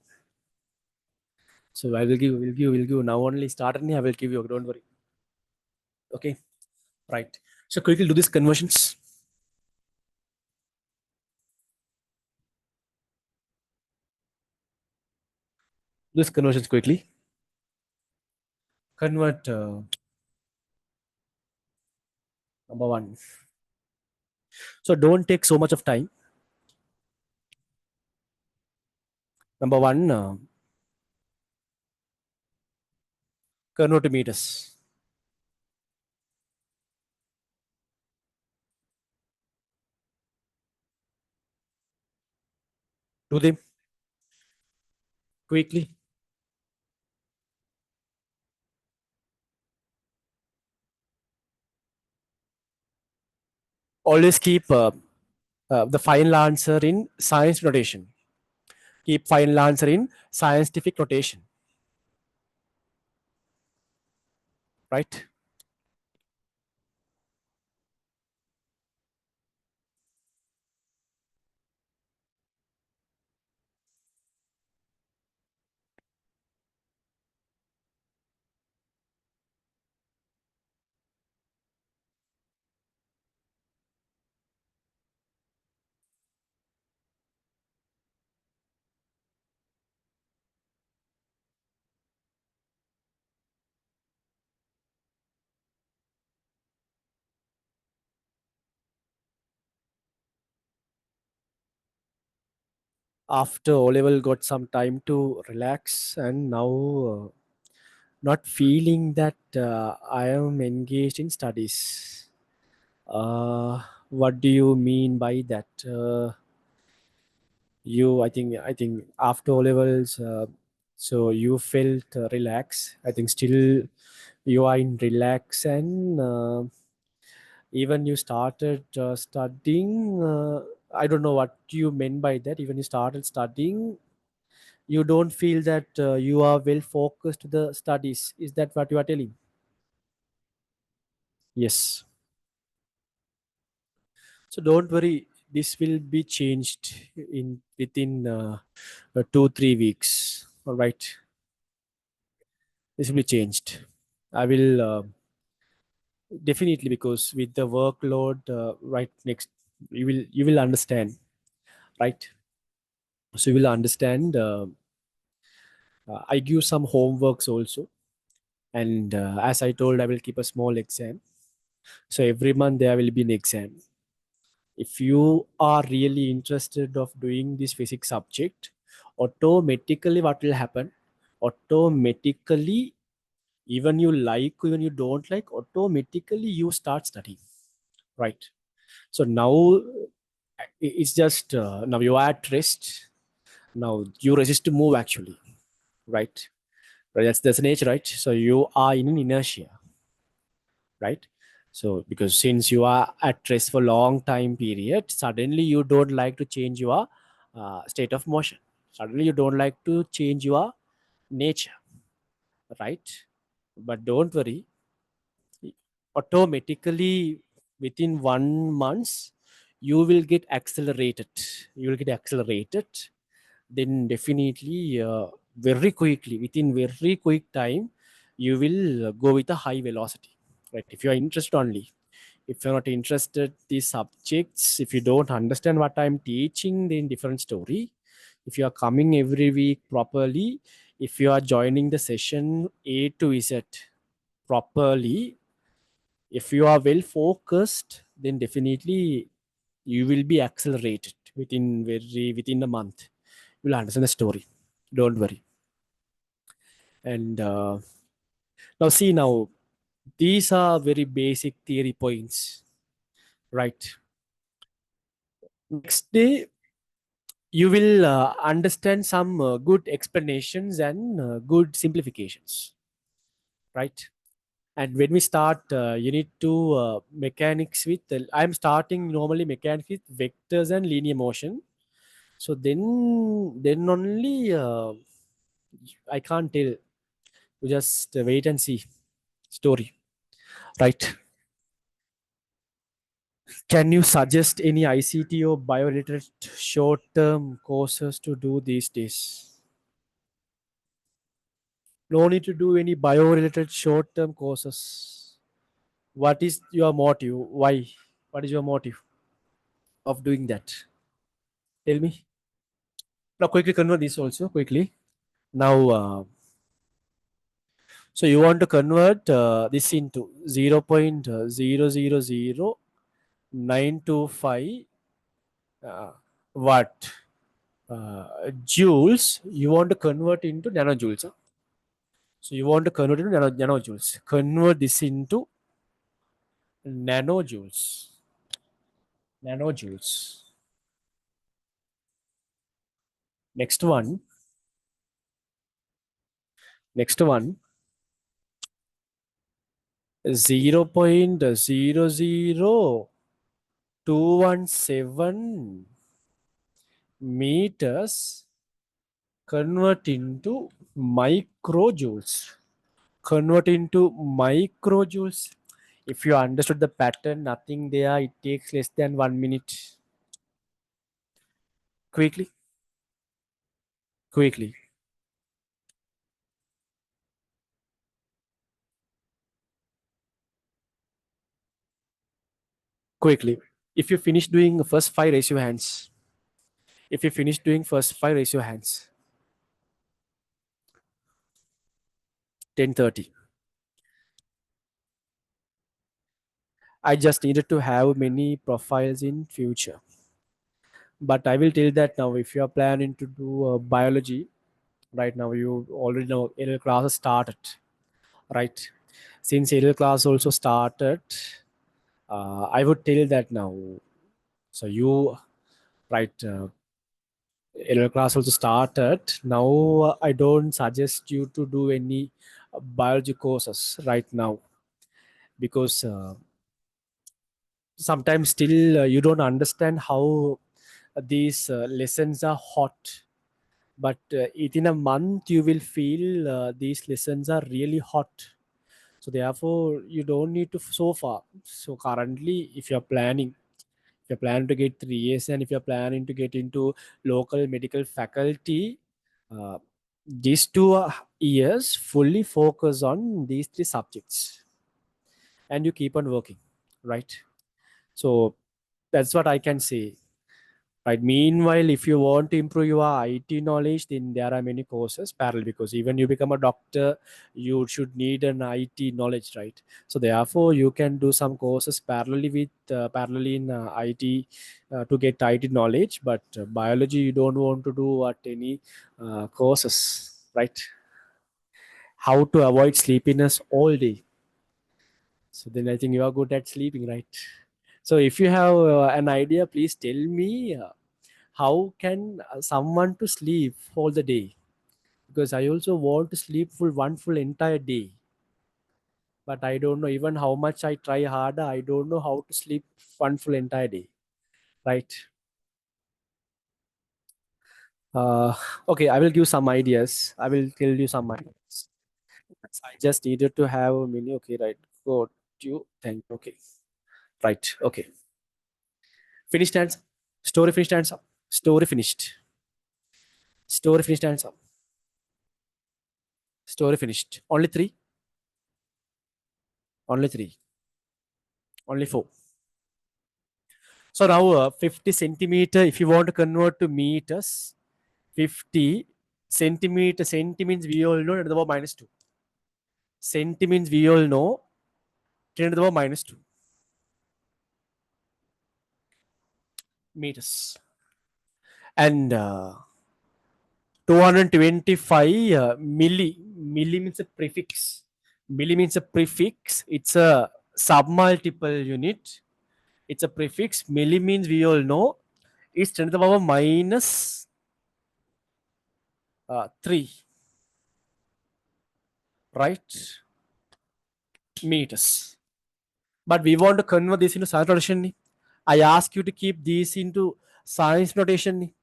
So I will give now only start only. I will give you. Don't worry. Okay, right. So quickly do these conversions. This conversions quickly. Convert number one. So don't take so much of time. Number one, convert to meters. Do them quickly. Always keep the final answer in science notation. Keep final answer in scientific notation, right? After O level, got some time to relax, and now not feeling that I am engaged in studies. What do you mean by that? I think after O levels, so you felt relaxed. I think still you are in relax, and even you started studying. I don't know what you meant by that. Even you started studying, you don't feel that you are well focused to the studies. Is that what you are telling? Yes. So don't worry. This will be changed in within 2 3 weeks. All right. This will be changed. I will definitely, because with the workload right next, you will understand, right? So you will understand. I give some homeworks also, and as I told, I will keep a small exam. So every month there will be an exam. If you are really interested of doing this physics subject, automatically what will happen? Automatically, even you like, even you don't like, automatically you start studying, right? So now it's just now you are at rest. Now you resist to move actually, right? Right, that's the nature, right? So you are in an inertia, right? So because since you are at rest for long time period, suddenly you don't like to change your state of motion. Suddenly you don't like to change your nature, right? But don't worry, automatically within 1 month you will get accelerated. You will get accelerated. Then definitely very quickly, within very quick time, you will go with a high velocity, right? If you are interested only. If you're not interested these subjects, if you don't understand what I'm teaching, then different story. If you are coming every week properly, if you are joining the session A to Z properly, if you are well focused, then definitely you will be accelerated within a month. You'll understand the story. Don't worry. And now see, now these are very basic theory points, right? Next day you will understand some good explanations and good simplifications, right? And when we start, you need to mechanics with I'm starting normally mechanics with vectors and linear motion. So then only I can't tell. You just wait and see story, right? Can you suggest any ICT or bio-related short-term courses to do these days? No need to do any bio-related short-term courses. What is your motive? Why? What is your motive of doing that? Tell me. Now, quickly convert this also quickly. Now, so you want to convert this into 0.000925 uh, watt joules. You want to convert into nanojoules. Huh? So you want to convert into nanojoules. Convert this into nanojoules. Nanojoules. Next one. Next one. 0.00217 meters convert into microjoules. Convert into microjoules. If you understood the pattern, nothing there, it takes less than 1 minute. Quickly, quickly, quickly. If you finish doing first five, raise your hands. If you finish doing first five, raise your hands. 10:30. I just needed to have many profiles in future. But I will tell that now. If you are planning to do biology, right now you already know LL classes started, right? Since LL class also started, I would tell that now. So you, right? LL class also started. Now I don't suggest you to do any biology courses right now because sometimes still you don't understand how these lessons are hot. But within a month you will feel these lessons are really hot. So therefore you don't need to so far. So currently if you're planning, if you're planning to get 3 years and if you're planning to get into local medical faculty, uh, these 2 years fully focus on these three subjects and you keep on working, right? So that's what I can say. Right. Meanwhile, if you want to improve your IT knowledge, then there are many courses parallel because even you become a doctor, you should need an IT knowledge, right? So therefore, you can do some courses parallelly with parallelly in IT to get IT knowledge. But biology, you don't want to do at any courses, right? How to avoid sleepiness all day. So then I think you are good at sleeping, right? So if you have an idea, please tell me. How can someone to sleep all the day? Because I also want to sleep full entire day, but I don't know even how much I try harder. I don't know how to sleep one full entire day, right? Okay, I will give some ideas. I will tell you some ideas. I just needed to have a mini. Okay, right. Go to thank. Okay, right. Okay. Finished answer. Story finished answer. Story finished. Story finished answer. Story finished. Only three. Only three. Only four. So now 50 centimeter. If you want to convert to meters, 50 centimeter. Centi means we all know 10 to the power minus two. Centi means we all know 10 to the power minus two meters. And 225 milli means a prefix. Milli means a prefix. It's a submultiple unit. It's a prefix. Milli means we all know it's 10 to the power minus 3, right? Meters. But we want to convert this into science notation. I ask you to keep these into science notation.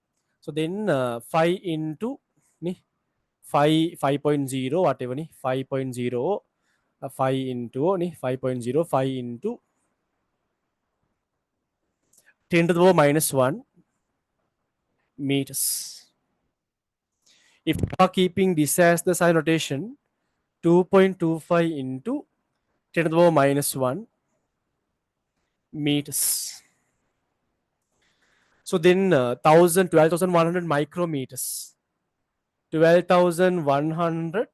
So then 5 into 5.0 whatever 5.0 5 into 5.0 5 into 10 to the power minus 1 meters. If you are keeping this as the sign notation, 2.25 into 10 to the power minus 1 meters. So then 12,100 micrometers. 12,100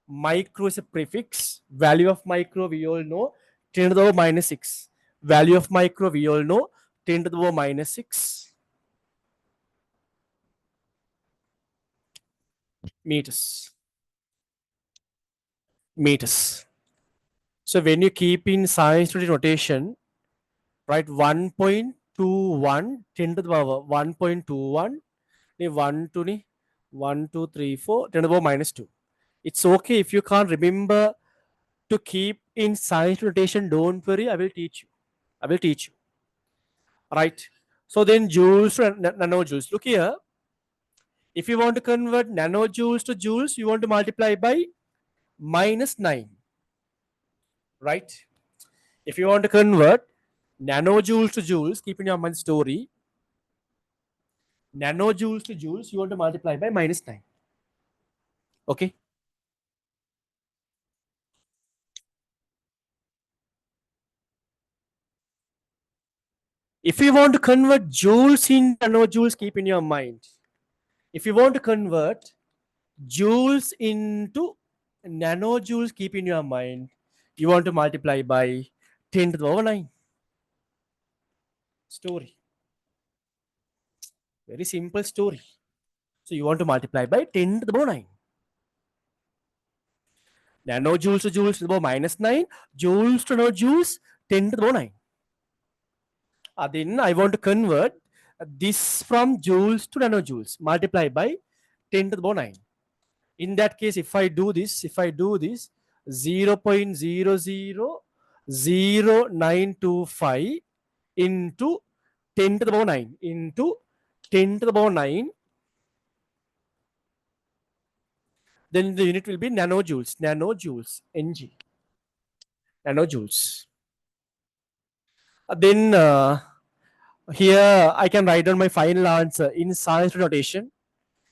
micro is a prefix. Value of micro we all know 10 to the power minus 6. Value of micro we all know 10 to the power minus 6 meters. Meters. So when you keep in science notation, right, 1.21 10 to the power 1.21 1 to 1 2 3 4 10 to the power minus 2. It's okay if you can't remember to keep in science notation. Don't worry, I will teach you. I will teach you. Right. So then joules to nanojoules. Look here. If you want to convert nanojoules to joules, you want to multiply by minus 9. Right. If you want to convert nanojoules to joules, keep in your mind story. Nanojoules to joules, you want to multiply by minus 9. Okay. If you want to convert joules in nanojoules, keep in your mind. If you want to convert joules into nanojoules, keep in your mind. You want to multiply by 10 to the power 9. Story. Very simple story. So you want to multiply by 10 to the power 9. Nanojoules to joules to the power minus 9. Joules to nanojoules 10 to the power 9. Then I want to convert this from joules to nanojoules. Multiply by 10 to the power 9. In that case, if I do this 0.000925 into 10 to the power 9 into 10 to the power 9, then the unit will be nanojoules. Nanojoules, ng. Nanojoules. Then here I can write down my final answer in science notation.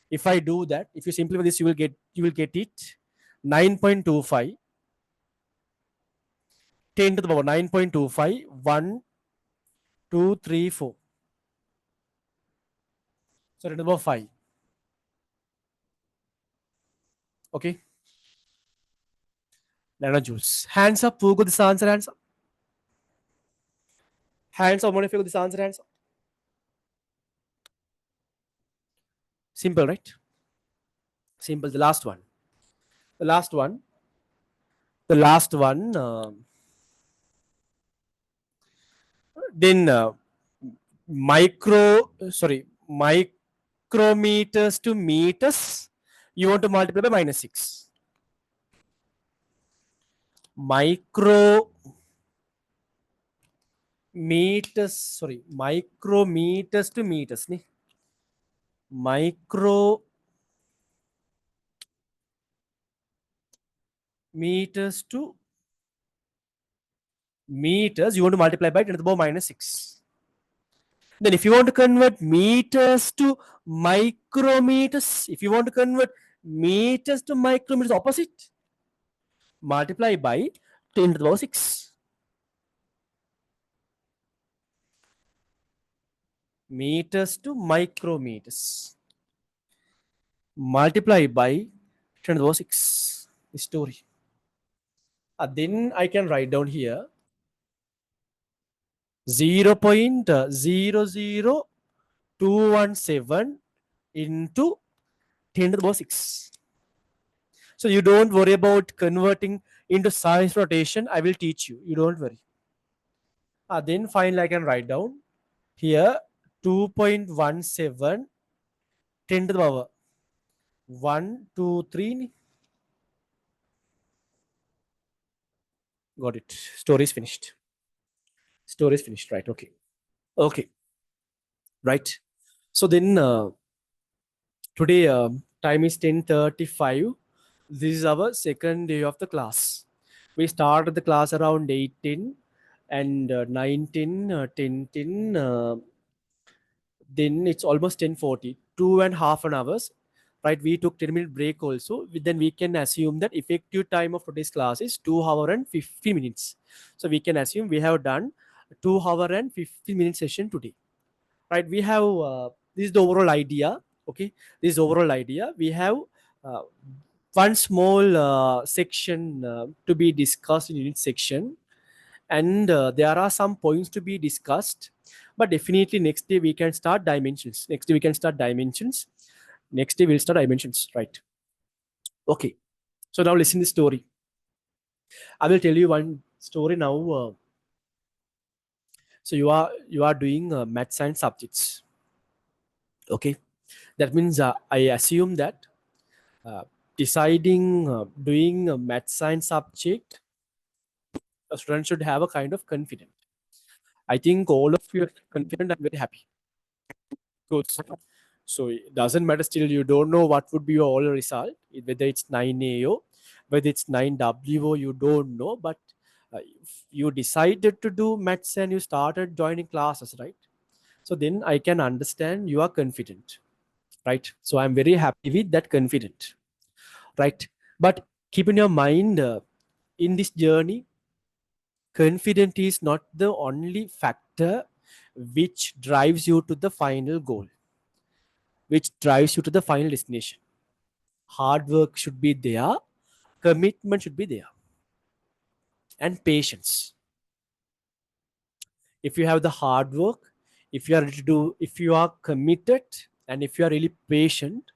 If I do that, if you simplify this, you will get it 9.25 10 to the power 9.25 1 2 3 4. So 10 to the power 5. Okay. Nanojoules. Hands up. Who got this answer? Hands up. Hands up. One if you got this answer. Hands up. Simple, right? Simple. The last one. The last one. The last one. Then micrometers to meters. You want to multiply by minus 6. Micrometers to meters. micrometers to meters, you want to multiply by 10 to the power minus 6. Then if you want to convert meters to micrometers, if you want to convert meters to micrometers, opposite, multiply by 10 to the power 6. Meters to micrometers. Multiply by 10 to the power 6. The story. Then I can write down here 0.00217 into 10 to the power 6. So you don't worry about converting into size rotation. I will teach you. You don't worry. Then finally I can write down here 2.17 10 to the power 1, 2, 3. Got it. Story is finished. Story is finished. Right. Okay. Okay. Right. So then today time is 10:35. This is our second day of the class. We started the class around 8:10 and 9:10, 10:10. Then it's almost 10:40. 2.5 hours. Right. We took 10-minute break also. Then we can assume that effective time of today's class is 2 hours and 50 minutes. So we can assume we have done 2 hours and 50-minute session today. Right. We have this is the overall idea. Okay. This is the overall idea. We have uh, one small section to be discussed in unit section, and there are some points to be discussed, but definitely next day we can start dimensions. Next day we'll start dimensions. Right. Okay. So now listen to the story. I will tell you one story now. So you are doing math science subjects. Okay. That means I assume that deciding doing a math science subject, a student should have a kind of confidence. I think all of you are confident. I'm very happy. Good. So it doesn't matter still, you don't know what would be your all result, whether it's 9AO, whether it's 9WO, you don't know, but if you decided to do maths and you started joining classes, right? So then I can understand you are confident, right? So I'm very happy with that confident, right? But keep in your mind, in this journey, confidence is not the only factor which drives you to the final goal, which drives you to the final destination. Hard work should be there, commitment should be there, and patience. If you have the hard work, if you are ready to do, if you are committed, and if you are really patient,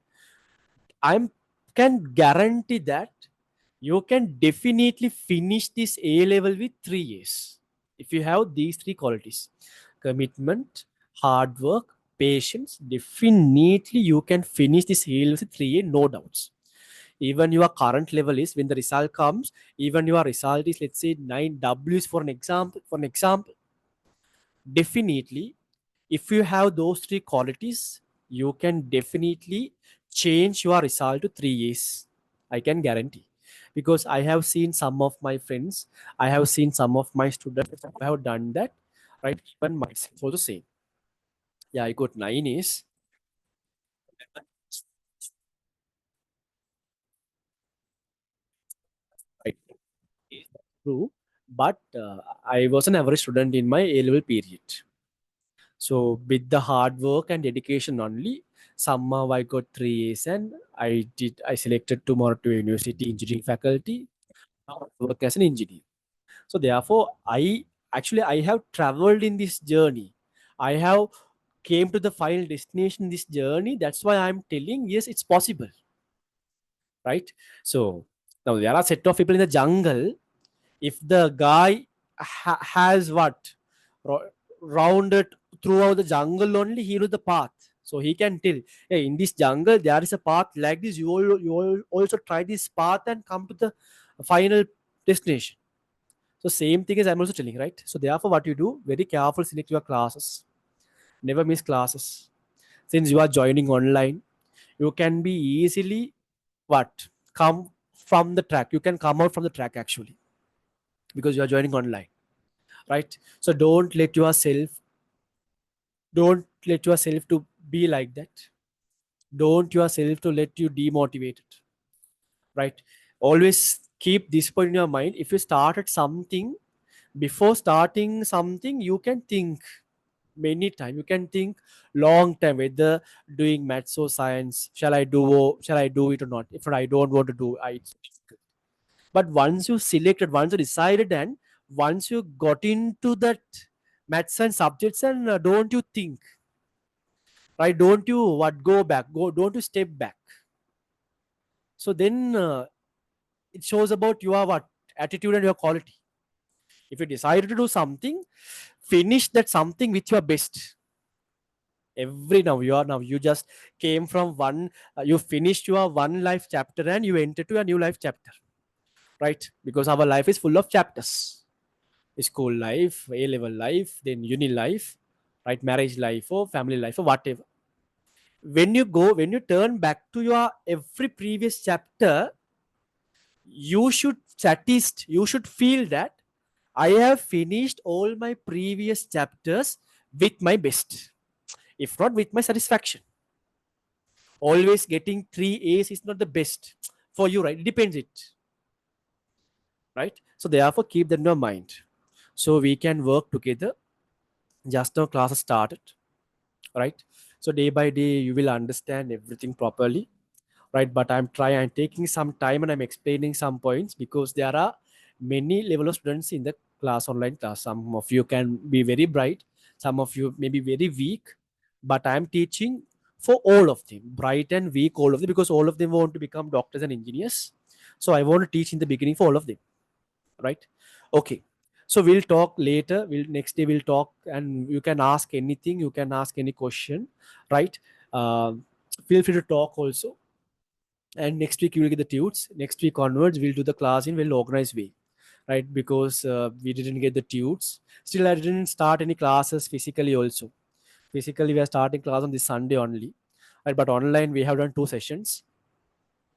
I can guarantee that you can definitely finish this A level with 3 years. If you have these three qualities: commitment, hard work, patience, definitely you can finish this A level with 3 years, no doubts. Even your current level is, when the result comes, even your result is, let's say 9Ws for an example, definitely if you have those three qualities, you can definitely change your result to 3 years. I can guarantee, because I have seen some of my friends, I have seen some of my students who have done that, right? Even myself also same. Yeah, I got 9 A's. Right. True. But I was an average student in my A level period. So with the hard work and dedication only, somehow I got 3 A's, and I selected tomorrow to university engineering faculty, work as an engineer. So therefore, I have traveled in this journey. I have came to the final destination in this journey. That's why I'm telling, yes, it's possible, right? So now there are a set of people in the jungle. If the guy has what rounded throughout the jungle only, he knows the path, so he can tell, hey, in this jungle there is a path like this, you all also try this path and come to the final destination. So same thing as I'm also telling, right? So therefore what you do, very careful, select your classes, never miss classes. since you are joining online, you can be easily what come from the track. You can come out from the track actually, because you are joining online, right? So don't let yourself to be like that. Don't yourself to let you demotivated, right? Always keep this point in your mind. If you started something, before starting something, you can think many time, you can think long time, whether doing maths or science, shall I do it or not? If I don't want to do it, but once you selected, once you decided, and once you got into that maths and subjects, and don't you think, right? Don't you what go back, go don't you step back. So then it shows about your what attitude and your quality. If you decided to do something, finish that something with your best. Every now you just came from one, you finished your one life chapter and you entered to a new life chapter, right? Because our life is full of chapters: school life, A level life, then uni life, right? Marriage life or family life or whatever. When you turn back to your every previous chapter, you should feel that I have finished all my previous chapters with my best, if not with my satisfaction. Always getting 3 A's is not the best for you, right? It depends it, right? So therefore keep that in your mind. So we can work together. Just now class has started, right? So day by day you will understand everything properly, right? But I'm taking some time and I'm explaining some points because there are many level of students in the class, online class. Some of you can be very bright, some of you may be very weak, but I'm teaching for all of them, bright and weak, all of them, because all of them want to become doctors and engineers. So I want to teach in the beginning for all of them, right? Okay. So we'll talk later. We'll next day we'll talk, and you can ask anything. You can ask any question, right? Um, Feel free to talk also. And next week you will get the tudes. Next week onwards, we'll do the class in well organized way, right? Because we didn't get the tudes. Still, I didn't start any classes physically also. Physically, we are starting class on this Sunday only, right? But online, we have done 2 sessions.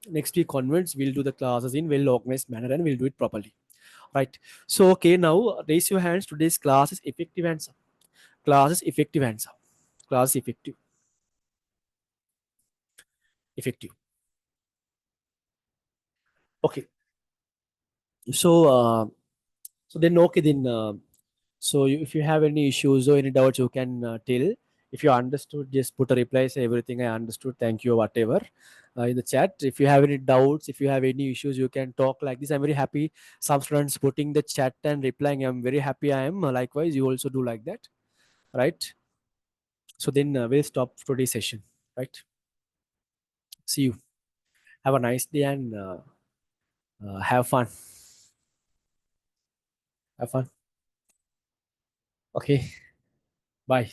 Next week onwards, we'll do the classes in well organized manner and we'll do it properly, right? So, okay, now raise your hands. Today's class is effective answer. Class is effective answer. Class is effective. Effective. Okay. So, if you have any issues or any doubts, you can tell. If you understood, just put a reply, say everything I understood, thank you, or whatever, in the chat. If you have any doubts, if you have any issues, you can talk like this. I'm very happy. Some students putting the chat and replying. I'm very happy. I am. Likewise, you also do like that, right? So then we'll stop today's session, right? See you. Have a nice day and have fun. Have fun. Okay. Bye.